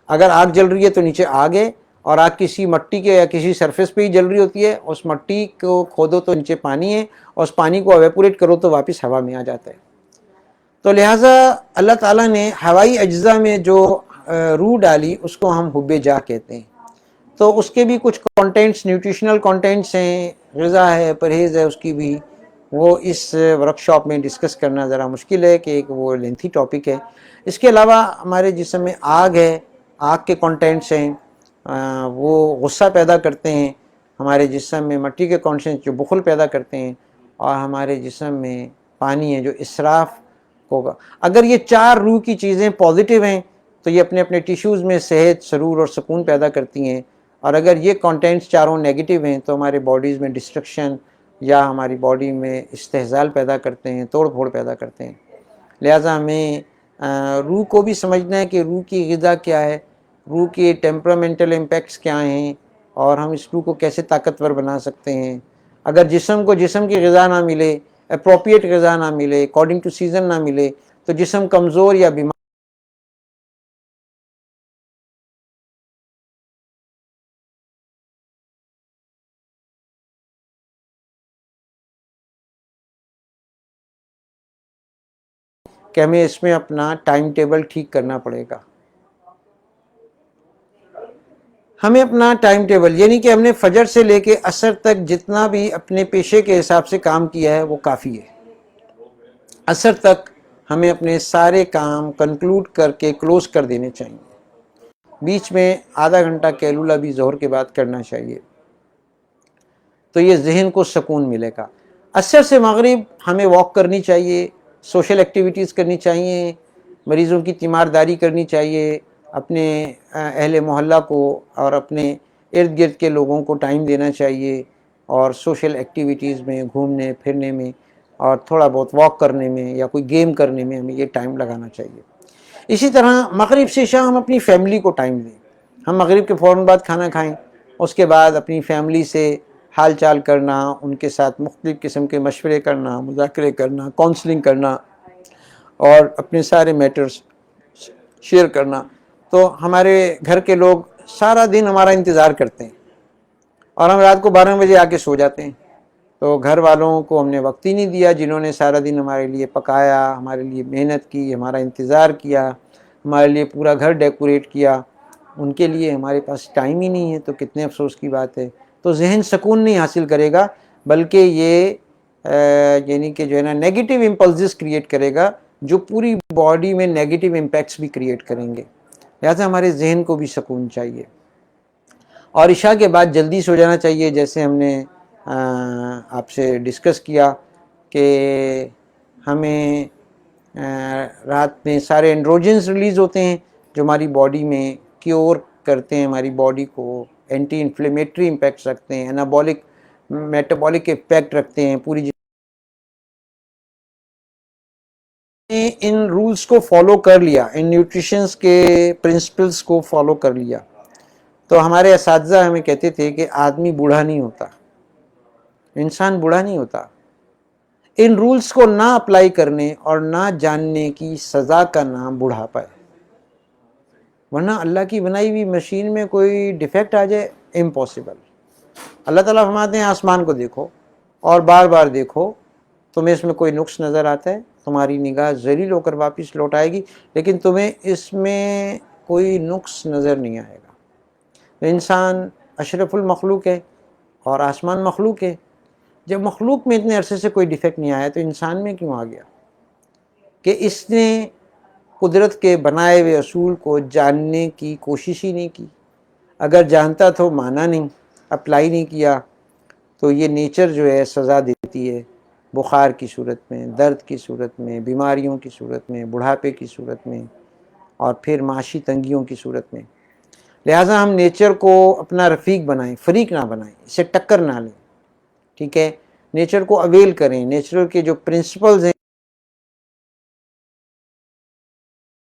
اگر آگ جل رہی ہے تو نیچے آگ ہے، اور آگ کسی مٹی کے یا کسی سرفیس پہ ہی جل رہی ہوتی ہے، اس مٹی کو کھودو تو نیچے پانی ہے، اور اس پانی کو ایویپوریٹ کرو تو واپس ہوا میں آ جاتا ہے. تو لہٰذا اللہ تعالیٰ نے ہوائی اجزاء میں جو روح ڈالی اس کو ہم حب جا کہتے ہیں. تو اس کے بھی کچھ کانٹینٹس، نیوٹریشنل کانٹینٹس ہیں، غذا ہے، پرہیز ہے، اس کی بھی وہ اس ورکشاپ میں ڈسکس کرنا ذرا مشکل ہے کہ ایک وہ لینتھی ٹاپک ہے. اس کے علاوہ ہمارے جسم میں آگ ہے، آگ کے کانٹینٹس ہیں، وہ غصہ پیدا کرتے ہیں. ہمارے جسم میں مٹی کے کانٹینٹس جو بخل پیدا کرتے ہیں، اور ہمارے جسم میں پانی ہے جو اسراف ہوگا. اگر یہ 4 روح کی چیزیں پازیٹیو ہیں تو یہ اپنے اپنے ٹیشوز میں صحت، سرور اور سکون پیدا کرتی ہیں. اور اگر یہ کانٹینٹس چاروں نیگیٹو ہیں تو ہمارے باڈیز میں ڈسٹرکشن یا ہماری باڈی میں استحصال پیدا کرتے ہیں، توڑ پھوڑ پیدا کرتے ہیں. لہٰذا ہمیں روح کو بھی سمجھنا ہے کہ روح کی غذا کیا ہے، روح کے ٹیمپرامنٹل امپیکٹس کیا ہیں، اور ہم اس روح کو کیسے طاقتور بنا سکتے ہیں. اگر جسم کو جسم کی غذا نہ ملے، اپروپریٹ غذا نہ ملے، اکارڈنگ ٹو سیزن نہ ملے، تو جسم کمزور یا بیمار کہ ہمیں اس میں اپنا ٹائم ٹیبل ٹھیک کرنا پڑے گا. ہمیں اپنا ٹائم ٹیبل، یعنی کہ ہم نے فجر سے لے کے عصر تک جتنا بھی اپنے پیشے کے حساب سے کام کیا ہے وہ کافی ہے. عصر تک ہمیں اپنے سارے کام کنکلوڈ کر کے کلوز کر دینے چاہیے. بیچ میں آدھا گھنٹہ کیلولہ بھی ظہر کے بعد کرنا چاہیے، تو یہ ذہن کو سکون ملے گا. عصر سے مغرب ہمیں واک کرنی چاہیے، سوشل ایکٹیویٹیز کرنی چاہیے، مریضوں کی تیمارداری کرنی چاہیے، اپنے اہل محلہ کو اور اپنے ارد گرد کے لوگوں کو ٹائم دینا چاہیے، اور سوشل ایکٹیویٹیز میں گھومنے پھرنے میں اور تھوڑا بہت واک کرنے میں یا کوئی گیم کرنے میں ہمیں یہ ٹائم لگانا چاہیے. اسی طرح مغرب سے شام ہم اپنی فیملی کو ٹائم دیں. ہم مغرب کے فوراً بعد کھانا کھائیں، اس کے بعد اپنی فیملی سے حال چال کرنا، ان کے ساتھ مختلف قسم کے مشورے کرنا، مذاکرے کرنا، کونسلنگ کرنا اور اپنے سارے میٹرز شیئر کرنا. تو ہمارے گھر کے لوگ سارا دن ہمارا انتظار کرتے ہیں اور ہم رات کو 12 بجے آ کے سو جاتے ہیں. تو گھر والوں کو ہم نے وقت ہی نہیں دیا، جنہوں نے سارا دن ہمارے لیے پکایا، ہمارے لیے محنت کی، ہمارا انتظار کیا، ہمارے لیے پورا گھر ڈیکوریٹ کیا. ان کے لیے ہمارے پاس ٹائم ہی نہیں ہے، تو کتنے افسوس کی بات ہے. تو ذہن سکون نہیں حاصل کرے گا، بلکہ یہ یعنی کہ جو ہے نا نیگیٹو امپلسز کریٹ کرے گا، جو پوری باڈی میں نیگیٹو امپیکٹس بھی کریٹ کریں گے. لہٰذا ہمارے ذہن کو بھی سکون چاہیے. اور عشاء کے بعد جلدی سو جانا چاہیے، جیسے ہم نے آپ سے ڈسکس کیا کہ ہمیں رات میں سارے اینڈروجنز ریلیز ہوتے ہیں جو ہماری باڈی میں کیور کرتے ہیں، ہماری باڈی کو اینٹی انفلیمیٹری امپیکٹس رکھتے ہیں، انابولک میٹابولک افیکٹ رکھتے ہیں پوری. ان رولز کو فالو کر لیا، ان نیوٹریشنز کے پرنسپلز کو فالو کر لیا، تو ہمارے اساتذہ ہمیں کہتے تھے کہ آدمی بوڑھا نہیں ہوتا، انسان بوڑھا نہیں ہوتا. ان رولز کو نہ اپلائی کرنے اور نہ جاننے کی سزا کا نام بڑھاپا ہے. ورنہ اللہ کی بنائی ہوئی مشین میں کوئی ڈیفیکٹ آ جائے، امپاسبل. اللہ تعالیٰ فرماتے ہیں آسمان کو دیکھو اور بار بار دیکھو، تمہیں اس میں کوئی نقص نظر آتا ہے، تمہاری نگاہ ذلیل ہو کر واپس لوٹ آئے گی، لیکن تمہیں اس میں کوئی نقص نظر نہیں آئے گا. انسان اشرف المخلوق ہے اور آسمان مخلوق ہے. جب مخلوق میں اتنے عرصے سے کوئی ڈیفیکٹ نہیں آیا تو انسان میں کیوں آ گیا؟ کہ اس نے قدرت کے بنائے ہوئے اصول کو جاننے کی کوشش ہی نہیں کی. اگر جانتا تو مانا نہیں، اپلائی نہیں کیا، تو یہ نیچر جو ہے سزا دیتی ہے، بخار کی صورت میں، درد کی صورت میں، بیماریوں کی صورت میں، بڑھاپے کی صورت میں، اور پھر معاشی تنگیوں کی صورت میں. لہٰذا ہم نیچر کو اپنا رفیق بنائیں، فریق نہ بنائیں، اسے ٹکر نہ لیں. ٹھیک ہے، نیچر کو اویل کریں. نیچر کے جو پرنسپلز ہیں،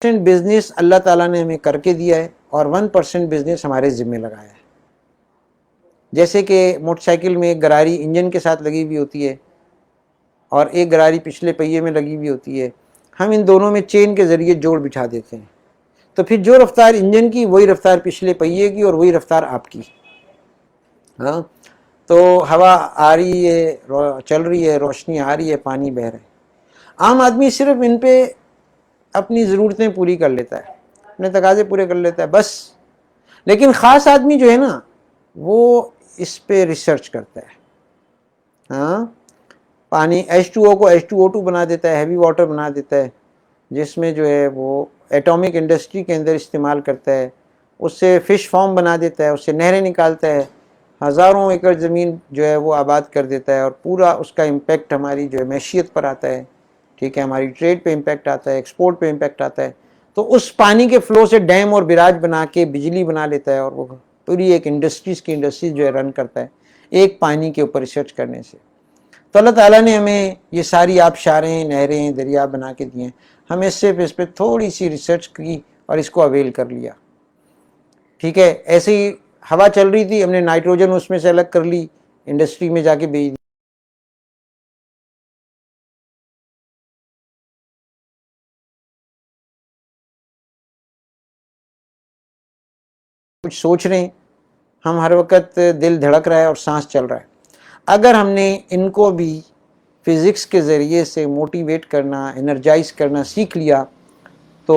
بزنس اللہ تعالیٰ نے ہمیں کر کے دیا ہے اور 1% بزنس ہمارے ذمہ لگایا ہے. جیسے کہ موٹر سائیکل میں ایک گراری انجن کے ساتھ لگی ہوئی ہوتی ہے اور ایک گراری پچھلے پہیے میں لگی ہوئی ہوتی ہے، ہم ان دونوں میں چین کے ذریعے جوڑ بٹھا دیتے ہیں، تو پھر جو رفتار انجن کی وہی رفتار پچھلے پہیے کی اور وہی رفتار آپ کی. ہاں، تو ہوا آ رہی ہے، چل رہی ہے، روشنی آ رہی ہے، پانی بہہ رہا ہے. عام آدمی صرف ان پہ اپنی ضرورتیں پوری کر لیتا ہے، اپنے تقاضے پورے کر لیتا ہے بس. لیکن خاص آدمی جو ہے نا وہ اس پہ ریسرچ کرتا ہے. ہاں، پانی H2O کو H2O2 بنا دیتا ہے، ہیوی واٹر بنا دیتا ہے، جس میں جو ہے وہ ایٹامک انڈسٹری کے اندر استعمال کرتا ہے، اس سے فش فارم بنا دیتا ہے، اس سے نہریں نکالتا ہے، ہزاروں ایکڑ زمین جو ہے وہ آباد کر دیتا ہے، اور پورا اس کا امپیکٹ ہماری جو ہے معیشیت پر آتا ہے. ٹھیک ہے، ہماری ٹریڈ پہ امپیکٹ آتا ہے، ایکسپورٹ پہ امپیکٹ آتا ہے. تو اس پانی کے فلو سے ڈیم اور بیراج بنا کے بجلی بنا لیتا ہے، اور وہ پوری ایک انڈسٹریز جو ہے رن کرتا ہے ایک پانی کے اوپر ریسرچ کرنے سے. تو اللہ تعالیٰ نے ہمیں یہ ساری آبشاریں، نہریں، دریا بنا کے دیے ہیں، ہمیں صرف اس پہ تھوڑی سی ریسرچ کی اور اس کو اویل کر لیا. ٹھیک ہے، ایسے ہی ہوا چل رہی تھی، ہم نے نائٹروجن اس میں سے الگ کر لی، انڈسٹری میں جا کے بیچ دی. کچھ سوچ رہے ہیں، ہم ہر وقت دل دھڑک رہا ہے اور سانس چل رہا ہے. اگر ہم نے ان کو بھی فزکس کے ذریعے سے موٹیویٹ کرنا، انرجائز کرنا سیکھ لیا تو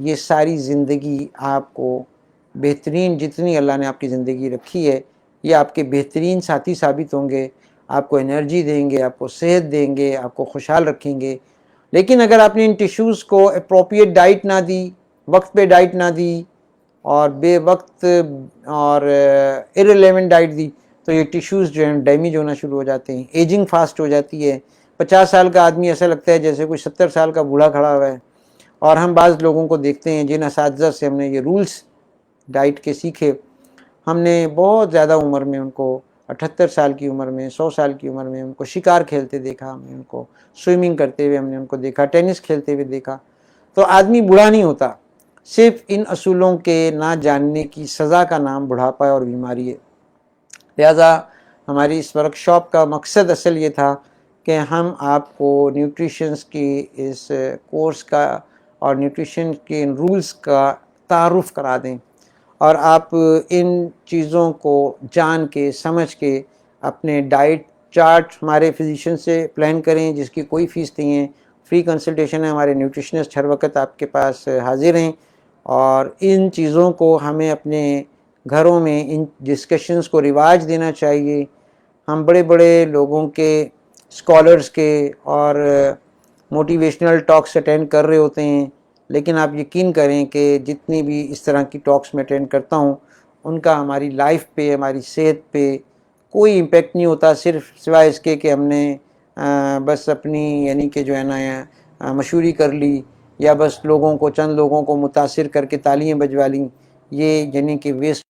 یہ ساری زندگی آپ کو بہترین، جتنی اللہ نے آپ کی زندگی رکھی ہے یہ آپ کے بہترین ساتھی ثابت ہوں گے، آپ کو انرجی دیں گے، آپ کو صحت دیں گے، آپ کو خوشحال رکھیں گے۔ لیکن اگر آپ نے ان ٹیشوز کو اپروپریٹ ڈائٹ نہ دی، وقت پہ ڈائٹ نہ دی اور بے وقت اور ارریلیونٹ ڈائٹ دی تو یہ ٹیشوز جو ہیں ڈیمیج ہونا شروع ہو جاتے ہیں، ایجنگ فاسٹ ہو جاتی ہے۔ 50 سال کا آدمی ایسا لگتا ہے جیسے کوئی 70 سال کا بوڑھا کھڑا ہوا ہے۔ اور ہم بعض لوگوں کو دیکھتے ہیں جن اساتذہ سے ہم نے یہ رولز ڈائٹ کے سیکھے، ہم نے بہت زیادہ عمر میں ان کو 78 سال کی عمر میں، 100 سال کی عمر میں ان کو شکار کھیلتے دیکھا، ہم نے ان کو سوئمنگ کرتے ہوئے ہم نے ان کو دیکھا، ٹینس کھیلتے ہوئے دیکھا۔ تو آدمی بوڑھا نہیں ہوتا، صرف ان اصولوں کے نہ جاننے کی سزا کا نام بڑھاپا اور بیماری ہے۔ لہٰذا ہماری اس ورکشاپ کا مقصد اصل یہ تھا کہ ہم آپ کو نیوٹریشنس کی اس کورس کا اور نیوٹریشن کے ان رولز کا تعارف کرا دیں، اور آپ ان چیزوں کو جان کے سمجھ کے اپنے ڈائٹ چارٹ ہمارے فزیشین سے پلان کریں، جس کی کوئی فیس نہیں ہے، فری کنسلٹیشن ہے، ہمارے نیوٹریشنسٹ ہر وقت آپ کے پاس حاضر ہیں۔ اور ان چیزوں کو ہمیں اپنے گھروں میں ان ڈسکشنز کو رواج دینا چاہیے۔ ہم بڑے بڑے لوگوں کے، اسکالرز کے اور موٹیویشنل ٹاکس اٹینڈ کر رہے ہوتے ہیں، لیکن آپ یقین کریں کہ جتنی بھی اس طرح کی ٹاکس میں اٹینڈ کرتا ہوں ان کا ہماری لائف پہ، ہماری صحت پہ کوئی امپیکٹ نہیں ہوتا، صرف سوائے اس کے کہ ہم نے بس اپنی یعنی کہ جو ہے نا مشہوری کر لی، یا بس لوگوں کو، چند لوگوں کو متاثر کر کے تالیاں بجوا لیں، یہ یعنی کہ ویسٹ۔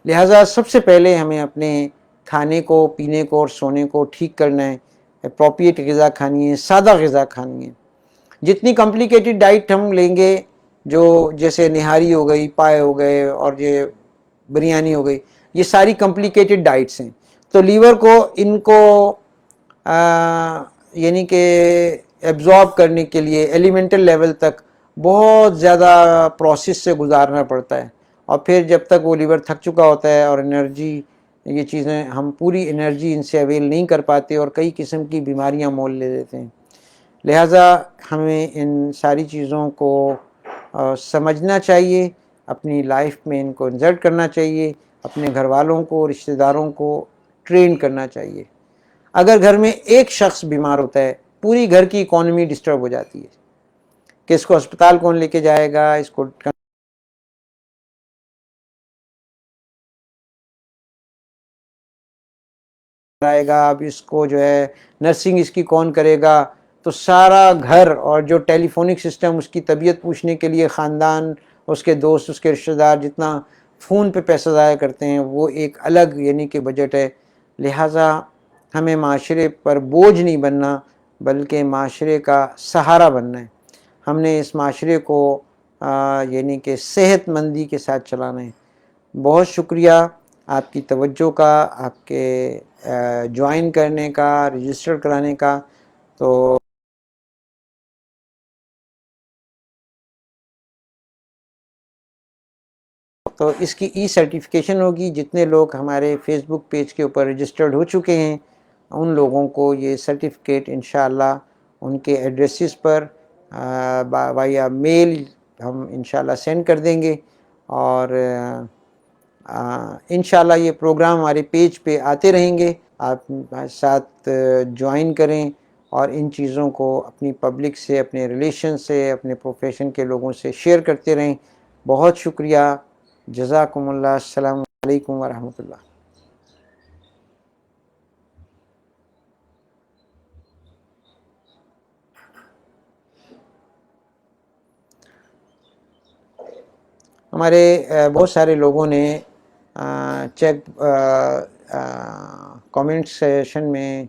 لہٰذا سب سے پہلے ہمیں اپنے کھانے کو، پینے کو اور سونے کو ٹھیک کرنا ہے، اپروپریٹ غذا کھانی ہے، سادہ غذا کھانی ہے۔ جتنی کمپلیکیٹڈ ڈائٹ ہم لیں گے، جو جیسے نہاری ہو گئی، پائے ہو گئے اور یہ بریانی ہو گئی، یہ ساری کمپلیکیٹڈ ڈائٹس ہیں، تو لیور کو ان کو یعنی کہ ایبزارب کرنے کے لیے ایلیمنٹل لیول تک بہت زیادہ پروسیس سے گزارنا پڑتا ہے، اور پھر جب تک وہ لیور تھک چکا ہوتا ہے اور انرجی، یہ چیزیں ہم پوری انرجی ان سے اویل نہیں کر پاتے اور کئی قسم کی بیماریاں مول لے لیتے ہیں۔ لہٰذا ہمیں ان ساری چیزوں کو سمجھنا چاہیے، اپنی لائف میں ان کو انسرٹ کرنا چاہیے، اپنے گھر والوں کو، رشتہ داروں کو ٹرین کرنا چاہیے۔ اگر گھر میں ایک شخص بیمار ہوتا ہے پوری گھر کی اکانومی ڈسٹرب ہو جاتی ہے کہ اس کو ہسپتال کون لے کے جائے گا، اس کو آئے گا، اب اس کو جو ہے نرسنگ اس کی کون کرے گا، تو سارا گھر اور جو ٹیلی فونک سسٹم اس کی طبیعت پوچھنے کے لیے خاندان، اس کے دوست، اس کے رشتہ دار جتنا فون پہ پیسہ ضائع کرتے ہیں وہ ایک الگ یعنی کہ بجٹ ہے۔ لہٰذا ہمیں معاشرے پر بوجھ نہیں بننا بلکہ معاشرے کا سہارا بننا ہے۔ ہم نے اس معاشرے کو یعنی کہ صحت مندی کے ساتھ چلانا ہے۔ بہت شکریہ آپ کی توجہ کا، آپ کے جوائن کرنے کا، رجسٹر کرانے کا۔ تو اس کی ای سرٹیفکیشن ہوگی، جتنے لوگ ہمارے فیس بک پیج کے اوپر رجسٹرڈ ہو چکے ہیں ان لوگوں کو یہ سرٹیفکیٹ انشاءاللہ ان کے ایڈریسز پر وائیا میل ہم انشاءاللہ سینڈ کر دیں گے، اور انشاءاللہ یہ پروگرام ہمارے پیج پہ آتے رہیں گے۔ آپ ساتھ جوائن کریں اور ان چیزوں کو اپنی پبلک سے، اپنے ریلیشن سے، اپنے پروفیشن کے لوگوں سے شیئر کرتے رہیں۔ بہت شکریہ، جزاکم اللہ، السلام علیکم ورحمۃ اللہ۔ ہمارے بہت سارے لوگوں نے چیک کامنٹ سیشن میں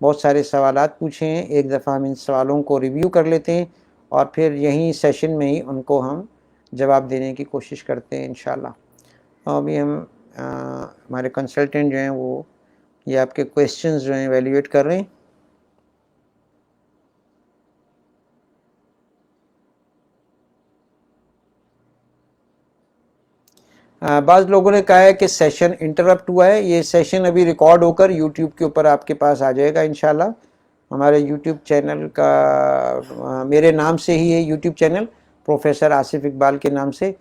بہت سارے سوالات پوچھے ہیں۔ ایک دفعہ ہم ان سوالوں کو ریویو کر لیتے ہیں اور پھر یہیں سیشن میں ہی ان کو ہم جواب دینے کی کوشش کرتے ہیں انشاءاللہ۔ ابھی ہم ہمارے کنسلٹنٹ جو ہیں وہ یہ آپ کے کویسچنز جو ہیں ایویلیویٹ کر رہے ہیں۔ بعض لوگوں نے کہا ہے کہ سیشن انٹرپٹ ہوا ہے. یہ سیشن ابھی ریکارڈ ہو کر یوٹیوب کے اوپر آپ کے پاس آ جائے گا انشاءاللہ. ہمارے یوٹیوب چینل کا میرے نام سے ہی ہے YouTube channel, professor Asif Iqbal کے نام سے.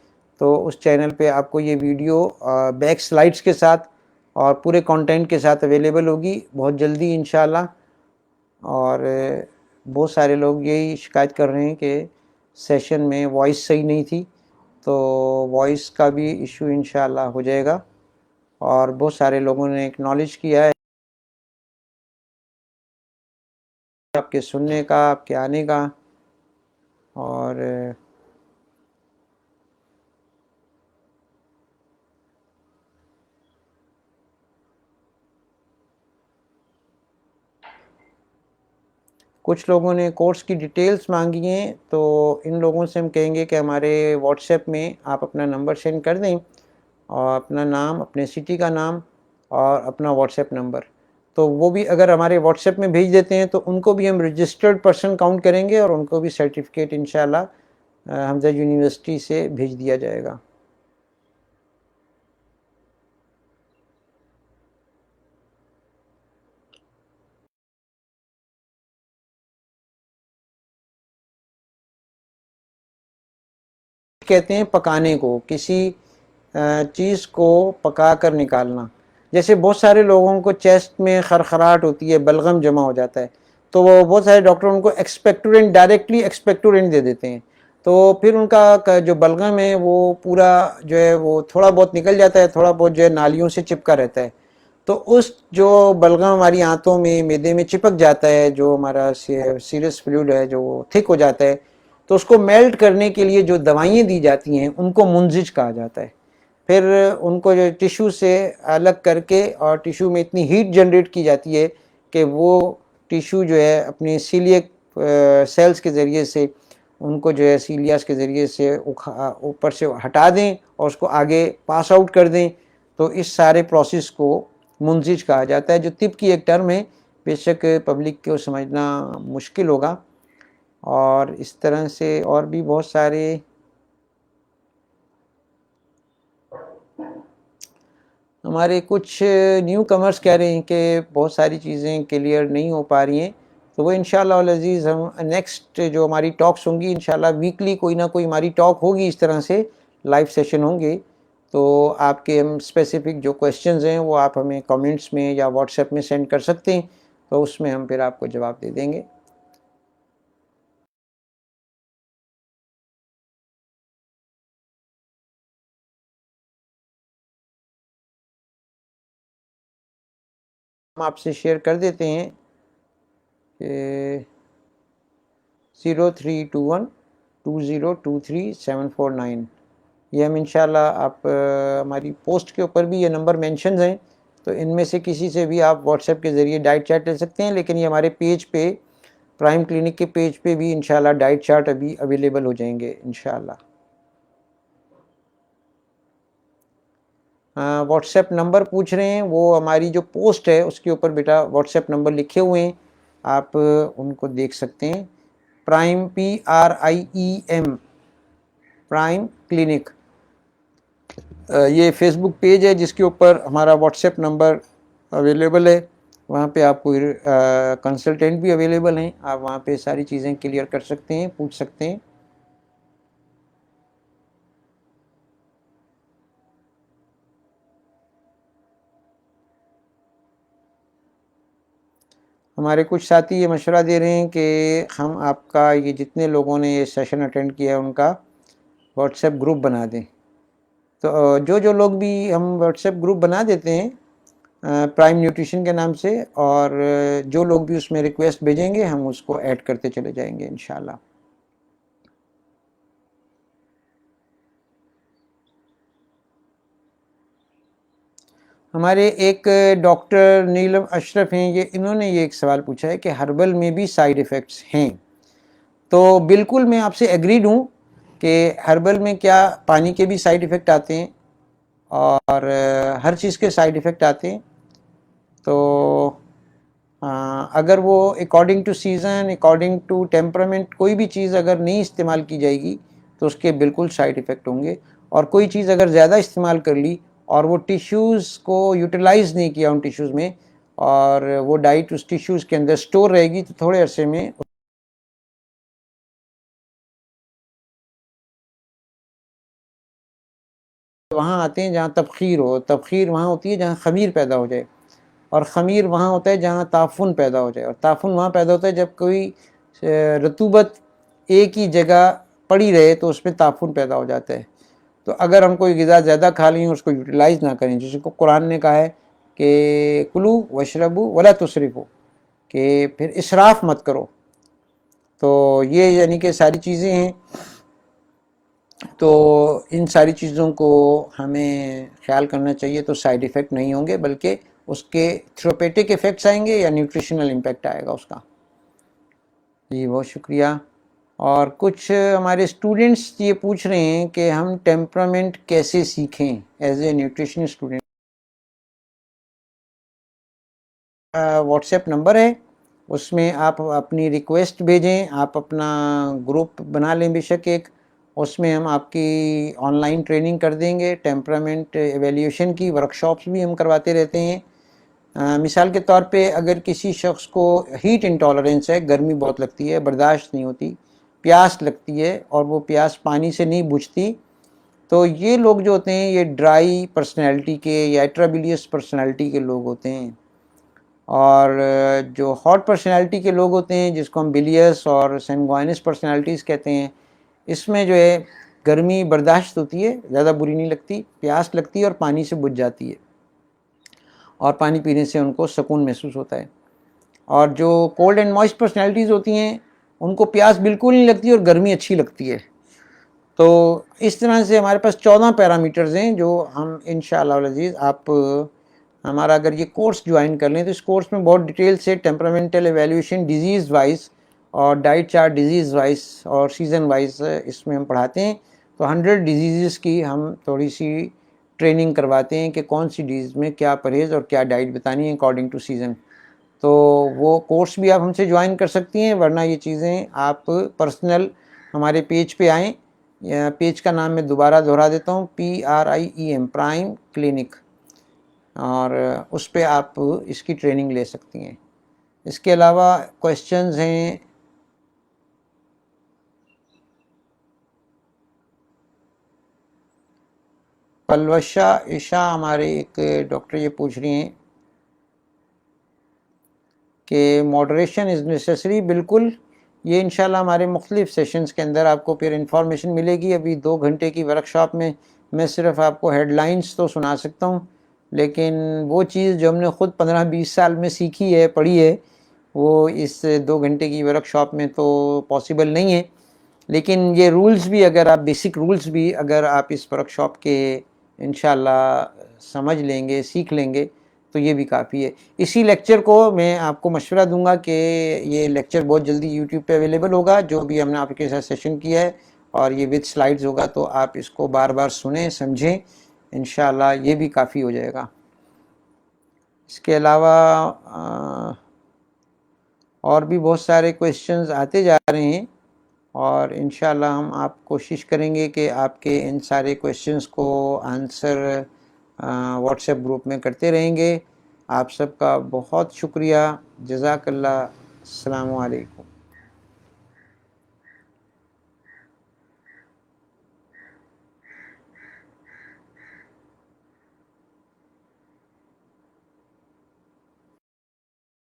تو اس چینل پہ آپ کو یہ ویڈیو بیک سلائڈز کے ساتھ اور پورے کانٹینٹ کے ساتھ اویلیبل ہوگی بہت جلدی انشاءاللہ. اور بہت سارے لوگ یہی شکایت کر رہے ہیں کہ سیشن میں وائس صحیح نہیں تھی, تو وائس کا بھی ایشو انشاءاللہ ہو جائے گا. اور بہت سارے لوگوں نے اکنالج کیا ہے آپ کے سننے کا, آپ کے آنے کا. اور کچھ لوگوں نے کورس کی ڈیٹیلز مانگی ہیں, تو ان لوگوں سے ہم کہیں گے کہ ہمارے واٹس ایپ میں آپ اپنا نمبر سینڈ کر دیں, اور اپنا نام, اپنے سٹی کا نام اور اپنا واٹس ایپ نمبر. تو وہ بھی اگر ہمارے واٹس ایپ میں بھیج دیتے ہیں تو ان کو بھی ہم رجسٹرڈ پرسن کاؤنٹ کریں گے, اور ان کو بھی سرٹیفکیٹ انشاءاللہ حمزہ یونیورسٹی سے بھیج دیا جائے گا. کہتے ہیں پکانے کو, کسی چیز کو پکا کر نکالنا. جیسے بہت سارے لوگوں کو چیسٹ میں خرخراہٹ ہوتی ہے, بلغم جمع ہو جاتا ہے, تو وہ بہت سارے ڈاکٹر ان کو ایکسپیکٹورینٹ, ڈائریکٹلی ایکسپیکٹورینٹ دے دیتے ہیں. تو پھر ان کا جو بلغم ہے وہ پورا جو ہے وہ تھوڑا بہت نکل جاتا ہے, تھوڑا بہت جو ہے نالیوں سے چپکا رہتا ہے. تو اس جو بلغم ہماری آنتوں میں, معدے میں چپک جاتا ہے, جو ہمارا سیرس فلوئڈ ہے جو وہ تھک ہو جاتا ہے, تو اس کو میلٹ کرنے کے لیے جو دوائیں دی جاتی ہیں ان کو منزج کہا جاتا ہے. پھر ان کو جو ٹیشو سے الگ کر کے, اور ٹیشو میں اتنی ہیٹ جنریٹ کی جاتی ہے کہ وہ ٹیشو جو ہے اپنی سیلیک سیلز کے ذریعے سے ان کو جو ہے سیلیاز کے ذریعے سے اوپر سے ہٹا دیں اور اس کو آگے پاس آؤٹ کر دیں. تو اس سارے پروسیس کو منزج کہا جاتا ہے, جو طب کی ایک ٹرم ہے, بے شک پبلک کو سمجھنا مشکل ہوگا. اور اس طرح سے اور بھی بہت سارے ہمارے کچھ نیو کمرز کہہ رہے ہیں کہ بہت ساری چیزیں کلیئر نہیں ہو پا رہی ہیں. تو وہ انشاءاللہ العزیز ہم نیکسٹ جو ہماری ٹاکس ہوں گی انشاءاللہ ویکلی کوئی نہ کوئی ہماری ٹاک ہوگی, اس طرح سے لائیو سیشن ہوں گے. تو آپ کے ہم اسپیسیفک جو کویشچنز ہیں وہ آپ ہمیں کامنٹس میں یا واٹس ایپ میں سینڈ کر سکتے ہیں, تو اس میں ہم پھر آپ کو جواب دے دیں گے. ہم آپ سے شیئر کر دیتے ہیں کہ 03212023-749, یہ ہم انشاءاللہ آپ ہماری پوسٹ کے اوپر بھی یہ نمبر مینشنز ہیں, تو ان میں سے کسی سے بھی آپ واٹس ایپ کے ذریعے ڈائٹ چارٹ لے سکتے ہیں. لیکن یہ ہمارے پیج پہ, پرائم کلینک کے پیج پہ بھی انشاءاللہ ڈائٹ چارٹ ابھی اویلیبل ہو جائیں گے انشاءاللہ. واٹس ایپ نمبر پوچھ رہے ہیں, وہ ہماری جو پوسٹ ہے اس کے اوپر بیٹا واٹس ایپ نمبر لکھے ہوئے ہیں, آپ ان کو دیکھ سکتے ہیں. پرائم PRIEM پرائم کلینک, یہ فیس بک پیج ہے جس کے اوپر ہمارا واٹس ایپ نمبر اویلیبل ہے. وہاں پہ آپ کو کنسلٹینٹ بھی اویلیبل ہیں, آپ وہاں پہ ساری چیزیں کلیئر کر سکتے ہیں, پوچھ سکتے ہیں. ہمارے کچھ ساتھی یہ مشورہ دے رہے ہیں کہ ہم آپ کا یہ جتنے لوگوں نے یہ سیشن اٹینڈ کیا ہے ان کا واٹس ایپ گروپ بنا دیں. تو جو لوگ بھی ہم واٹس ایپ گروپ بنا دیتے ہیں پرائم نیوٹریشن کے نام سے, اور جو لوگ بھی اس میں ریکویسٹ بھیجیں گے ہم اس کو ایڈ کرتے چلے جائیں گے انشاءاللہ. ہمارے ایک ڈاکٹر نیلم اشرف ہیں, انہوں نے یہ ایک سوال پوچھا ہے کہ ہربل میں بھی سائیڈ ایفیکٹس ہیں. تو بالکل میں آپ سے ایگریڈ ہوں کہ ہربل میں کیا پانی کے بھی سائیڈ ایفیکٹ آتے ہیں, اور ہر چیز کے سائیڈ ایفیکٹ آتے ہیں. تو اگر وہ according to season, according to temperament کوئی بھی چیز اگر نہیں استعمال کی جائے گی تو اس کے بالکل سائیڈ ایفیکٹ ہوں گے. اور کوئی چیز اگر زیادہ استعمال کر لی اور وہ ٹیشوز کو یوٹیلائز نہیں کیا ان ٹیشوز میں، اور وہ ڈائٹ اس ٹیشوز کے اندر سٹور رہے گی، تو تھوڑے عرصے میں وہاں آتے ہیں جہاں تبخیر ہو. تبخیر وہاں ہوتی ہے جہاں خمیر پیدا ہو جائے، اور خمیر وہاں ہوتا ہے جہاں تعفن پیدا ہو جائے، اور تعفن وہاں پیدا ہوتا ہے جب کوئی رطوبت ایک ہی جگہ پڑی رہے تو اس میں تعفن پیدا ہو جاتا ہے. تو اگر ہم کوئی غذا زیادہ کھا لیں اس کو یوٹیلائز نہ کریں، جس کو قرآن نے کہا ہے کہ کلو وشربو ولا تسرفو، کہ پھر اسراف مت کرو. تو یہ یعنی کہ ساری چیزیں ہیں. تو ان ساری چیزوں کو ہمیں خیال کرنا چاہیے، تو سائیڈ ایفیکٹ نہیں ہوں گے بلکہ اس کے تھراپیوٹک ایفیکٹس آئیں گے یا نیوٹریشنل امپیکٹ آئے گا اس کا. جی بہت شکریہ. اور کچھ ہمارے اسٹوڈنٹس یہ پوچھ رہے ہیں کہ ہم ٹیمپرامنٹ کیسے سیکھیں as a nutrition student. What's app number ہے، اس میں آپ اپنی ریکویسٹ بھیجیں، آپ اپنا گروپ بنا لیں بے شک ایک، اس میں ہم آپ کی آن لائن ٹریننگ کر دیں گے. ٹیمپرامنٹ ایویلیوشن کی ورکشاپس بھی ہم کرواتے رہتے ہیں. مثال کے طور پہ اگر کسی شخص کو ہیٹ انٹالرنس ہے، گرمی بہت لگتی ہے، برداشت نہیں ہوتی، پیاس لگتی ہے اور وہ پیاس پانی سے نہیں بجھتی، تو یہ لوگ جو ہوتے ہیں یہ ڈرائی پرسنالٹی کے یا ایٹرابیلیس پرسنالٹی کے لوگ ہوتے ہیں. اور جو ہاٹ پرسنالٹی کے لوگ ہوتے ہیں جس کو ہم بلیس اور سینگوائنس پرسنالٹیز کہتے ہیں، اس میں جو ہے گرمی برداشت ہوتی ہے، زیادہ بری نہیں لگتی، پیاس لگتی ہے اور پانی سے بجھ جاتی ہے، اور پانی پینے سے ان کو سکون محسوس ہوتا ہے. اور جو کولڈ اینڈ موئسٹ پرسنالٹیز ہوتی ہیں ان کو پیاس بالکل نہیں لگتی اور گرمی اچھی لگتی ہے. تو اس طرح سے ہمارے پاس 14 پیرامیٹرز ہیں جو ہم انشاءاللہ العزیز، آپ ہمارا اگر یہ کورس جوائن کر لیں تو اس کورس میں بہت ڈیٹیل سے ٹیمپرامنٹل ایویلیوشن ڈیزیز وائز اور ڈائٹ چارٹ ڈیزیز وائز اور سیزن وائز اس میں ہم پڑھاتے ہیں. تو 100 ڈیزیزز کی ہم تھوڑی سی ٹریننگ کرواتے ہیں کہ کون سی ڈیزیز میں کیا پرہیز اور کیا ڈائٹ بتانی ہے اکارڈنگ ٹو سیزن. تو وہ کورس بھی آپ ہم سے جوائن کر سکتی ہیں، ورنہ یہ چیزیں آپ پرسنل ہمارے پیج پہ آئیں. پیج کا نام میں دوبارہ دہرا دیتا ہوں، PRIEM پرائم کلینک، اور اس پہ آپ اس کی ٹریننگ لے سکتی ہیں. اس کے علاوہ کویشچنز ہیں. پلوشا عشا ہمارے ایک ڈاکٹر یہ پوچھ رہی ہیں کہ ماڈریشن از نیسیسری. بالکل، یہ انشاءاللہ ہمارے مختلف سیشنز کے اندر آپ کو پھر انفارمیشن ملے گی. ابھی 2 گھنٹے کی ورکشاپ میں صرف آپ کو ہیڈ لائنز تو سنا سکتا ہوں، لیکن وہ چیز جو ہم نے خود 15-20 سال میں سیکھی ہے، پڑھی ہے، وہ اس 2 گھنٹے کی ورکشاپ میں تو پاسبل نہیں ہے. لیکن یہ رولز بھی اگر آپ بیسک رولز بھی اگر آپ اس ورکشاپ کے انشاءاللہ سمجھ لیں گے، سیکھ لیں گے، تو یہ بھی کافی ہے. اسی لیکچر کو میں آپ کو مشورہ دوں گا کہ یہ لیکچر بہت جلدی یوٹیوب پہ اویلیبل ہوگا، جو بھی ہم نے آپ کے ساتھ سیشن کیا ہے، اور یہ وتھ سلائیڈز ہوگا، تو آپ اس کو بار بار سنیں، سمجھیں، انشاءاللہ یہ بھی کافی ہو جائے گا. اس کے علاوہ اور بھی بہت سارے کویشچنز آتے جا رہے ہیں، اور انشاءاللہ ہم آپ کوشش کریں گے کہ آپ کے ان سارے کویشچنز کو آنسر واٹس ایپ گروپ میں کرتے رہیں گے. آپ سب کا بہت شکریہ. جزاک اللہ. السلام علیکم.